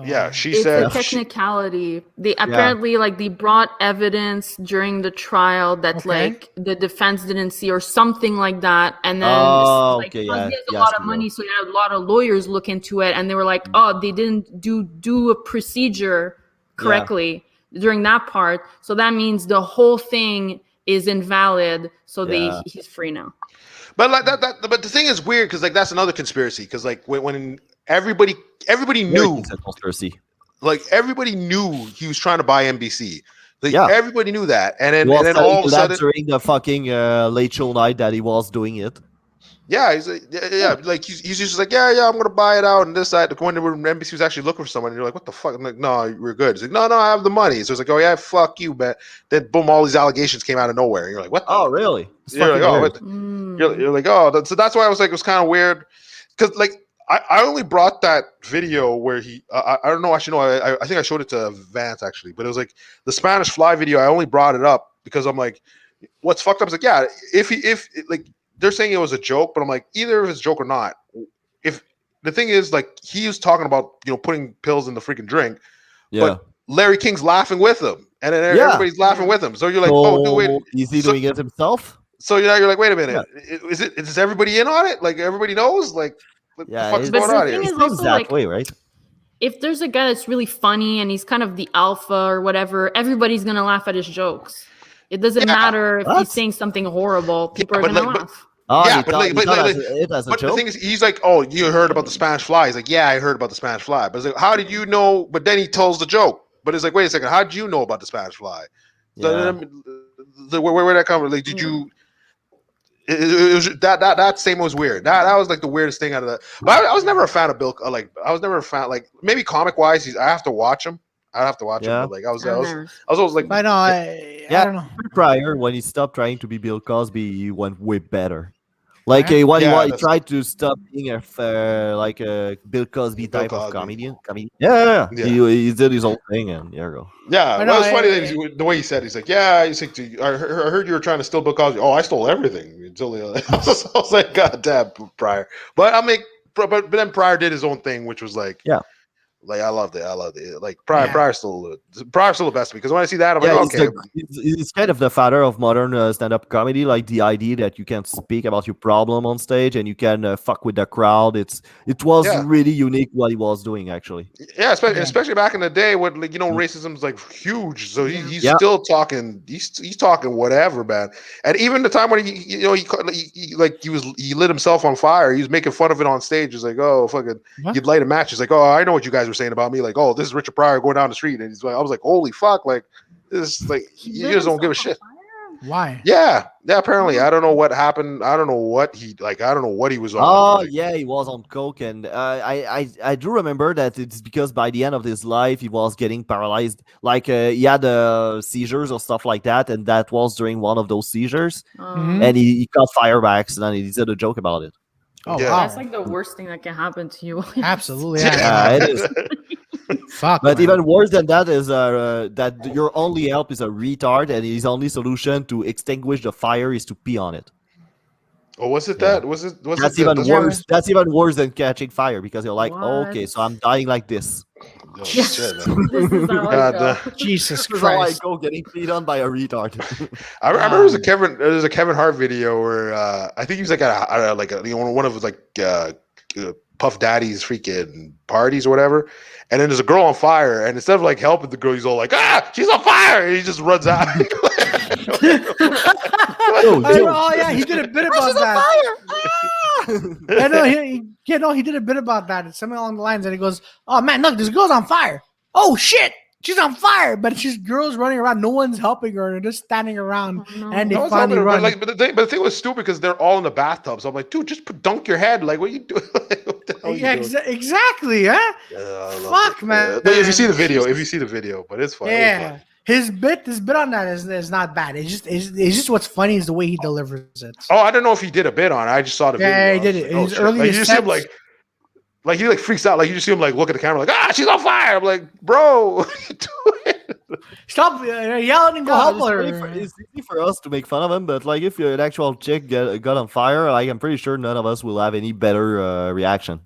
Yeah, she It's said. a technicality. They apparently like they brought evidence during the trial that Okay. like the defense didn't see or something like that, and then Oh, like okay, Cosby yeah, has a yes, lot of you money, know. so he had a lot of lawyers look into it, and they were like, oh, they didn't do a procedure correctly during that part, so that means the whole thing is invalid. So Yeah. he's free now. But like but the thing is weird because like that's another conspiracy because like when everybody knew It's a conspiracy. like everybody knew he was trying to buy NBC. Like Yeah. everybody knew that, and then He was telling all of a you that sudden, during the fucking late show night that he was doing it. yeah, he's like, yeah, like he's just like, yeah, I'm gonna buy it out and this side. When NBC was actually looking for someone, and you're like, what the fuck? I'm like, no, we're good. He's like, no, I have the money. So it's like, oh yeah, fuck you, man. Then boom, all these allegations came out of nowhere, and you're like, what? The Oh, really? It's You're like, fucking oh, weird. what the- Mm. you're like, oh, so that's why I was like, it was kind of weird because like I only brought that video where he I don't know, actually no, I think I showed it to Vance actually, but it was like the Spanish Fly video. I only brought it up because I'm like, what's fucked up is like, yeah, if like they're saying it was a joke, but I'm like, either if it's a joke or not, if the thing is like he was talking about putting pills in the freaking drink, Yeah. but Larry King's laughing with him, and then Yeah. everybody's laughing with him. So you're like, So, oh, dude, wait. is he So- doing it himself? So you're like, wait a minute, is everybody in on it? Like everybody knows? Like, what Yeah, the fuck's it's- But going the on thing here? It is seems also, that like- way, right? If there's a guy that's really funny and he's kind of the alpha or whatever, everybody's gonna laugh at his jokes. It doesn't Yeah. matter if What? he's saying something horrible; people Yeah, are but gonna like- but- laugh. Oh, Yeah, he but thought, like- he but thought like- it as a But the joke? thing is, he's like, "Oh, you heard about the Spanish Fly?" He's like, "Yeah, I heard about the Spanish Fly." But it's like, how did you know? But then he tells the joke. But it's like, wait a second, how did you know about the Spanish Fly? Yeah. Where that come from? Like, did you? It was that same was weird. That was like the weirdest thing out of that. But I was never a fan of Bill. Like, I was never a fan. Like, maybe comic wise, I have to watch him. I'd have to watch it, Yeah. but like I was I've never- always like, I know. I don't know. Prior, when he stopped trying to be Bill Cosby, he went way better. Like Yeah. when he that's tried to stop being like a Bill Cosby Bill type of Cosby. comedian. Yeah. Yeah. He did his own thing, and there you go. Yeah, I well, know, it's funny that the way he said, he's like, yeah, he's like, I heard you were trying to steal Bill Cosby. Oh, I stole everything until I was like, God damn, Pryor. But I mean, but then Pryor did his own thing, which was like, Yeah. like I loved it. Like Yeah. Pryor's still the best because when I see that, I'm Yeah, like, okay, he's kind of the father of modern stand-up comedy. Like the idea that you can speak about your problem on stage and you can fuck with the crowd. It was Yeah. really unique what he was doing, actually. yeah, especially back in the day when like racism's like huge, so he's Yeah. still talking. He's talking whatever, man. And even the time when he lit himself on fire, he was making fun of it on stage. He's like, oh fucking, What? you'd light a match. He's like, oh, I know what you guys were saying about me. Like, oh, this is Richard Pryor going down the street, and he's like, I was like, holy fuck, like this, like He you lit just don't give a himself shit. on fire? Why? Yeah. Apparently, I don't know what happened. I don't know what he like. I don't know what he was on. Oh like, yeah, he was on coke, and I do remember that it's because by the end of his life he was getting paralyzed. Like he had seizures or stuff like that, and that was during one of those seizures, Mhm. and he caught fire by accident. And he did a joke about it. Oh, Yeah. wow. That's like the worst thing that can happen to you. Absolutely. Yeah, it is. Fuck. But man. even worse than that is that your only help is a retard, and his only solution to extinguish the fire is to pee on it. Oh, was it Yeah. that? Was it? That's even that's worse. That's even worse than catching fire because you're like, What? okay, so I'm dying like this. Oh, shit, man. This is how I God, go. Jesus This is how I Christ. go getting peed on by a retard. I remember there's a Kevin Hart video where I think he was like at one of his like Puff Daddy's freaking parties or whatever, and then there's a girl on fire, and instead of like helping the girl, he's all like, she's on fire, and he just runs out. Oh yeah, he did a bit about that. I know he did a bit about that. It's something along the lines, and he goes, "Oh man, look, this girl's on fire. Oh shit, she's on fire!" But it's just girls running around. No one's helping her. They're just standing around, Oh, no. and they No one's finally helping her, run. but the thing was stupid because they're all in the bathtub. So I'm like, dude, just dunk your head. Like, what are you doing? What the hell are you Yeah, doing? exactly. Huh? I love Fuck, it. man. If you see the video, but it's fine. Yeah, his bit on that is not bad. It's just what's funny is the way he delivers it. Oh, I don't know if he did a bit on it. I just saw the video. Yeah, he I did was it. like, His shit. earliest Like, you just see him sets- like he like freaks out. Like you just see him like look at the camera like, she's on fire. I'm like, bro, what are you doing? Stop yelling and go help her. It's easy for us to make fun of him, but like if an actual chick got on fire, like I'm pretty sure none of us will have any better reaction.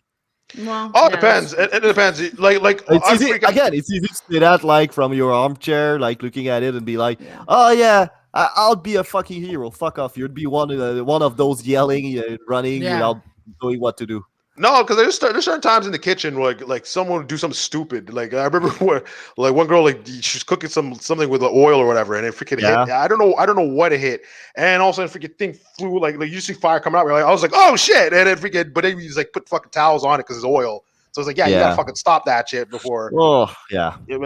Well, Oh, it yeah, depends. It depends. Like It's I'm easy, freaking- again, it's easy to say that like from your armchair, like looking at it and be like, Yeah. oh yeah, I'll be a fucking hero. Fuck off. You'd be one of those yelling, running Yeah. without knowing what to do. No, because there's certain times in the kitchen where like someone would do something stupid. Like I remember where like one girl like she's cooking something with the oil or whatever, and it freaking Yeah. hit. I don't know what it hit, and all of a sudden freaking thing flew like you see fire coming out. Like, I was like, oh shit, and then freaking but then we just like put fucking towels on it because it's oil. So it's like you Yeah. gotta fucking stop that shit before. Oh yeah. Yeah,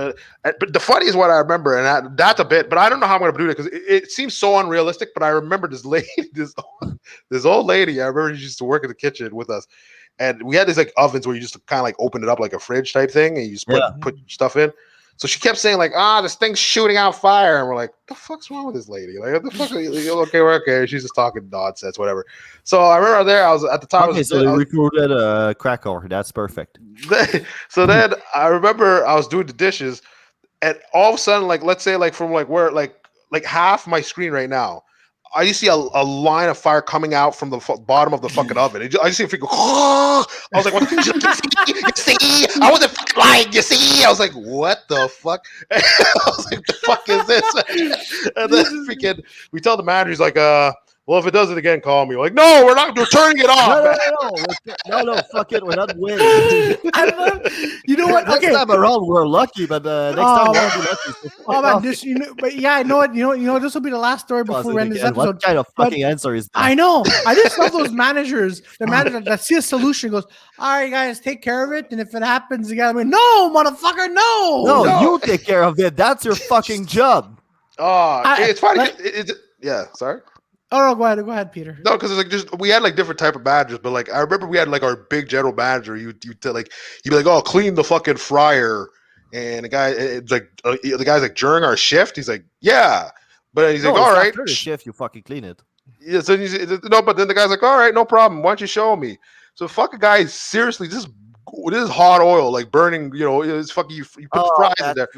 but the funny is what I remember, and that's a bit. But I don't know how I'm gonna do it because it seems so unrealistic. But I remember this lady, this old lady. I remember she used to work in the kitchen with us, and we had these like ovens where you just kind of like open it up like a fridge type thing, and you just put stuff in. So she kept saying like, this thing's shooting out fire, and we're like, the fuck's wrong with this lady? Like, what the fuck? Are you, okay, we're okay. She's just talking nonsense, whatever. So I remember there, I was at the time. Okay, so they recruited a cracker. That's perfect. So then I remember I was doing the dishes, and all of a sudden, like let's say like from like where like half my screen right now, I just see a line of fire coming out from the bottom of the fucking oven. I just see it go. I was like, "What? You see? I wasn't fucking lying. You see?" I was like, "What the fuck?" I was like, "The fuck is this?" And then freaking, we tell the manager, he's like, well, if it does it again, call me. We're like, no, we're not. We're turning it off. No, fuck it. We're not winning. I love, you know what? Next Okay. time around, we're lucky, but next time we won't be lucky. So Oh man, this but yeah, I know it. You know, this will be the last story before we end this episode. What kind of But fucking answer is that? I know. I just love those managers. The manager that see a solution goes, "All right, guys, take care of it, and if it happens again, I mean, no, motherfucker, no." No, you take care of it. That's your fucking job. It's funny. Yeah, sorry. Oh, no, go ahead, Peter. No, because it's like we had like different type of managers, but like I remember we had like our big general manager. You'd be like, oh, clean the fucking fryer, And the guy, it's like the guy's like, during our shift, he's like, yeah, but he's like, all right, after the shift, you fucking clean it. yeah. So no, but then the guy's like, all right, no problem. Why don't you show me? So fucking guy is seriously this is hot oil, like burning. It's fucking you put the fries in there.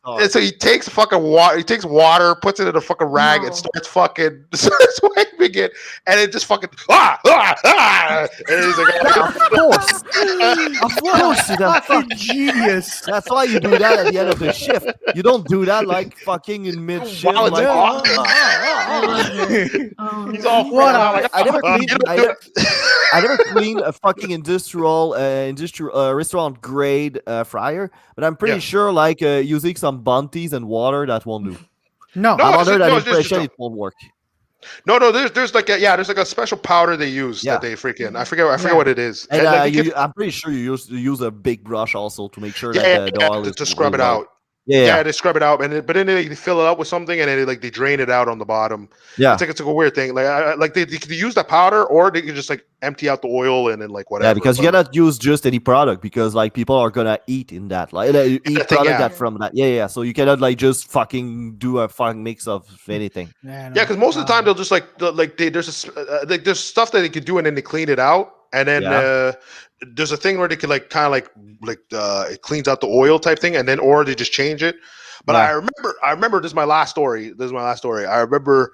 And so he takes fucking water. He takes water, puts it in a fucking rag, and starts waving it, and it just fucking And he's like, of course, fucking genius. That's why you do that at the end of the shift. You don't do that like fucking in mid shift. While it's hot. He's all I never cleaned a fucking industrial restaurant grade fryer, but I'm pretty sure like using some Bounties and water that won't do. No, I'm under that impression it won't work. No, there's like a special powder they use that they freaking I forget what it is. And I'm pretty sure you use a big brush also to make sure that the oil is to scrub it out. Yeah, they scrub it out, but then they fill it up with something, and then they drain it out on the bottom. Yeah, it's like a weird thing. Like they could use that powder, or they could just like empty out the oil and then like whatever. Yeah, because you cannot use just any product because like people are gonna eat in that, like eat product that from that. Yeah. So you cannot like just fucking do a fucking mix of anything. Yeah, because most of the time they'll just there's stuff that they could do and then they clean it out, and then there's a thing where they could like kind of like it cleans out the oil type thing, and then or they just change it. But I remember this is my last story. I remember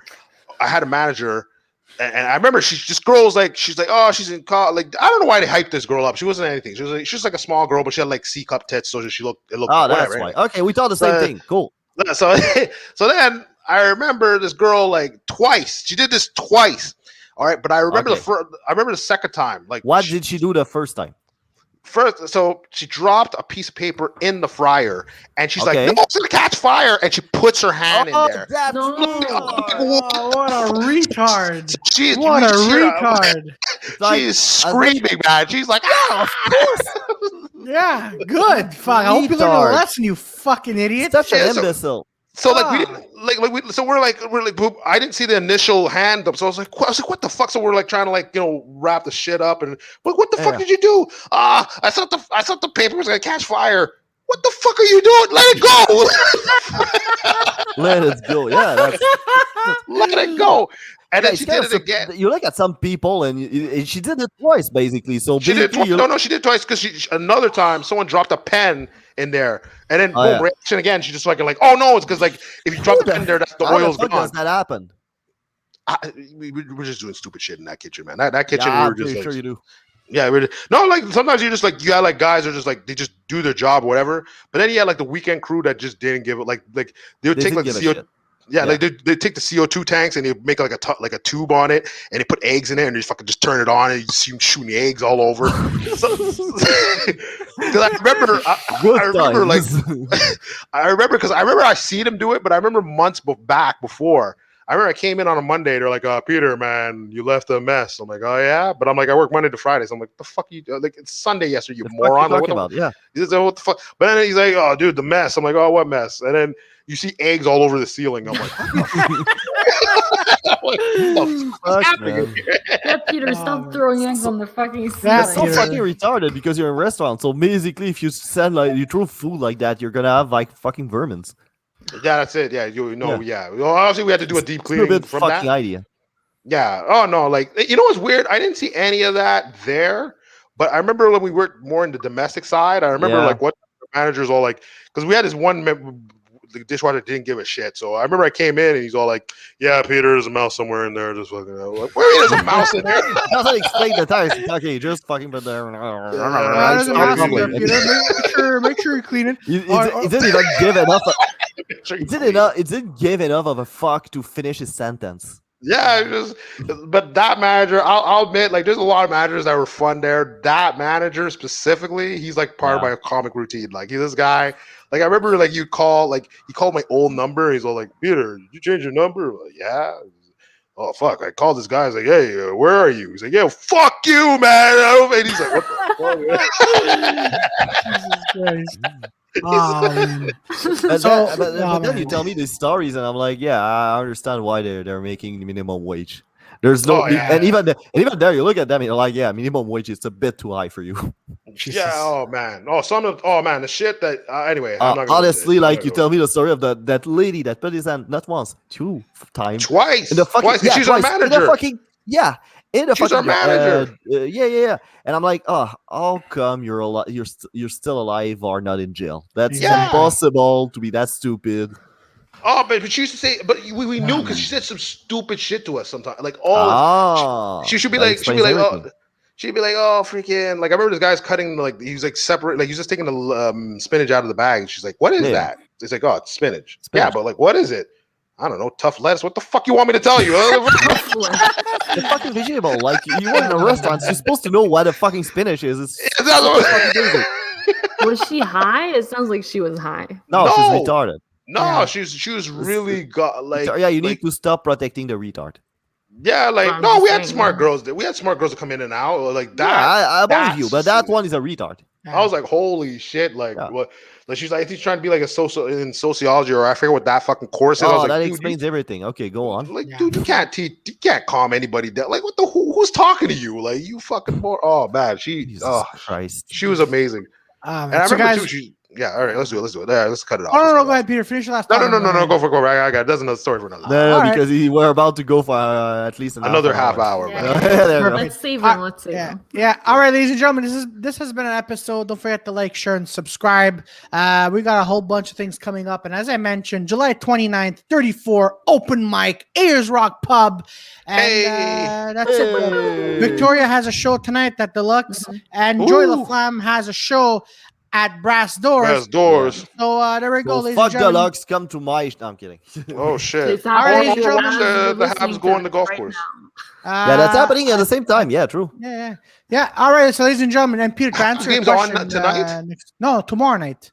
I had a manager, and I remember she's like oh, she's in college. Like I don't know why they hyped this girl up. She wasn't anything. She was like a small girl, but she had like C cup tits, so it looked. Oh, that's why. Okay, we thought the same thing. Cool. So then I remember this girl like twice. She did this twice. All right, but I remember I remember the second time. Like, what did she do the first time? First, so she dropped a piece of paper in the fryer, and she's like, "No, it's gonna catch fire!" And she puts her hand in there. What a retard! What a retard! She's screaming, man. She's like, "Ah, of course!" Yeah, good. Fuck. I hope you learned a lesson, you fucking idiot. Such an imbecile. So like we didn't we're like boop. I didn't see the initial hand up, so I was like, what the fuck? So we're like trying to wrap the shit up, and what the fuck did you do? I thought the paper was gonna catch fire. What the fuck are you doing? Let it go. Let it go. Yeah, let it go. And then she did it again. You look at some people, and she did it twice, basically. So she did no, she did twice because another time someone dropped a pen in there, and then boom, reaction again. She just like, oh no, it's because like if you drop the pen in there, that's the oil's gone. Does that happen? We're just doing stupid shit in that kitchen, man. That kitchen, yeah, we were just sure you do. Yeah, like sometimes you just like you got like guys are just like they just do their job or whatever. But then you had like the weekend crew that just didn't give it like they would take like the CO2. Yeah, like they take the CO2 tanks and they make like a tube on it and they put eggs in it and they fucking just turn it on and you see them shooting the eggs all over. Because I remember I see them do it, but I remember months back before. I remember I came in on a Monday. They're like, Peter, man, you left a mess. I'm like, oh yeah, but I'm like, I work Monday to Friday. So I'm like, the fuck you like? It's Sunday yesterday, you moron. What about? Yeah. He's like, what the fuck? But then he's like, oh, dude, the mess. I'm like, oh, what mess? And then you see eggs all over the ceiling. I'm like, Peter, stop throwing eggs on the fucking ceiling. That's so fucking retarded because you're in a restaurant. So basically, if you you throw food like that, you're gonna have like fucking vermins. Yeah, that's it. Yeah, Well, obviously, we had to do a deep cleaning from that. Idea. Yeah. Oh no, like what's weird? I didn't see any of that there, but I remember when we worked more in the domestic side. I remember like what the managers all like because we had this one. The dishwasher didn't give a shit. So I remember I came in and he's all like, "Yeah, Peter, there's a mouse somewhere in there." Just fucking like, where is a mouse in there? Doesn't explain the time. Okay, just fucking put there. Make sure you clean it. It didn't even give enough. It didn't give enough of a fuck to finish his sentence. Yeah, but that manager, I'll admit, like, there's a lot of managers that were fun there. That manager specifically, he's like part of my comic routine. Like, he's this guy. Like, I remember, like, he called my old number. He's all like, "Peter, did you change your number?" I'm like, yeah. Oh fuck! I called this guy. I was like, "Hey, where are you?" He's like, "Yeah, fuck you, man." And he's like, "What the fuck?" Jesus Christ. But then you tell me these stories, and I'm like, yeah, I understand why they're making minimum wage. There's no, Oh, yeah. and even there, you look at them and you're like, yeah, minimum wage is a bit too high for you. Yeah. Oh man. Oh man. The shit that. Anyway. I'm not gonna Honestly, like you tell me the story of that lady that put his hand not once, 2 times. Twice. In the fucking, Twice. She's our twice. manager. In the fucking, in the She's fucking, our manager. yeah. And I'm like, oh, how come you're alive? You're still alive or not in jail? That's impossible to be that stupid. Oh, but she used to say, but we knew because she said some stupid shit to us sometimes. Like all, she should be like, oh, freaking, like I remember this guy's cutting, like he was like separate, like he's just taking the spinach out of the bag. And she's like, what is that? It's like, oh, it's spinach. Yeah, but like, what is it? I don't know, tough lettuce. What the fuck you want me to tell you? The fucking vegetable. Like you work in a restaurant, you're supposed to know what a fucking spinach is. It's fucking basic. Was she high? It sounds like she was high. No, she's retarded. No, she was really like. Yeah, you need to stop protecting the retard. Yeah, like no, we had smart girls. We had smart girls to come in and out like that. Yeah, I believe you, but that one is a retard. I was like, holy shit! Like what? Like she's like, I think she's trying to be like a sociology, or I forget what that fucking course is. I was like, that explains everything. Okay, go on. Like, dude, you can't calm anybody down. Like, what the who's talking to you? Like, you fucking more. Oh man, Jesus Christ, she was amazing. And I remember too. All right, let's do it. Yeah, let's cut it off. No, go ahead, Peter. Finish the last. No, go for it. I got. That's another story for another. No, because we're about to go for at least another half hour. Let's save him. Let's save him. Yeah. All right, ladies and gentlemen, this has been an episode. Don't forget to like, share, and subscribe. We got a whole bunch of things coming up, and as I mentioned, July 29th, 34 open mic, Ayers Rock Pub, and that's it. Victoria has a show tonight at Deluxe, and Joy LaFlamme has a show at Brass Doors. So there we go, ladies and gentlemen. Deluxe, come to my. No, I'm kidding. Oh shit! All right, ladies and gentlemen, the Habs go on the golf course. Yeah, that's happening at the same time. Yeah, true. Yeah. All right, so ladies and gentlemen, and Peter, to answer your question, game's on tonight. No, tomorrow night.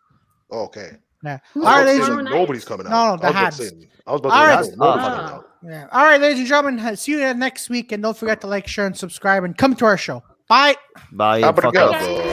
Okay. Yeah. All right, ladies. Nobody's coming out. No, the Habs. I was about to say, yeah. All right, ladies and gentlemen, see you next week, and don't forget to like, share, and subscribe, and come to our show. Bye. Bye.